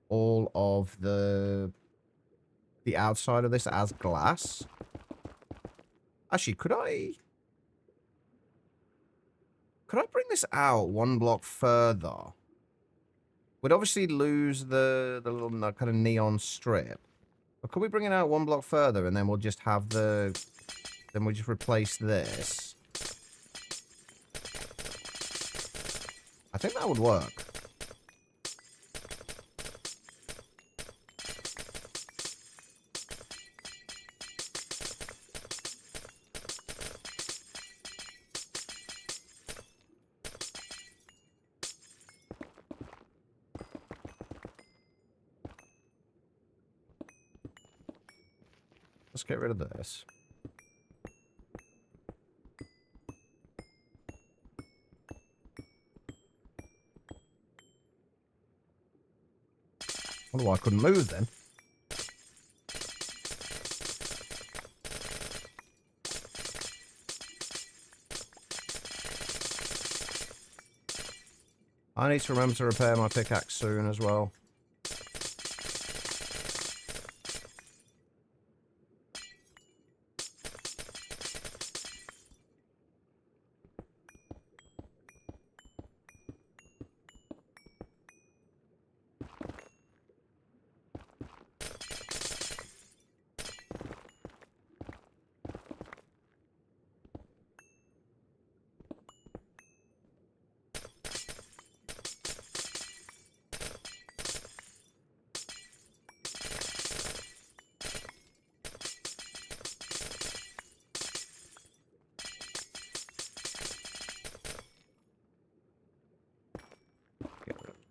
all of the outside of this as glass. Actually, could I bring this out one block further? We'd obviously lose the little kind of neon strip. But could we bring it out one block further and then we'll just have the then we just replace this. I think that would work. Let's get rid of this. Wonder why I couldn't move then. I need to remember to repair my pickaxe soon as well.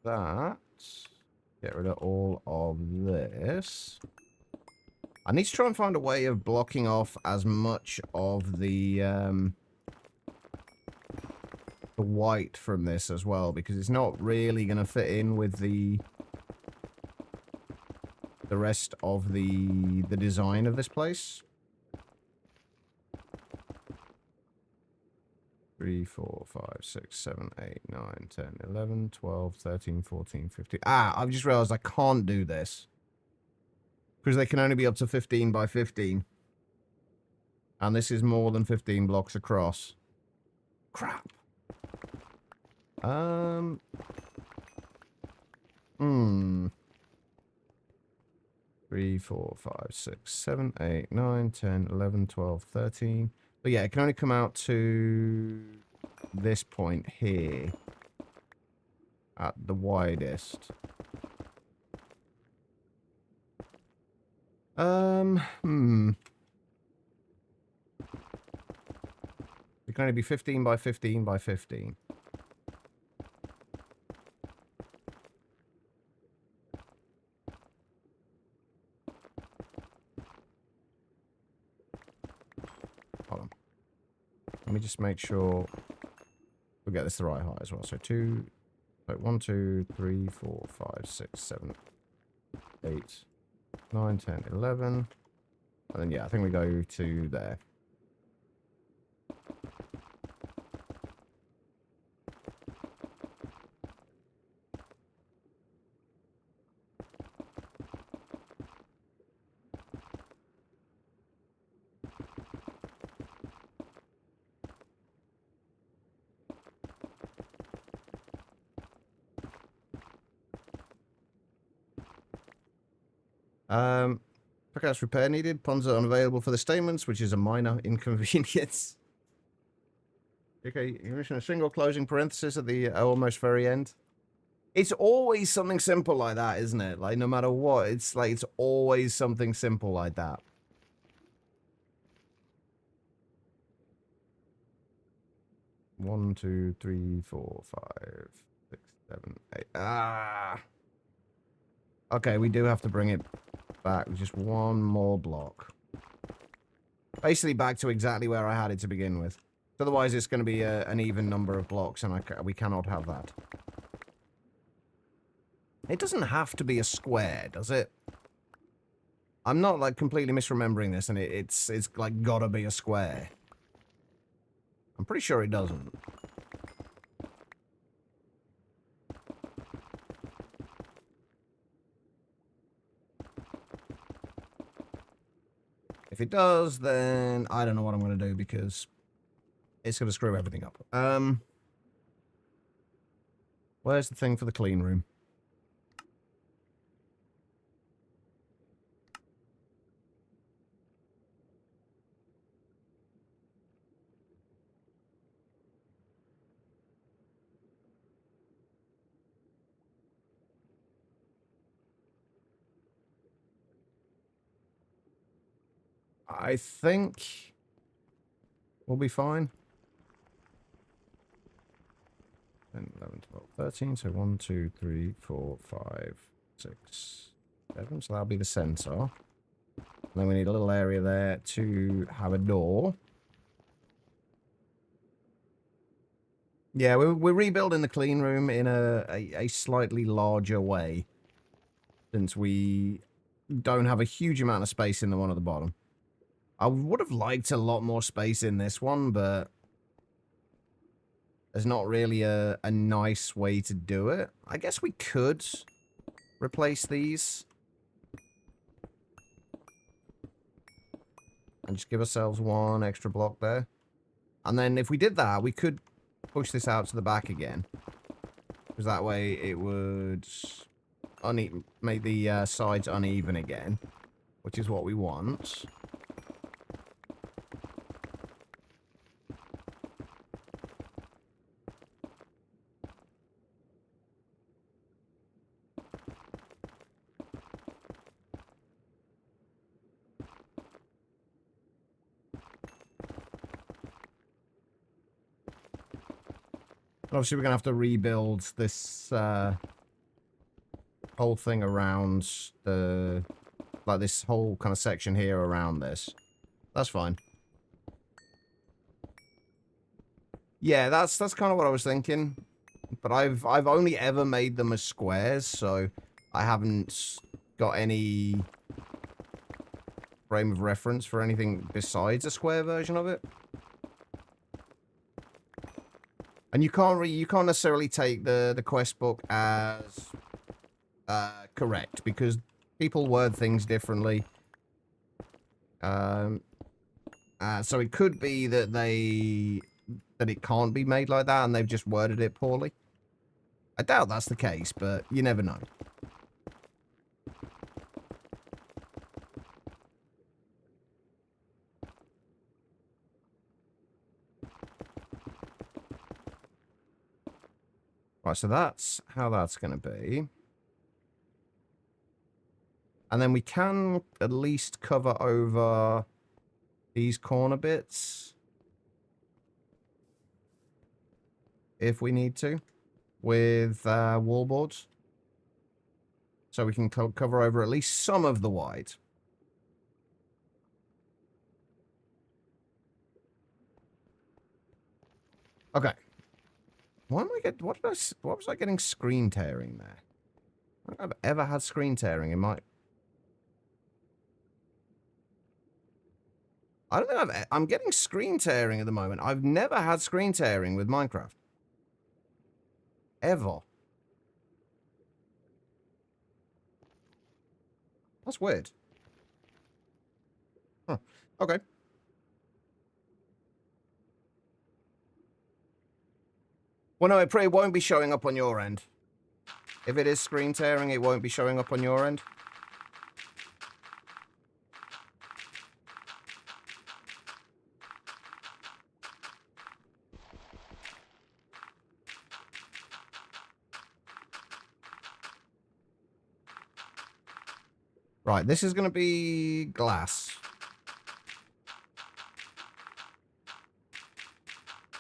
That. Get rid of all of this. I need to try and find a way of blocking off as much of the white from this as well, because it's not really going to fit in with the rest of the design of this place. 3, 4, 5, 6, 7, 8, 9, 10, 11, 12, 13, 14, 15. Ah, I've just realized I can't do this. Because they can only be up to 15 by 15. And this is more than 15 blocks across. Crap. 3, 4, 5, 6, 7, 8, 9, 10, 11, 12, 13. But yeah, it can only come out to this point here. At the widest. It can only be 15 by 15 by 15. Hold on. Let me just make sure we get this the right height as well. So 1, 2, 3, 4, 5, 6, 7, 8, 9, 10, 11. And then, yeah, I think we go to there. Pickaxe repair needed. Ponds are unavailable for the statements, which is a minor inconvenience. Okay, you mentioned a single closing parenthesis at the almost very end. It's always something simple like that, isn't it? Like, no matter what, it's like, it's always something simple like that. One, 2, 3, 4, 5, 6, 7, 8. Ah! Okay, we do have to bring it back with just one more block. Basically back to exactly where I had it to begin with. Otherwise, it's going to be an even number of blocks, and we cannot have that. It doesn't have to be a square, does it? I'm not, like, completely misremembering this, and it's like, gotta be a square. I'm pretty sure it doesn't. If it does, then I don't know what I'm going to do, because it's going to screw everything up. Where's the thing for the clean room? I think we'll be fine. 10, 11, 12, 13. So 1, 2, 3, 4, 5, 6, 7. So that'll be the center. And then we need a little area there to have a door. Yeah, we're rebuilding the clean room in a slightly larger way. Since we don't have a huge amount of space in the one at the bottom. I would have liked a lot more space in this one, but there's not really a nice way to do it. I guess we could replace these. And just give ourselves one extra block there. And then if we did that, we could push this out to the back again. Because that way it would make the sides uneven again. Which is what we want. Obviously, we're going to have to rebuild this whole thing around the... Like, this whole kind of section here around this. That's fine. Yeah, that's kind of what I was thinking. But I've only ever made them as squares, so I haven't got any frame of reference for anything besides a square version of it. And you can't necessarily take the quest book as correct, because people word things differently. So it could be that it can't be made like that and they've just worded it poorly. I doubt that's the case, but you never know. Right, so that's how that's going to be. And then we can at least cover over these corner bits. If we need to. With wallboards. So we can cover over at least some of the white. Okay. What was I getting screen tearing there? I don't think I've ever had screen tearing in my... I don't think I'm getting screen tearing at the moment. I've never had screen tearing with Minecraft. Ever. That's weird. Huh. Okay. Well, no, it won't be showing up on your end. If it is screen tearing, it won't be showing up on your end. Right, this is going to be glass.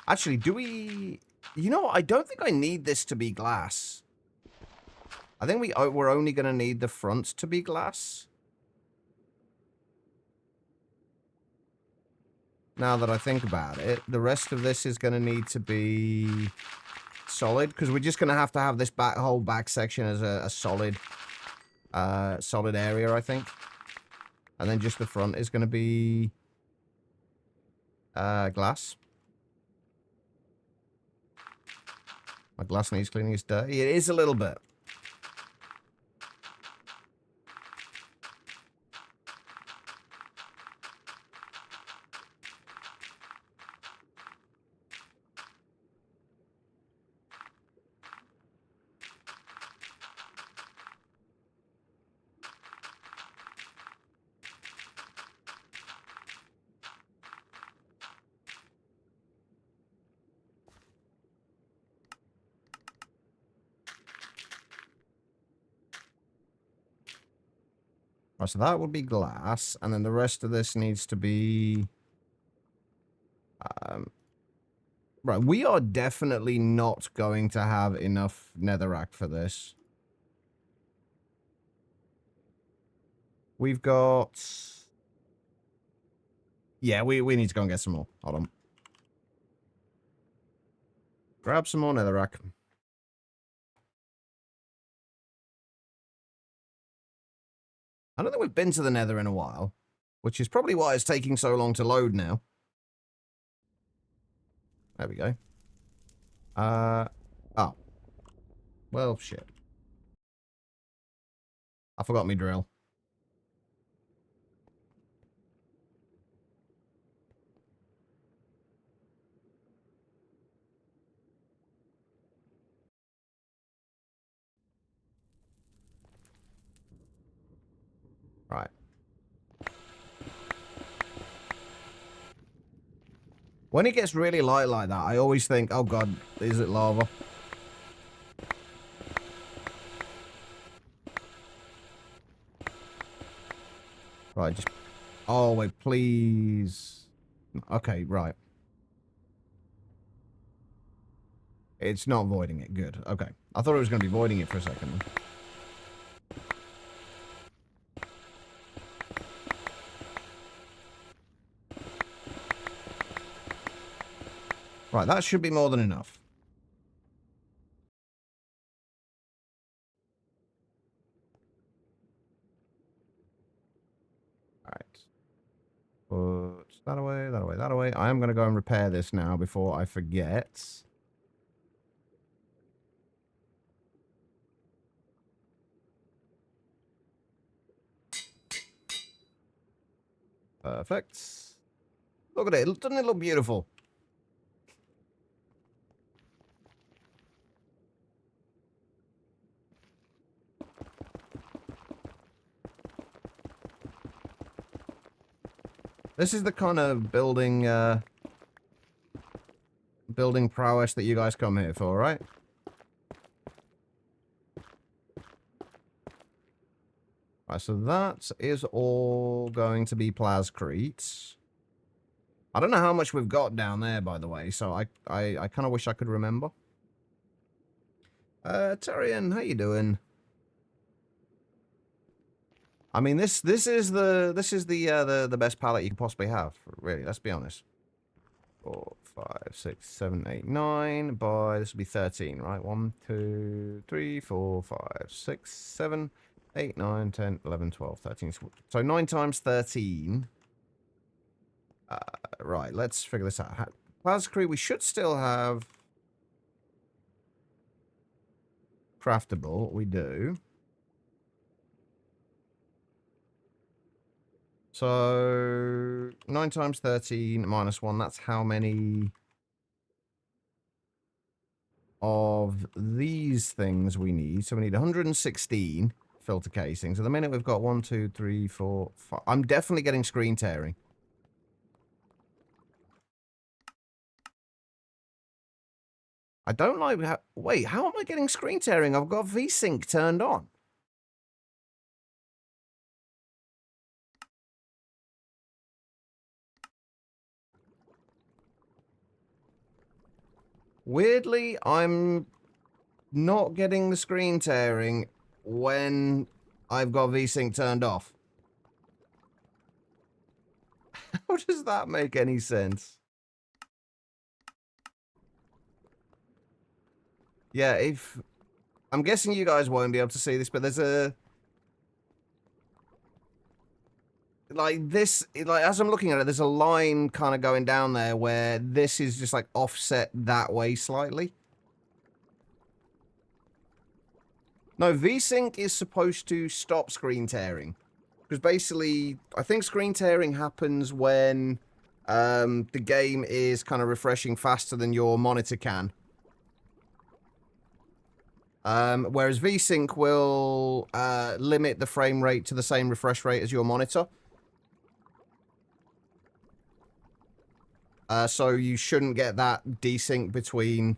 Actually, do we... You know what? I don't think I need this to be glass. I think we're only going to need the front to be glass. Now that I think about it, the rest of this is going to need to be solid, because we're just going to have this whole back section as a solid area, I think. And then just the front is going to be glass. My glass needs cleaning. It's dirty. It is a little bit. Right, so that would be glass, and then the rest of this needs to be... right, we are definitely not going to have enough netherrack for this. We've got... Yeah, we need to go and get some more. Hold on. Grab some more netherrack. I don't think we've been to the nether in a while, which is probably why it's taking so long to load now. There we go. Oh. Well, shit. I forgot me drill. Right. When it gets really light like that, I always think, oh god, is it lava? Right, just... Oh, wait, please. Okay, right. It's not voiding it. Good. Okay. I thought it was going to be voiding it for a second. Right, that should be more than enough. Alright. Put that away, that away, that away. I am going to go and repair this now before I forget. Perfect. Look at it. Doesn't it look beautiful? This is the kind of building prowess that you guys come here for, right? Right, so that is all going to be plascrete. I don't know how much we've got down there, by the way, so I kind of wish I could remember. Tyrion, how you doing? I mean, this is the best palette you can possibly have, really. Let's be honest. 4, 5, 6, 7, 8, 9. By this will be 13, right? 1, 2, 3, 4, 5, 6, 7, 8, 9, 10, 11, 12, 13. So 9 times 13. Right, let's figure this out. Plascrete, we should still have craftable. We do. So 9 times 13 minus 1. That's how many of these things we need. So we need 116 filter casings. At the minute we've got 1, 2, 3, 4, 5. I'm definitely getting screen tearing. I don't like how... Wait, how am I getting screen tearing? I've got VSync turned on. Weirdly, I'm not getting the screen tearing when I've got VSync turned off. How does that make any sense? Yeah, if... I'm guessing you guys won't be able to see this, but there's a... Like, this... Like, as I'm looking at it, there's a line kind of going down there where this is just, like, offset that way slightly. No, VSync is supposed to stop screen tearing. Because basically, I think screen tearing happens when the game is kind of refreshing faster than your monitor can. Whereas VSync will limit the frame rate to the same refresh rate as your monitor. So you shouldn't get that desync between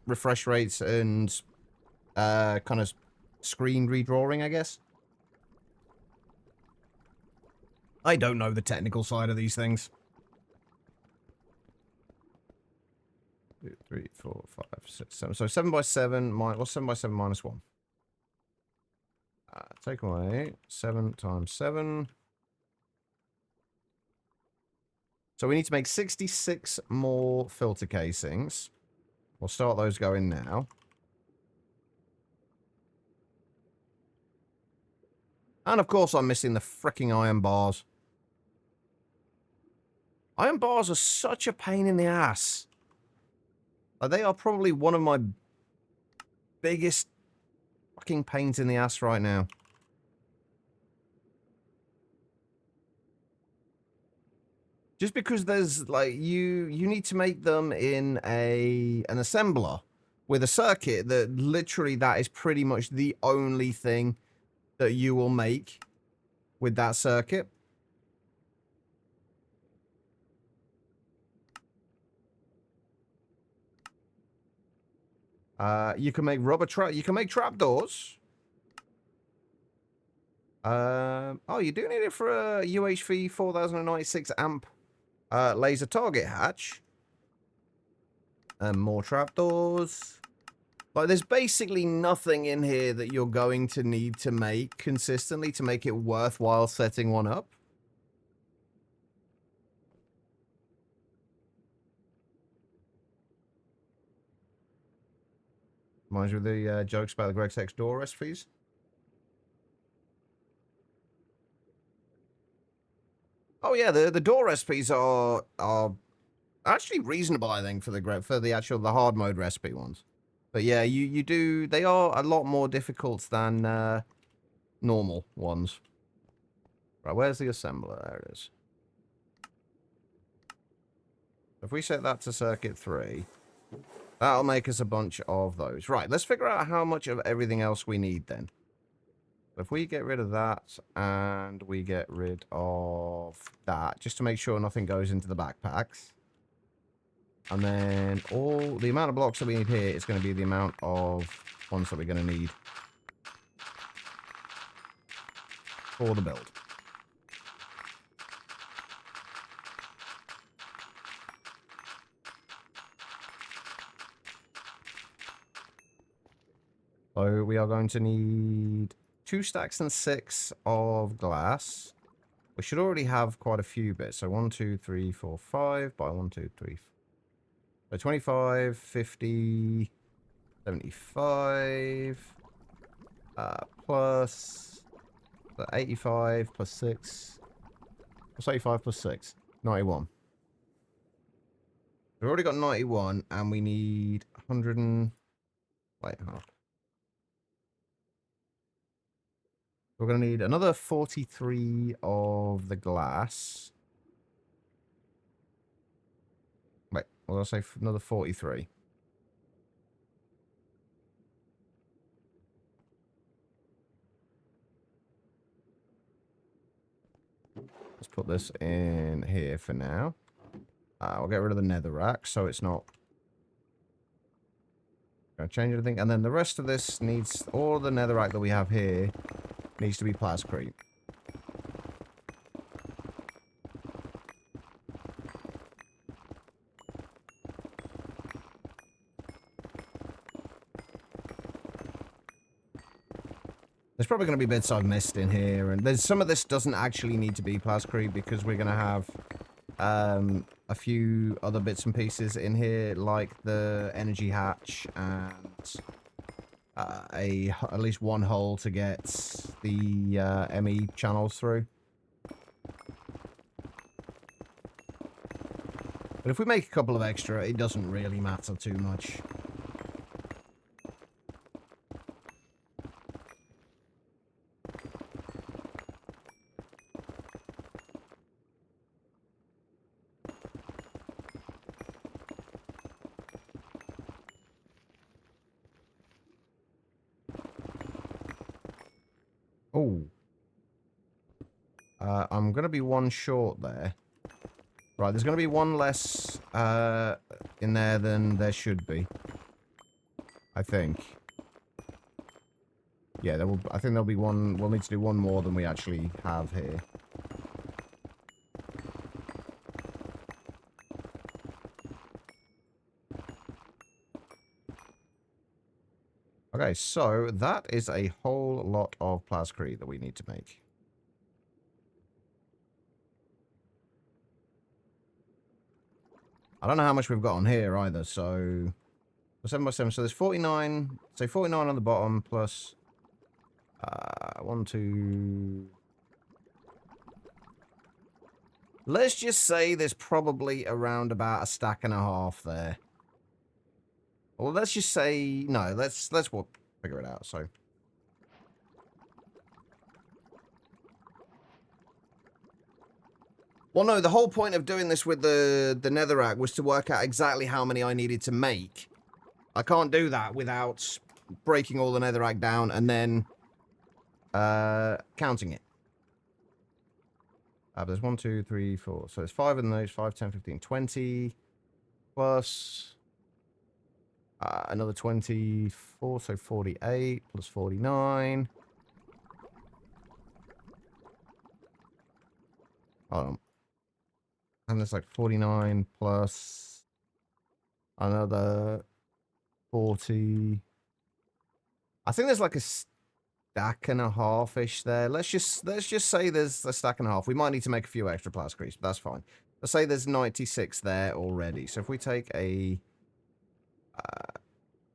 refresh rates and kind of screen redrawing, I guess. I don't know the technical side of these things. 2, 3, 4, 5, 6, 7. So 7 by 7 minus... What's 7 by 7 minus 1? Take away 7 times 7. So we need to make 66 more filter casings. We'll start those going now. And of course I'm missing the fricking iron bars. Iron bars are such a pain in the ass. Like, they are probably one of my biggest fucking pains in the ass right now. Just because there's, like, you need to make them in an assembler with a circuit that literally that is pretty much the only thing that you will make with that circuit. You can make you can make trapdoors. Oh, you do need it for a UHV 4096 amp laser target hatch. And more trapdoors. Like, there's basically nothing in here that you're going to need to make consistently to make it worthwhile setting one up. Reminds you of the jokes about the Greg Sex door recipes. Oh yeah, the door recipes are actually reasonable, I think, for the hard mode recipe ones. But yeah, you do, they are a lot more difficult than normal ones. Right, where's the assembler? There it is. If we set that to circuit 3, that'll make us a bunch of those. Right, let's figure out how much of everything else we need then. If we get rid of that, and we get rid of that, just to make sure nothing goes into the backpacks. And then all the amount of blocks that we need here is going to be the amount of ones that we're going to need for the build. So we are going to need 2 stacks and 6 of glass. We should already have quite a few bits. So 1, 2, 3, 4, 5 by 1, 2, 3, 4. So 25, 50, 75, plus 85 plus 6. What's 85 plus 6? 91. We've already got 91, and we need 100 and... Wait, hold on. We're going to need another 43 of the glass. Wait, what did I say? Another 43. Let's put this in here for now. We'll get rid of the netherrack so it's not going to change anything. And then the rest of this needs, all the netherrack that we have here needs to be plascrete. There's probably going to be bits I've missed in here, and there's some of this doesn't actually need to be plascrete because we're going to have a few other bits and pieces in here, like the energy hatch and at least one hole to get the ME channels through. But if we make a couple of extra, it doesn't really matter too much. Oh. I'm going to be one short there. Right, there's going to be one less in there than there should be. I think. Yeah, I think there'll be one. We'll need to do one more than we actually have here. Okay, so that is a whole lot of plascrete that we need to make. I don't know how much we've got on here either, so 7 by 7, so there's 49, say 49 on the bottom plus 1, 2. Let's just say there's probably around about a stack and a half there. Well, let's just say no. Let's figure it out. So, well, no. The whole point of doing this with the netherrack was to work out exactly how many I needed to make. I can't do that without breaking all the netherrack down and then counting it. There's 1, 2, 3, 4. So there's 5 in those. 5, 10, 15, 20 plus another 24, so 48 plus 49. Hold on. And there's like 49 plus another 40. I think there's like a stack and a half-ish there. Let's just say there's a stack and a half. We might need to make a few extra plascretes, but that's fine. Let's say there's 96 there already. So if we take a...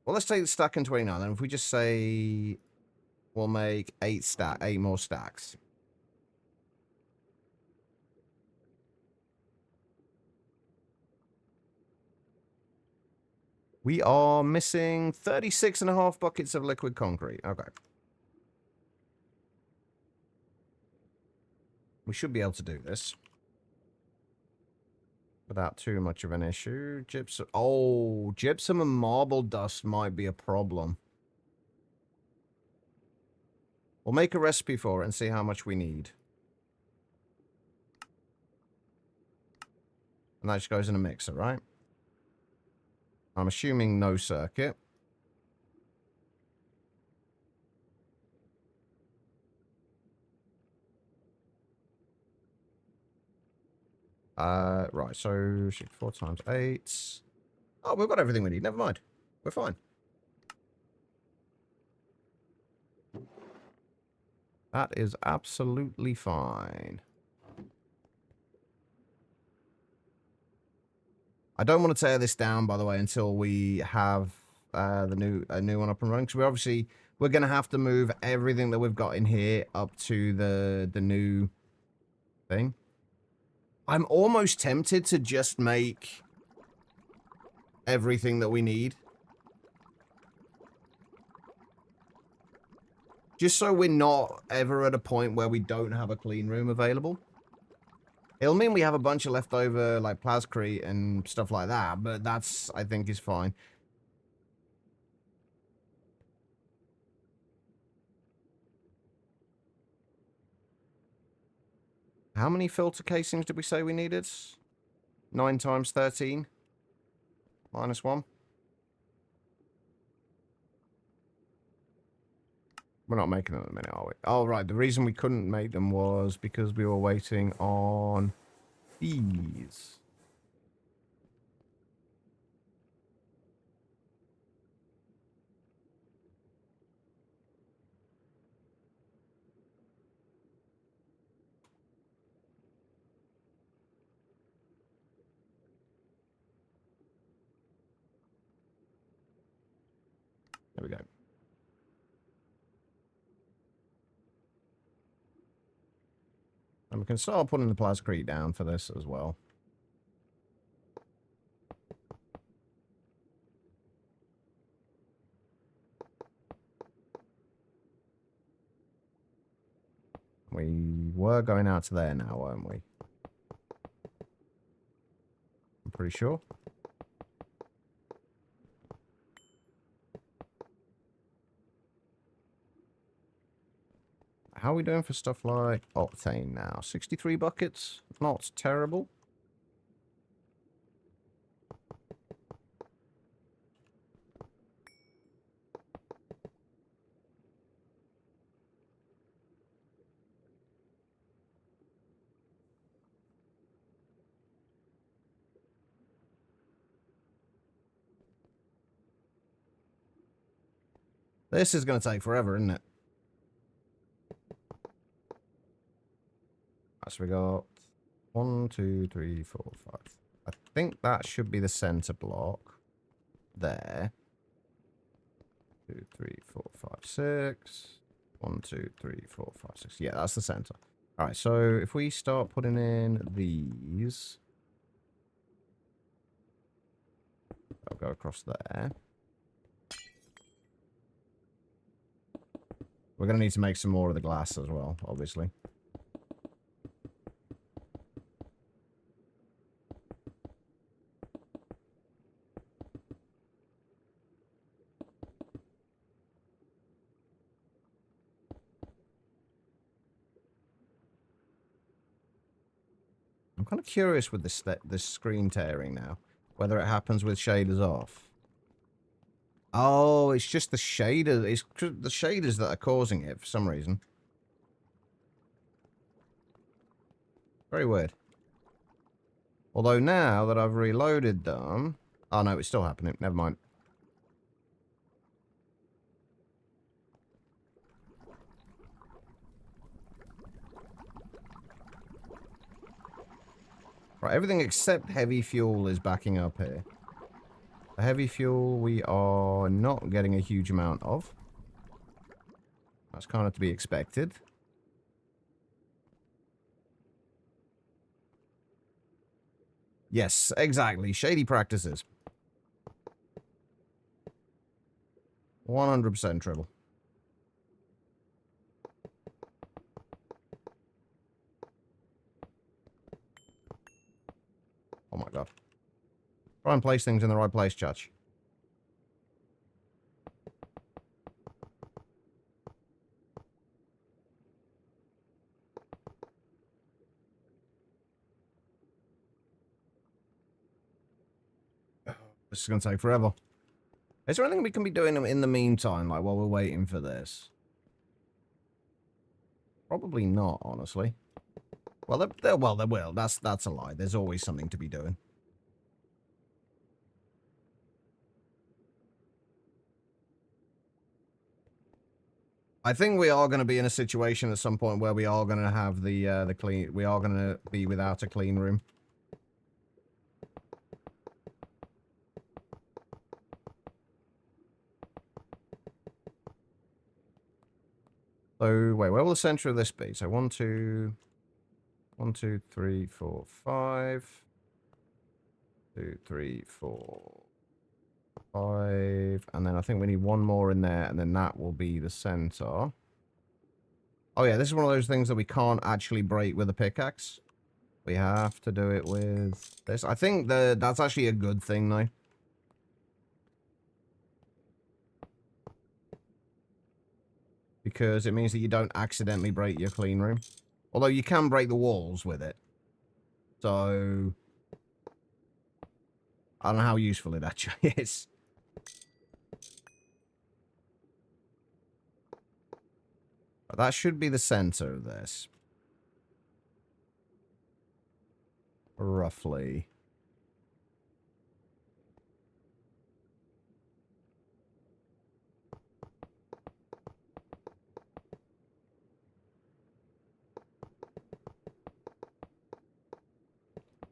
well, let's take the stack and 29. And if we just say we'll make 8 more stacks. We are missing 36.5 buckets of liquid concrete. Okay. We should be able to do this without too much of an issue. Gypsum. Oh, gypsum and marble dust might be a problem. We'll make a recipe for it and see how much we need. And that just goes in a mixer, right? I'm assuming no circuit. Right, so 4 times 8. Oh, we've got everything we need. Never mind. We're fine. That is absolutely fine. I don't want to tear this down, by the way, until we have a new one up and running. Because we're going to have to move everything that we've got in here up to the new thing. I'm almost tempted to just make everything that we need. Just so we're not ever at a point where we don't have a clean room available. It'll mean we have a bunch of leftover, like, plascrete and stuff like that, but that's, I think, is fine. How many filter casings did we say we needed? 9 times 13? Minus 1? We're not making them in a minute, are we? Oh, right. The reason we couldn't make them was because we were waiting on these. There we go. And we can start putting the plascrete down for this as well. We were going out to there now, weren't we? I'm pretty sure. How are we doing for stuff like octane now? 63 buckets? Not terrible. This is going to take forever, isn't it? So we got 1, 2, 3, 4, 5. I think that should be the center block. There. 2, 3, 4, 5, 6. 1, 2, 3, 4, 5, 6. Yeah, that's the center. All right, so if we start putting in these, I'll go across there. We're going to need to make some more of the glass as well, obviously. I'm kind of curious with this screen tearing now, whether it happens with shaders off. Oh, it's just the shaders. It's the shaders that are causing it for some reason. Very weird. Although now that I've reloaded them... Oh no, it's still happening. Never mind. Right, everything except heavy fuel is backing up here. The heavy fuel we are not getting a huge amount of. That's kind of to be expected. Yes, exactly. Shady practices. 100% trouble. Oh my god. Try and place things in the right place, Church. This is going to take forever. Is there anything we can be doing in the meantime, like while we're waiting for this? Probably not, honestly. Well, there will. That's a lie. There's always something to be doing. I think we are going to be in a situation at some point where we are going to have the clean. We are going to be without a clean room. So wait, where will the center of this be? So 1, 2, 3, 4, 5. 2, 3, 4, 5. And then I think we need one more in there, and then that will be the center. Oh yeah, this is one of those things that we can't actually break with a pickaxe. We have to do it with this. I think that's actually a good thing, though. Because it means that you don't accidentally break your clean room. Although you can break the walls with it. So... I don't know how useful it actually is. But that should be the center of this. Roughly.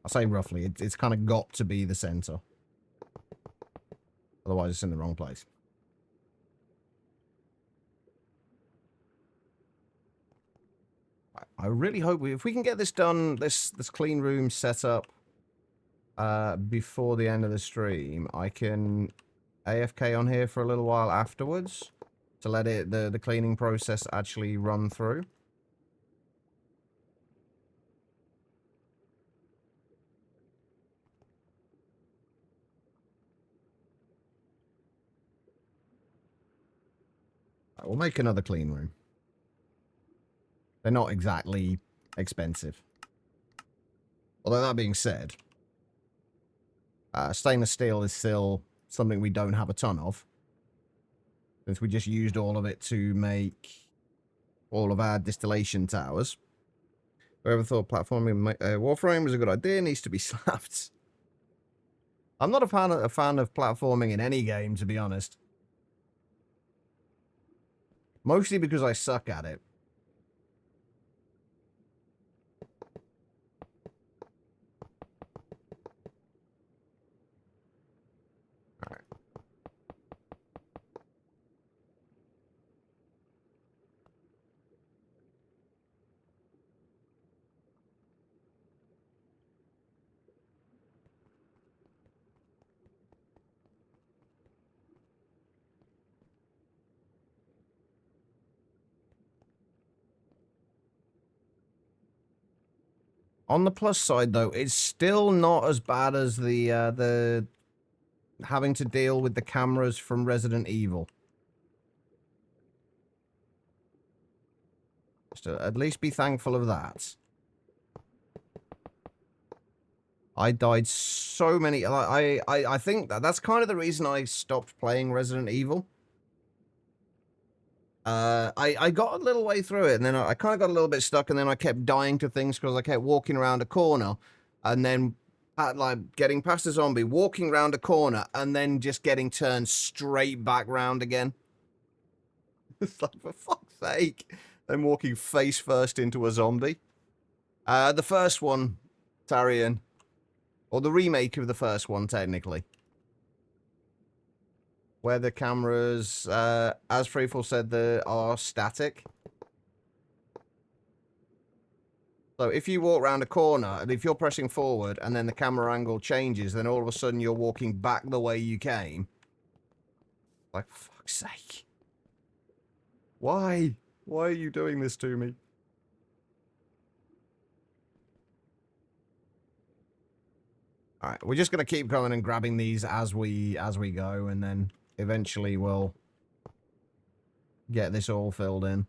I say roughly, it's kind of got to be the center. Otherwise it's in the wrong place. I really hope if we can get this done, this clean room set up before the end of the stream, I can AFK on here for a little while afterwards to let the cleaning process actually run through. We'll make another clean room. They're not exactly expensive. Although that being said, stainless steel is still something we don't have a ton of. Since we just used all of it to make all of our distillation towers. Whoever thought platforming Warframe was a good idea needs to be slapped. I'm not a fan of platforming in any game, to be honest. Mostly because I suck at it. On the plus side, though, it's still not as bad as the having to deal with the cameras from Resident Evil. So at least be thankful of that. I died so many. I think that's kind of the reason I stopped playing Resident Evil. I got a little way through it, and then I kind of got a little bit stuck, and then I kept dying to things because I kept walking around a corner, and then like getting past a zombie, walking around a corner, and then just getting turned straight back round again. It's like, for fuck's sake, I'm walking face first into a zombie. The first one, Tarian, or the remake of the first one, technically. Where the cameras, as Freefall said, are static. So if you walk around a corner, and if you're pressing forward, and then the camera angle changes, then all of a sudden you're walking back the way you came. Like, for fuck's sake. Why? Why are you doing this to me? Alright, we're just going to keep going and grabbing these as we go, and then eventually we'll get this all filled in.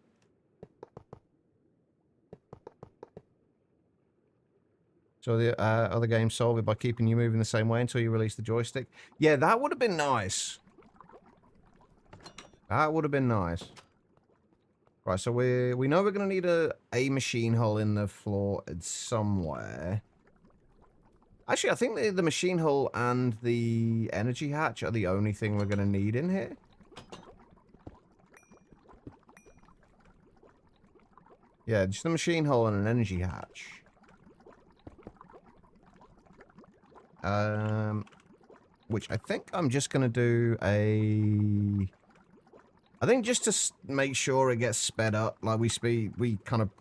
So the other game solve it by keeping you moving the same way until you release the joystick. Yeah, that would have been nice. That would have been nice. Right, so we know we're going to need a machine hull in the floor somewhere. Actually, I think the machine hull and the energy hatch are the only thing we're going to need in here. Yeah, just the machine hull and an energy hatch. Which I think I'm just going to do a... I think just to make sure it gets sped up, like we kind of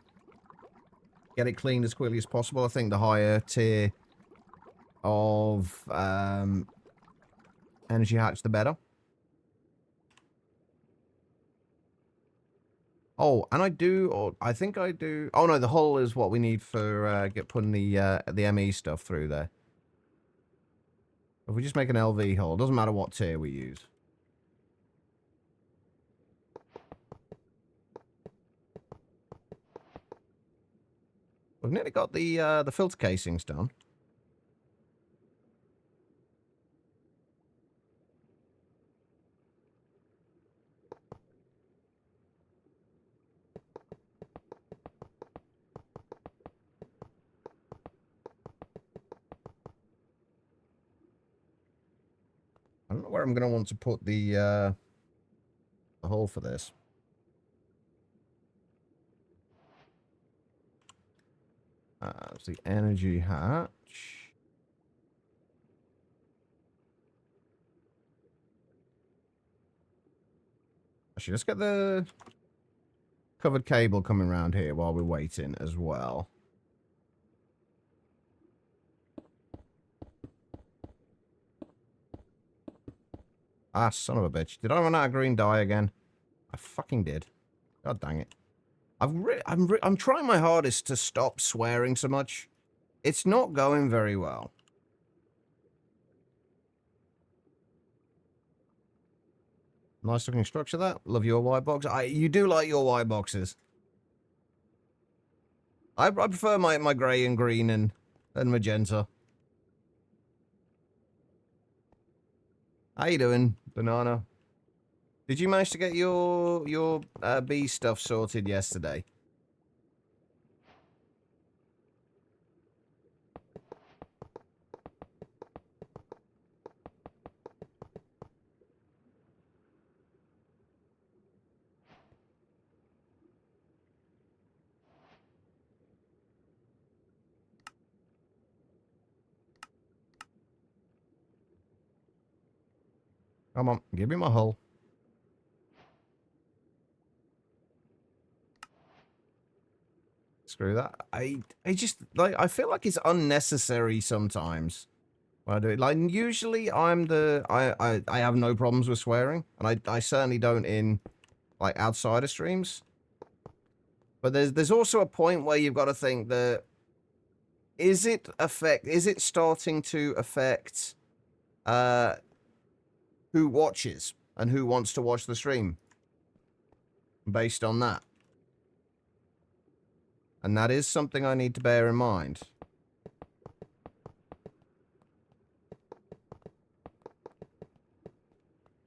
get it cleaned as quickly as possible. I think the higher tier of energy hatch, the better. Oh, and I think I do. Oh no, the hull is what we need for putting the ME stuff through there. If we just make an LV hull, it doesn't matter what tier we use. We've nearly got the filter casings done. I don't know where I'm going to want to put the hole for this. It's the energy hatch. Actually, let's get the covered cable coming around here while we're waiting as well. Ah, son of a bitch. Did I run out of green dye again? I fucking did. God dang it. I'm trying my hardest to stop swearing so much. It's not going very well. Nice looking structure, that. Love your white box. You do like your white boxes. I prefer my grey and green and magenta. How you doing, Banana? Did you manage to get your bee stuff sorted yesterday? Come on, give me my hull. Screw that. I just, like, I feel like it's unnecessary sometimes when I do it. Like, usually I have no problems with swearing, and I certainly don't in, like, outside of streams. But there's also a point where you've got to think that, is it starting to affect, who watches and who wants to watch the stream based on that? And that is something I need to bear in mind.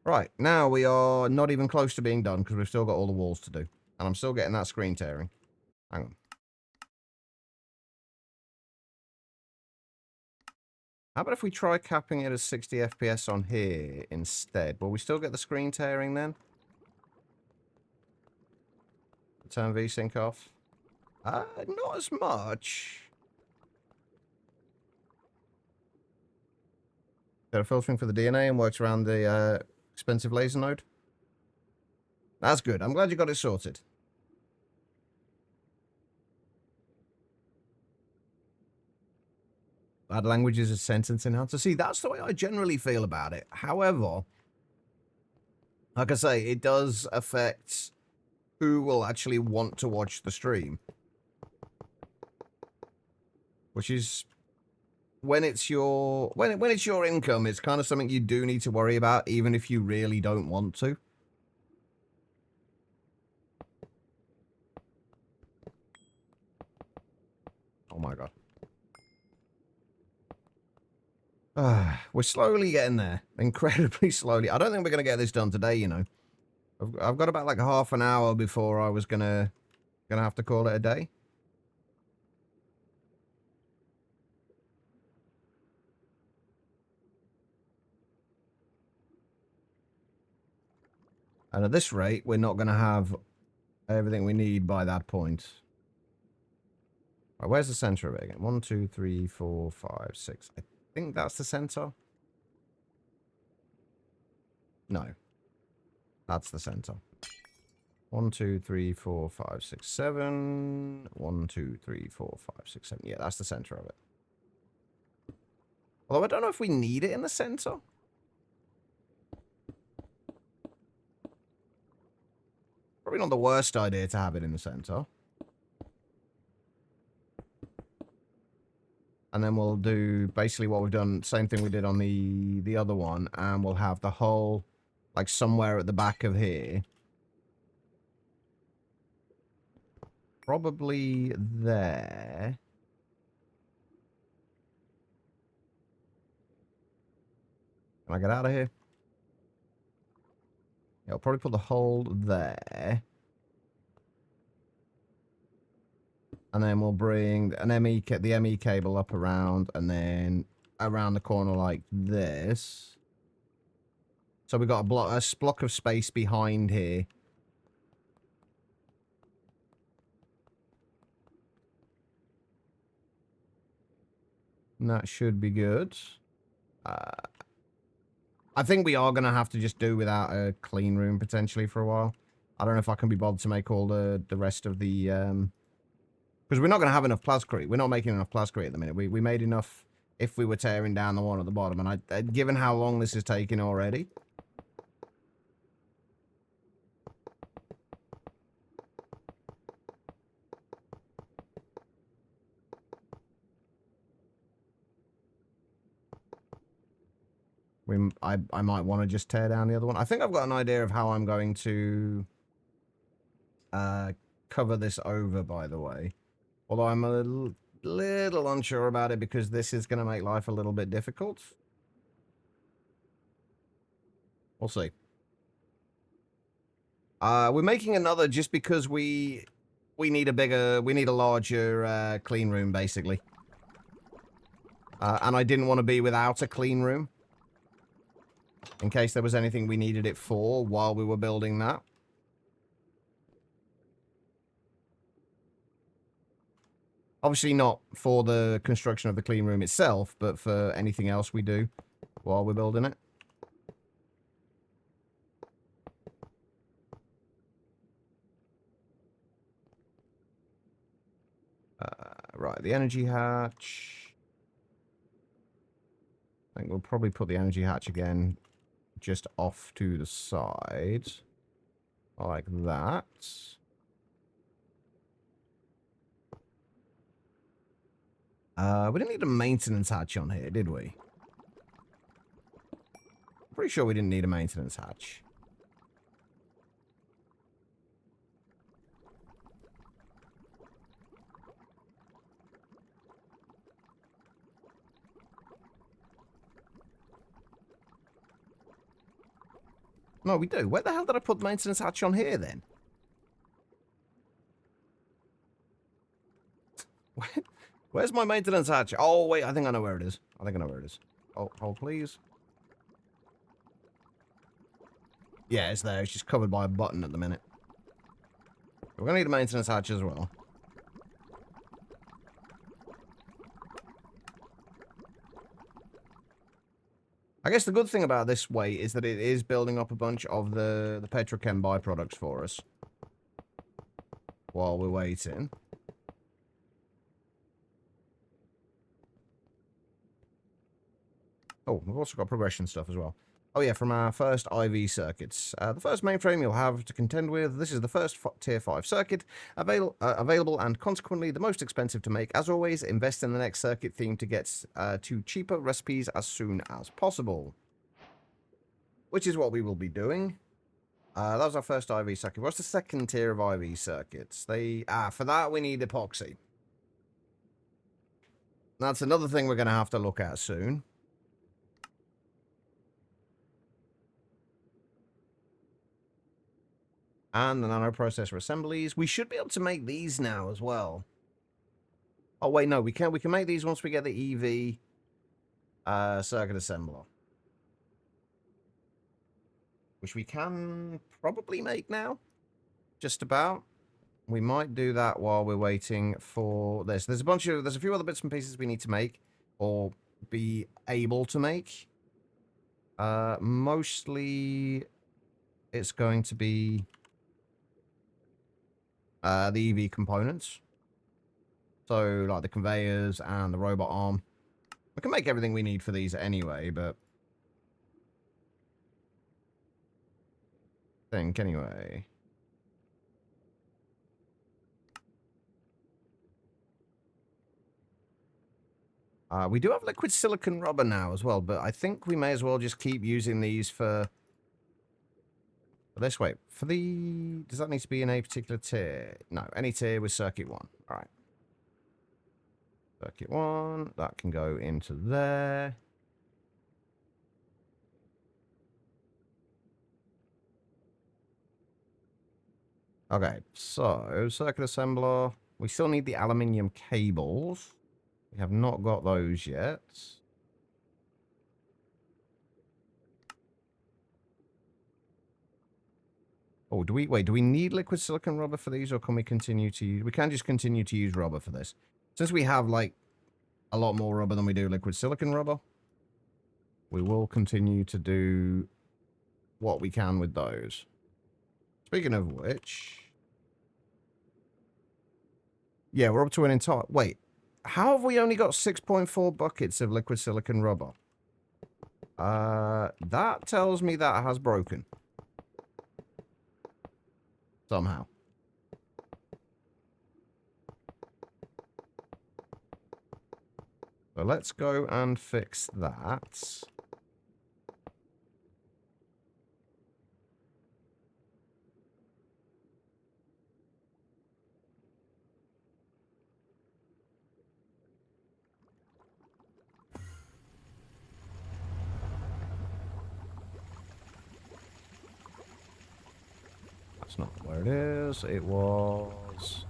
Right, now we are not even close to being done because we've still got all the walls to do. And I'm still getting that screen tearing. Hang on. How about if we try capping it at 60 FPS on here instead? Will we still get the screen tearing then? Turn VSync off. Not as much. Got a filtering for the DNA and works around the expensive laser node. That's good. I'm glad you got it sorted. Add languages as sentence enhancer. See, that's the way I generally feel about it. However, like I say, it does affect who will actually want to watch the stream. Which is, when it's your income, it's kind of something you do need to worry about, even if you really don't want to. Oh my god. We're slowly getting there. Incredibly slowly. I don't think we're going to get this done today, you know. I've got about like half an hour before I was gonna have to call it a day. And at this rate, we're not going to have everything we need by that point. Right, where's the center of it again? 1, 2, 3, 4, 5, 6. I think that's the center. No. That's the center. 1, 2, 3, 4, 5, 6, 7. 1, 2, 3, 4, 5, 6, 7. Yeah, that's the center of it. Although I don't know if we need it in the center. Probably not the worst idea to have it in the center. And then we'll do basically what we've done, same thing we did on the other one, and we'll have the whole, like, somewhere at the back of here. Probably there. Can I get out of here? Yeah, I'll probably put the hole there. And then we'll bring the ME cable up around, and then around the corner like this. So we've got a block of space behind here. And that should be good. I think we are going to have to just do without a clean room potentially for a while. I don't know if I can be bothered to make all the rest of the... Because we're not going to have enough plascrete. We're not making enough plascrete at the minute. We made enough if we were tearing down the one at the bottom. And given how long this is taking already... I might want to just tear down the other one. I think I've got an idea of how I'm going to cover this over, by the way. Although I'm a little unsure about it because this is going to make life a little bit difficult. We'll see. We're making another just because we need a larger clean room, basically. And I didn't want to be without a clean room. In case there was anything we needed it for while we were building that. Obviously not for the construction of the clean room itself, but for anything else we do while we're building it. Right, the energy hatch. I think we'll probably put the energy hatch again just off to the side. Like that. We didn't need a maintenance hatch on here, did we? Pretty sure we didn't need a maintenance hatch. No, we do. Where the hell did I put the maintenance hatch on here, then? Where's my maintenance hatch? Oh, wait, I think I know where it is. I think I know where it is. Oh, hold, please. Yeah, it's there. It's just covered by a button at the minute. We're going to need a maintenance hatch as well. I guess the good thing about this way is that it is building up a bunch of the petrochem byproducts for us. While we're waiting. Oh, we've also got progression stuff as well. Oh yeah, from our first IV circuits. The first mainframe you'll have to contend with. This is the first tier 5 circuit available and consequently the most expensive to make. As always, invest in the next circuit theme to get to cheaper recipes as soon as possible. Which is what we will be doing. That was our first IV circuit. What's the second tier of IV circuits? For that we need epoxy. That's another thing we're going to have to look at soon. And the nanoprocessor assemblies. We should be able to make these now as well. Oh, wait, no, we can make these once we get the EV circuit assembler. Which we can probably make now. Just about. We might do that while we're waiting for this. There's a few other bits and pieces we need to make. Or be able to make. Mostly it's going to be the EV components. So, like the conveyors and the robot arm. We can make everything we need for these anyway, but... anyway. We do have liquid silicon rubber now as well, but I think we may as well just keep using these for this. Wait, for the... does that need to be in a particular tier? No, any tier with circuit 1. Alright. Circuit 1, that can go into there. Okay, so circuit assembler. We still need the aluminium cables. We have not got those yet. Oh, do we need liquid silicon rubber for these, or can we continue to use... we can just continue to use rubber for this. Since we have, like, a lot more rubber than we do liquid silicon rubber, we will continue to do what we can with those. Speaking of which... yeah, we're up to an entire... wait, how have we only got 6.4 buckets of liquid silicon rubber? That tells me that has broken. Somehow. So let's go and fix that. That's not where it is. It was...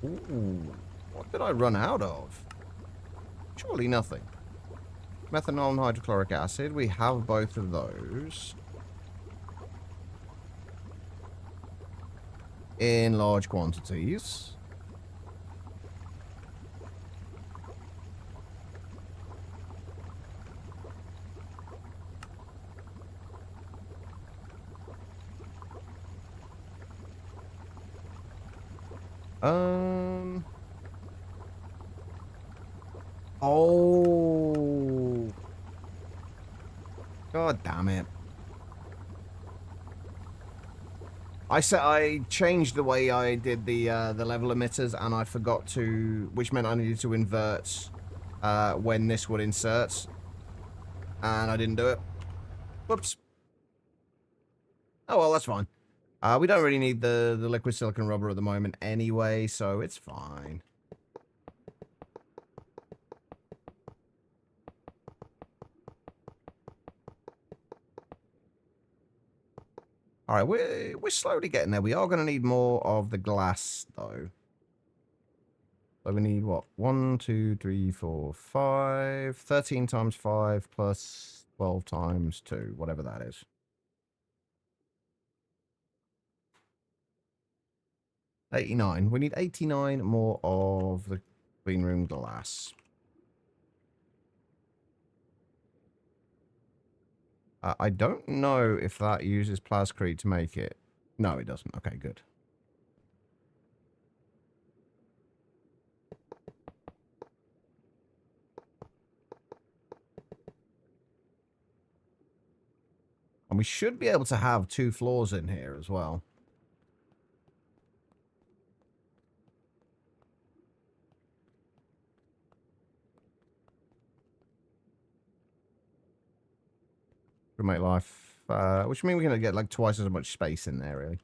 ooh, what did I run out of? Surely nothing. Methanol and hydrochloric acid. We have both of those. In large quantities. Oh. God damn it. I changed the way I did the level emitters, and I forgot to, which meant I needed to invert when this would insert, and I didn't do it. Whoops. Oh well, that's fine. We don't really need the liquid silicon rubber at the moment anyway, so it's fine. All right, we're slowly getting there. We are going to need more of the glass, though. So we need, what? 1, 2, 3, 4, 5. 13 times 5 plus 12 times 2, whatever that is. $89. We need 89 more of the clean room glass. I don't know if that uses plascrete to make it. No, it doesn't. Okay, good. And we should be able to have 2 floors in here as well. To make life, which means we're going to get like twice as much space in there, really.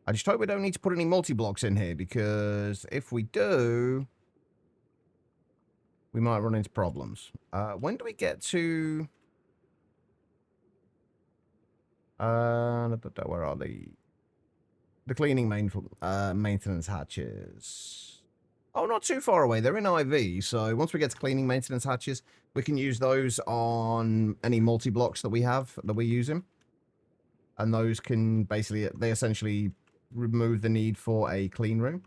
I just hope we don't need to put any multi-blocks in here, because if we do, we might run into problems. When do we get to... where are they? The cleaning maintenance hatches. Oh, not too far away. They're in IV, so once we get to cleaning maintenance hatches, we can use those on any multi-blocks that we have, that we're using. And those can basically, they essentially remove the need for a clean room.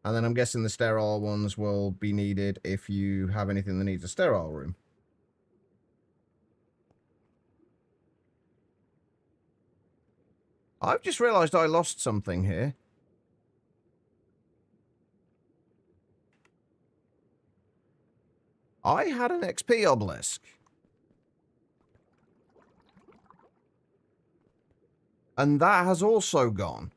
And then I'm guessing the sterile ones will be needed if you have anything that needs a sterile room. I've just realized I lost something here. I had an XP obelisk. And that has also gone.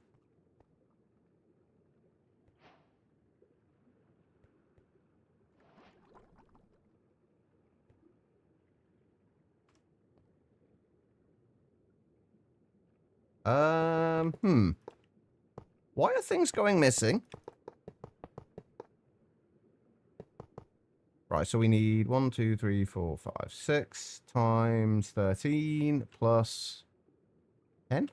Why are things going missing? Right, so we need 1, 2, 3, 4, 5, 6 times 13 plus 10.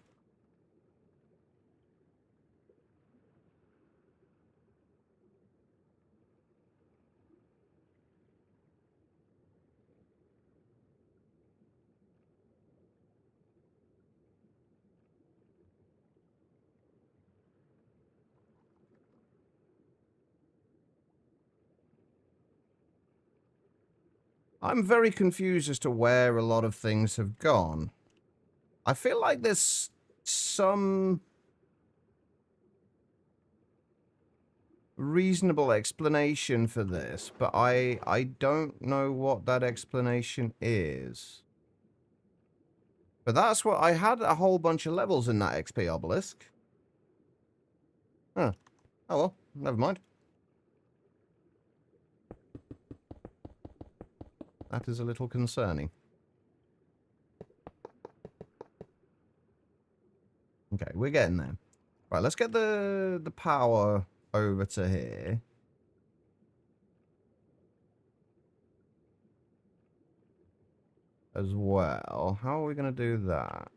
I'm very confused as to where a lot of things have gone. I feel like there's some reasonable explanation for this, but I don't know what that explanation is. But that's what I had, a whole bunch of levels in that XP obelisk. Huh. Oh well, never mind. That is a little concerning. Okay, we're getting there. Right, let's get the power over to here. As well. How are we going to do that?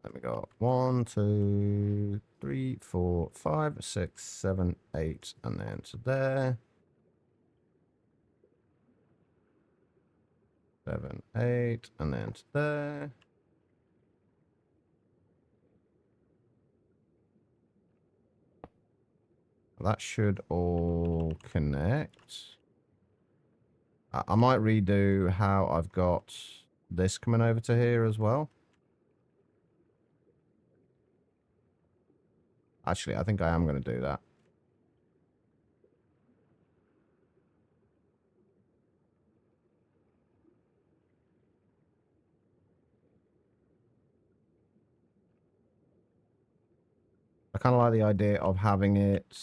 Let me go. 1, 2, 3, 4, 5, 6, 7, 8, and then to there. 7, 8, and then to there. That should all connect. I might redo how I've got this coming over to here as well. Actually, I think I am going to do that. I kind of like the idea of having it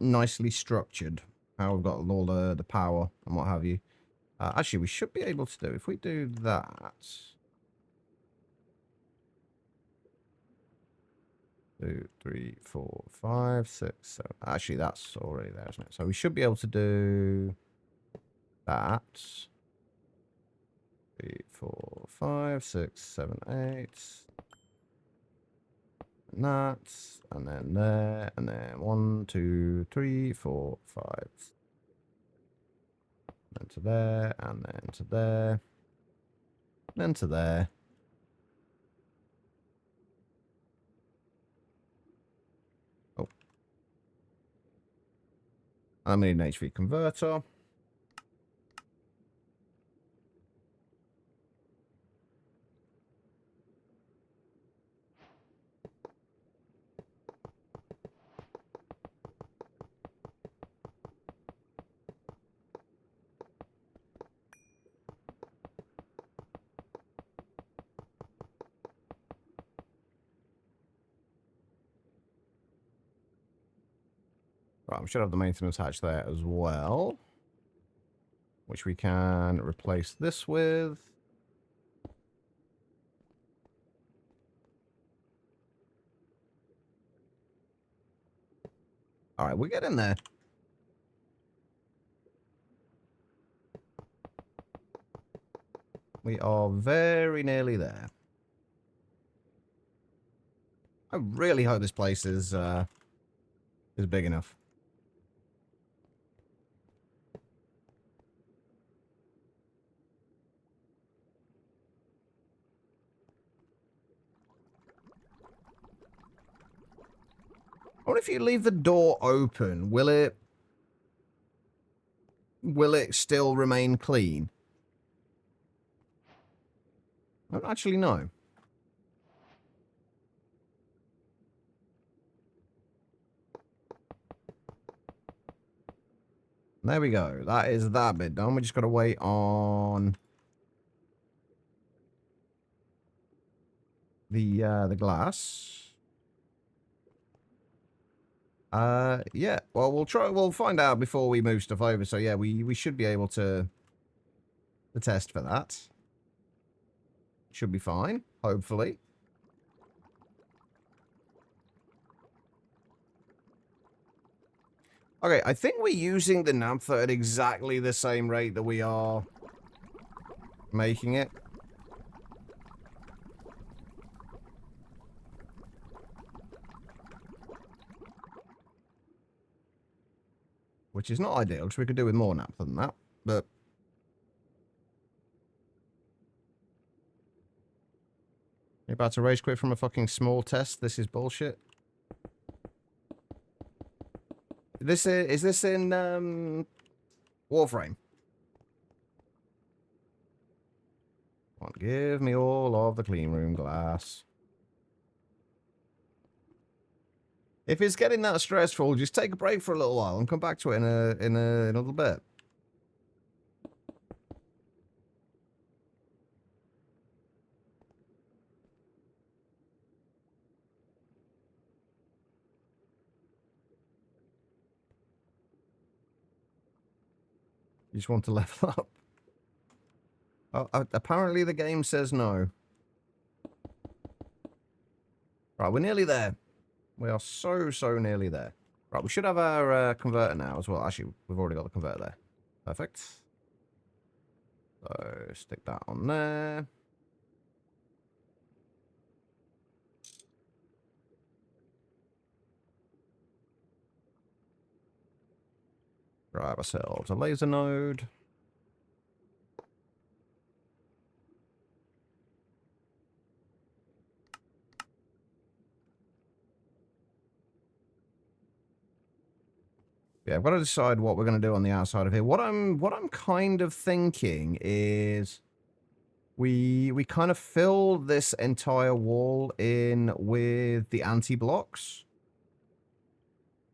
nicely structured. How we've got all the power and what have you. Actually, we should be able to do, if we do that. 2, 3, 4, 5, 6, 7. Actually, that's already there, isn't it? So we should be able to do that. 3, 4, 5, 6, 7, 8. And that. And then there. And then 1, 2, 3, 4, 5. Then to there. And then to there. Then to there. Oh. I need an HV converter. Right, we should have the maintenance hatch there as well. Which we can replace this with. Alright, we're getting there. We are very nearly there. I really hope this place is big enough. I wonder if you leave the door open, will it still remain clean? I don't actually know. There we go. That is that bit done. We just got to wait on the glass. Yeah. Well, we'll find out before we move stuff over. So yeah, we should be able to test for that. Should be fine, hopefully. Okay, I think we're using the naphtha at exactly the same rate that we are making it. Which is not ideal, because we could do with more naphtha than that, but... You're about to rage quit from a fucking small test? This is bullshit. Is this in, Warframe? Come on, give me all of the clean room glass. If it's getting that stressful, just take a break for a little while and come back to it in a little bit. You just want to level up. Oh, apparently the game says no. Right, we're nearly there. We are so nearly there. Right, we should have our converter now as well. Actually, we've already got the converter there. Perfect. So, stick that on there. Grab ourselves a laser node. Yeah, I've got to decide what we're going to do on the outside of here. What I'm kind of thinking is we kind of fill this entire wall in with the anti-blocks,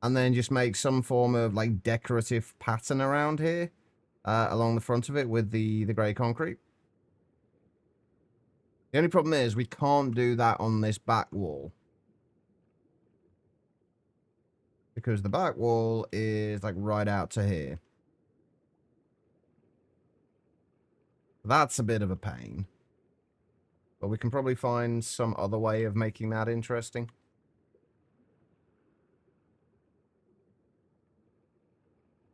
and then just make some form of like decorative pattern around here along the front of it with the grey concrete. The only problem is we can't do that on this back wall, because the back wall is like right out to here. That's a bit of a pain. But we can probably find some other way of making that interesting.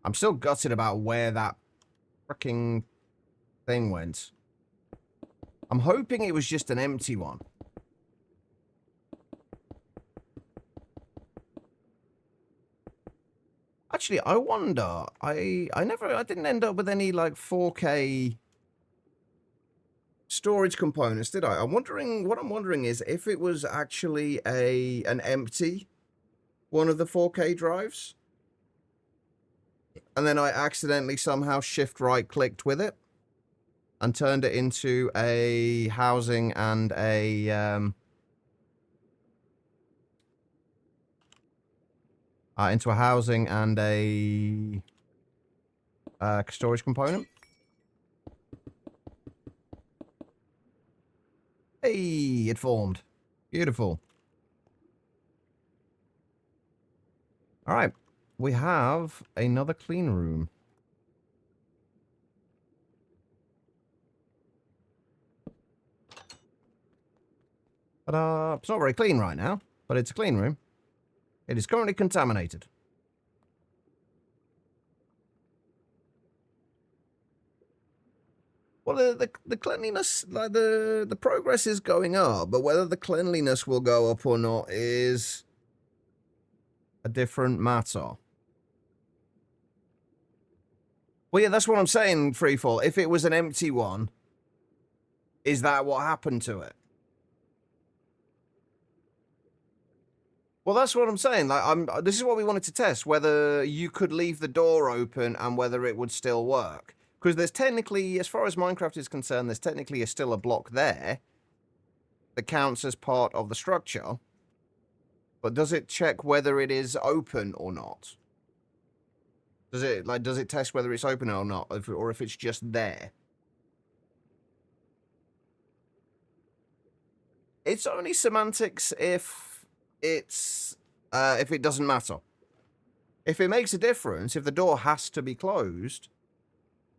I'm still gutted about where that freaking thing went. I'm hoping it was just an empty one. Actually, I wonder. I didn't end up with any like 4K storage components, did I? What I'm wondering is if it was actually an empty one of the 4K drives, and then I accidentally somehow shift right clicked with it and turned it into a housing and a storage component. Hey, it formed. Beautiful. All right, we have another clean room. It's not very clean right now, but it's a clean room. It is currently contaminated. Well, the cleanliness, like the progress is going up, but whether the cleanliness will go up or not is a different matter. Well, yeah, that's what I'm saying, Freefall. If it was an empty one, is that what happened to it? Well, that's what I'm saying. Like, this is what we wanted to test, whether you could leave the door open and whether it would still work. Because there's technically, as far as Minecraft is concerned, there's technically still a block there that counts as part of the structure. But does it check whether it is open or not? Does it test whether it's open or not, or if it's just there? It's only semantics if it doesn't matter. If it makes a difference, if the door has to be closed,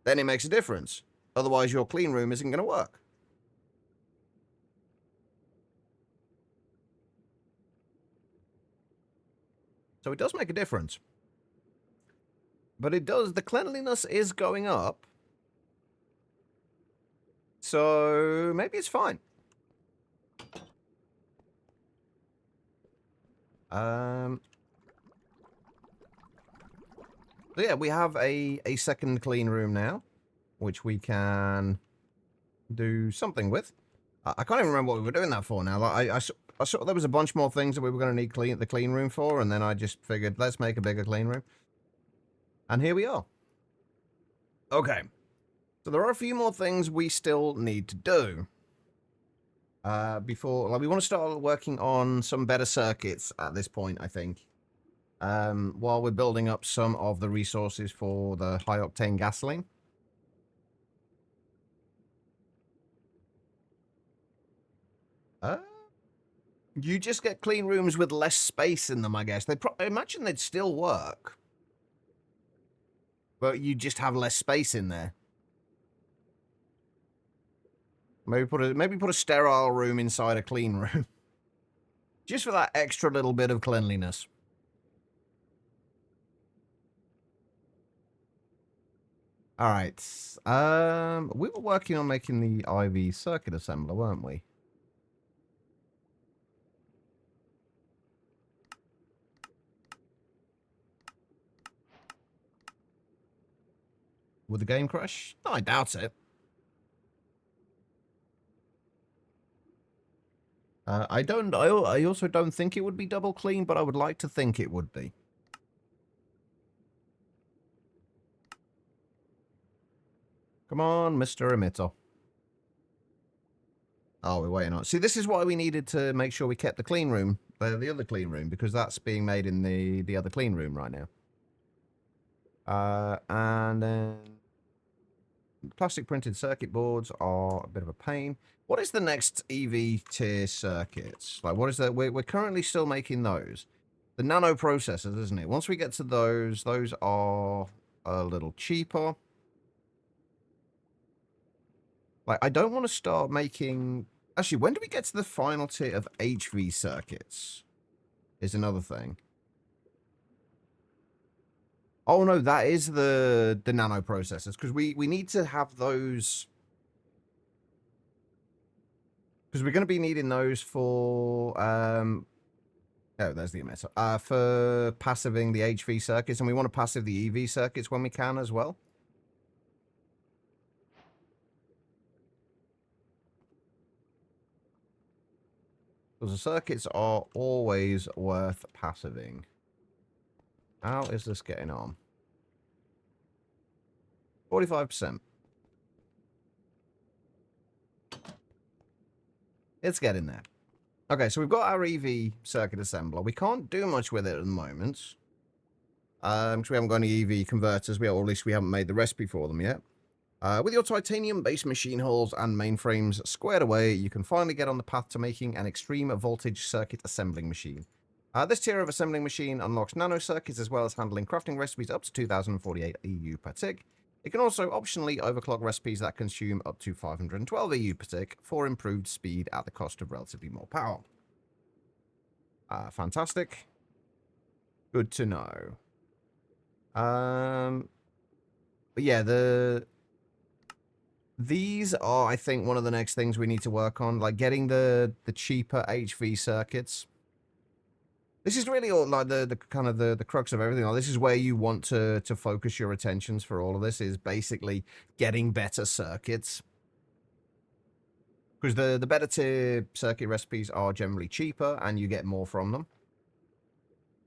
then it makes a difference. Otherwise, your clean room isn't going to work. So it does make a difference. But it does, the cleanliness is going up. So maybe it's fine. So yeah, we have a second clean room now, which we can do something with. I can't even remember what we were doing that for now. Like, I saw there was a bunch more things that we were going to need the clean room for, and then I just figured, let's make a bigger clean room. And here we are. Okay. So there are a few more things we still need to do. Before, like, we want to start working on some better circuits at this point, I think. While we're building up some of the resources for the high-octane gasoline. You just get clean rooms with less space in them, I guess. I imagine they'd still work. But you just have less space in there. Maybe put a sterile room inside a clean room. Just for that extra little bit of cleanliness. All right. We were working on making the IV circuit assembler, weren't we? Would the game crash? No, I doubt it. I also don't think it would be double clean, but I would like to think it would be. Come on, Mr. Emitter. Oh, we're waiting on. See, this is why we needed to make sure we kept the clean room, the other clean room, because that's being made in the other clean room right now. And then plastic printed circuit boards are a bit of a pain. What is the next EV tier circuits? Like, what is that? We're currently still making those. The nano processors, isn't it? Once we get to those are a little cheaper. Like, I don't want to start making... Actually, when do we get to the final tier of HV circuits? Is another thing. Oh, no, that is the nano processors. Because we need to have those... Because we're going to be needing those for... Oh, there's the emitter. For passiving the HV circuits. And we want to passive the EV circuits when we can as well. Because the circuits are always worth passiving. How is this getting on? 45%. It's getting there. Okay, so we've got our EV circuit assembler. We can't do much with it at the moment. Because we haven't got any EV converters, or at least we haven't made the recipe for them yet. With your titanium-based machine hulls and mainframes squared away, you can finally get on the path to making an extreme voltage circuit assembling machine. This tier of assembling machine unlocks nano circuits as well as handling crafting recipes up to 2048 EU per tick. It can also optionally overclock recipes that consume up to 512 EU per tick for improved speed at the cost of relatively more power. Fantastic. Good to know. But yeah, these are, I think, one of the next things we need to work on, like getting the cheaper HV circuits. This is really all like the kind of the crux of everything. Like, this is where you want to focus your attentions for all of this, is basically getting better circuits. Because the better tier circuit recipes are generally cheaper and you get more from them.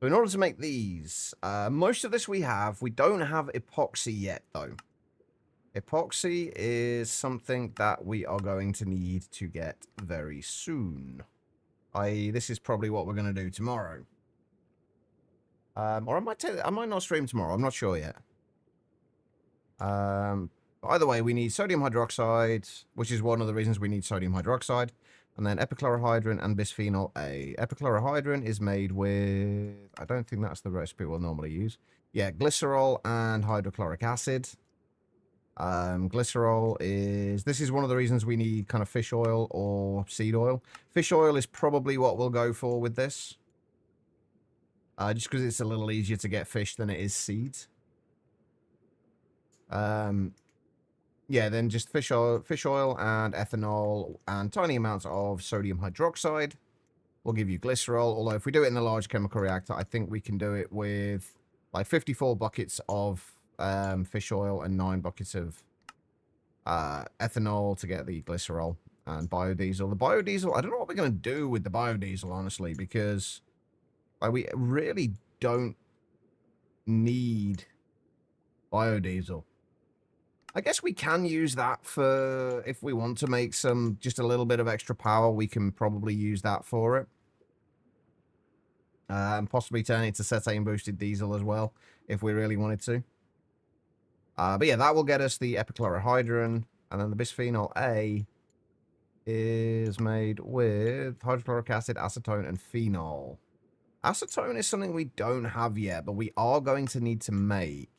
So in order to make these, most of this we have. We don't have epoxy yet, though. Epoxy is something that we are going to need to get very soon. This is probably what we're going to do tomorrow. Or I might not stream tomorrow. I'm not sure yet. Either way, we need sodium hydroxide, which is one of the reasons we need sodium hydroxide. And then epichlorohydrin and bisphenol A. Epichlorohydrin is made with... I don't think that's the recipe we'll normally use. Yeah, glycerol and hydrochloric acid. Glycerol is... This is one of the reasons we need kind of fish oil or seed oil. Fish oil is probably what we'll go for with this. Just because it's a little easier to get fish than it is seeds. Yeah, then just fish oil and ethanol and tiny amounts of sodium hydroxide will give you glycerol. Although if we do it in a large chemical reactor, I think we can do it with like 54 buckets of fish oil and 9 buckets of ethanol to get the glycerol and biodiesel. The biodiesel, I don't know what we're going to do with the biodiesel, honestly, because like, we really don't need biodiesel. I guess we can use that for, if we want to make just a little bit of extra power, we can probably use that for it. And possibly turn it to cetane boosted diesel as well, if we really wanted to. But yeah, that will get us the epichlorohydrin, and then the bisphenol A is made with hydrochloric acid, acetone, and phenol. Acetone is something we don't have yet, but we are going to need to make.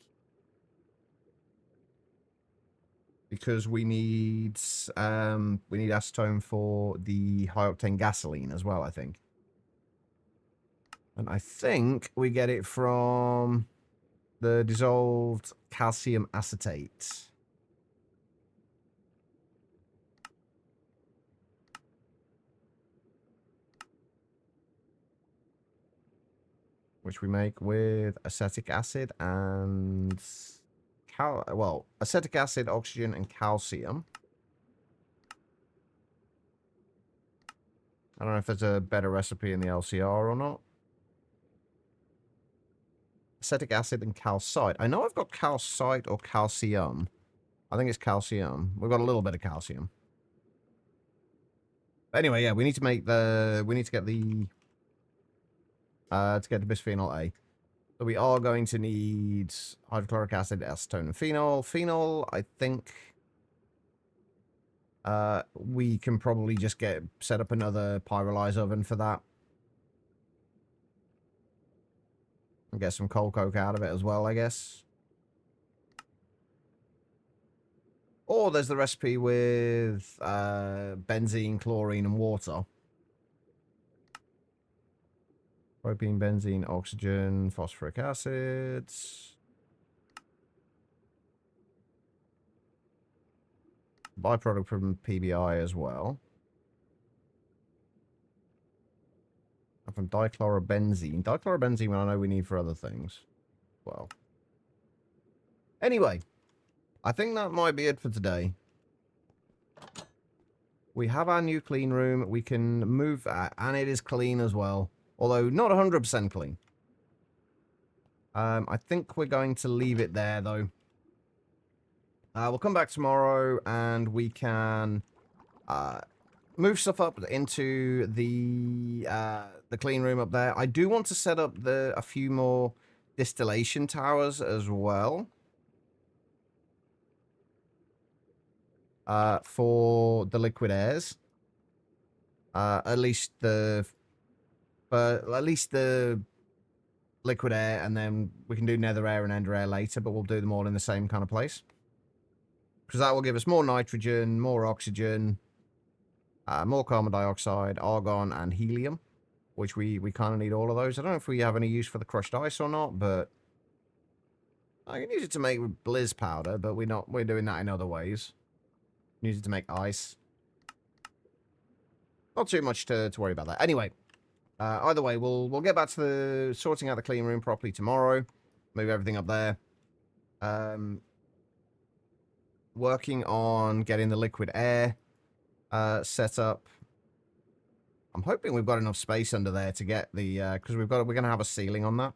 Because we need acetone for the high-octane gasoline as well, I think. And I think we get it from the dissolved calcium acetate. Which we make with acetic acid and acetic acid, oxygen, and calcium. I don't know if there's a better recipe in the LCR or not. Acetic acid and calcite. I know I've got calcite or calcium. I think it's calcium. We've got a little bit of calcium. Anyway, yeah, we need to make the... We need to get the... to get the bisphenol A. So we are going to need hydrochloric acid, acetone, and phenol. Phenol, I think... we can probably just set up another pyrolyze oven for that. And get some coal coke out of it as well, I guess. Or there's the recipe with benzene, chlorine, and water. Propene, benzene, oxygen, phosphoric acid. Byproduct from PBI as well. And from dichlorobenzene. Dichlorobenzene, I know we need for other things. Well. Anyway. I think that might be it for today. We have our new clean room. We can move that, and it is clean as well. Although not 100% clean. I think we're going to leave it there, though. We'll come back tomorrow, and we can move stuff up into the clean room up there. I do want to set up a few more distillation towers as well. For the liquid airs. At least the liquid air, and then we can do nether air and ender air later, but we'll do them all in the same kind of place. Because that will give us more nitrogen, more oxygen, more carbon dioxide, argon, and helium, which we kind of need all of those. I don't know if we have any use for the crushed ice or not, but I can use it to make blizz powder, but we're doing that in other ways. Use it to make ice. Not too much to worry about that. Anyway, either way, we'll get back to sorting out the clean room properly tomorrow. Move everything up there. Working on getting the liquid air set up. I'm hoping we've got enough space under there to get the because we're going to have a ceiling on that.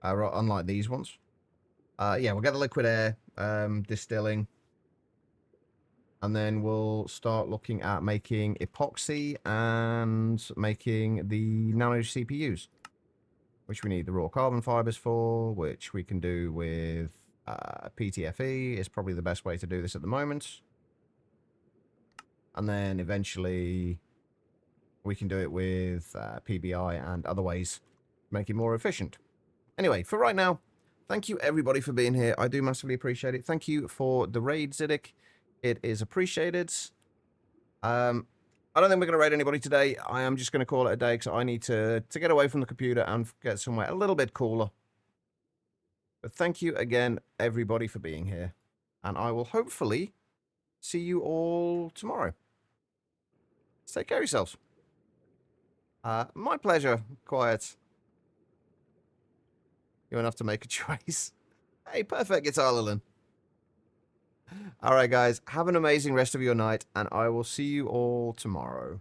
Unlike these ones. Yeah, we'll get the liquid air distilling. And then we'll start looking at making epoxy and making the nano CPUs, which we need the raw carbon fibers for, which we can do with PTFE. Is probably the best way to do this at the moment. And then eventually we can do it with PBI and other ways to make it more efficient. Anyway, for right now, thank you everybody for being here. I do massively appreciate it. Thank you for the raid, Ziddick. It is appreciated. I don't think we're going to raid anybody today. I am just going to call it a day because I need to get away from the computer and get somewhere a little bit cooler. But thank you again, everybody, for being here. And I will hopefully see you all tomorrow. Take care of yourselves. My pleasure, Quiet. You're enough to make a choice. Hey, perfect guitar, Lillian. All right, guys, have an amazing rest of your night, and I will see you all tomorrow.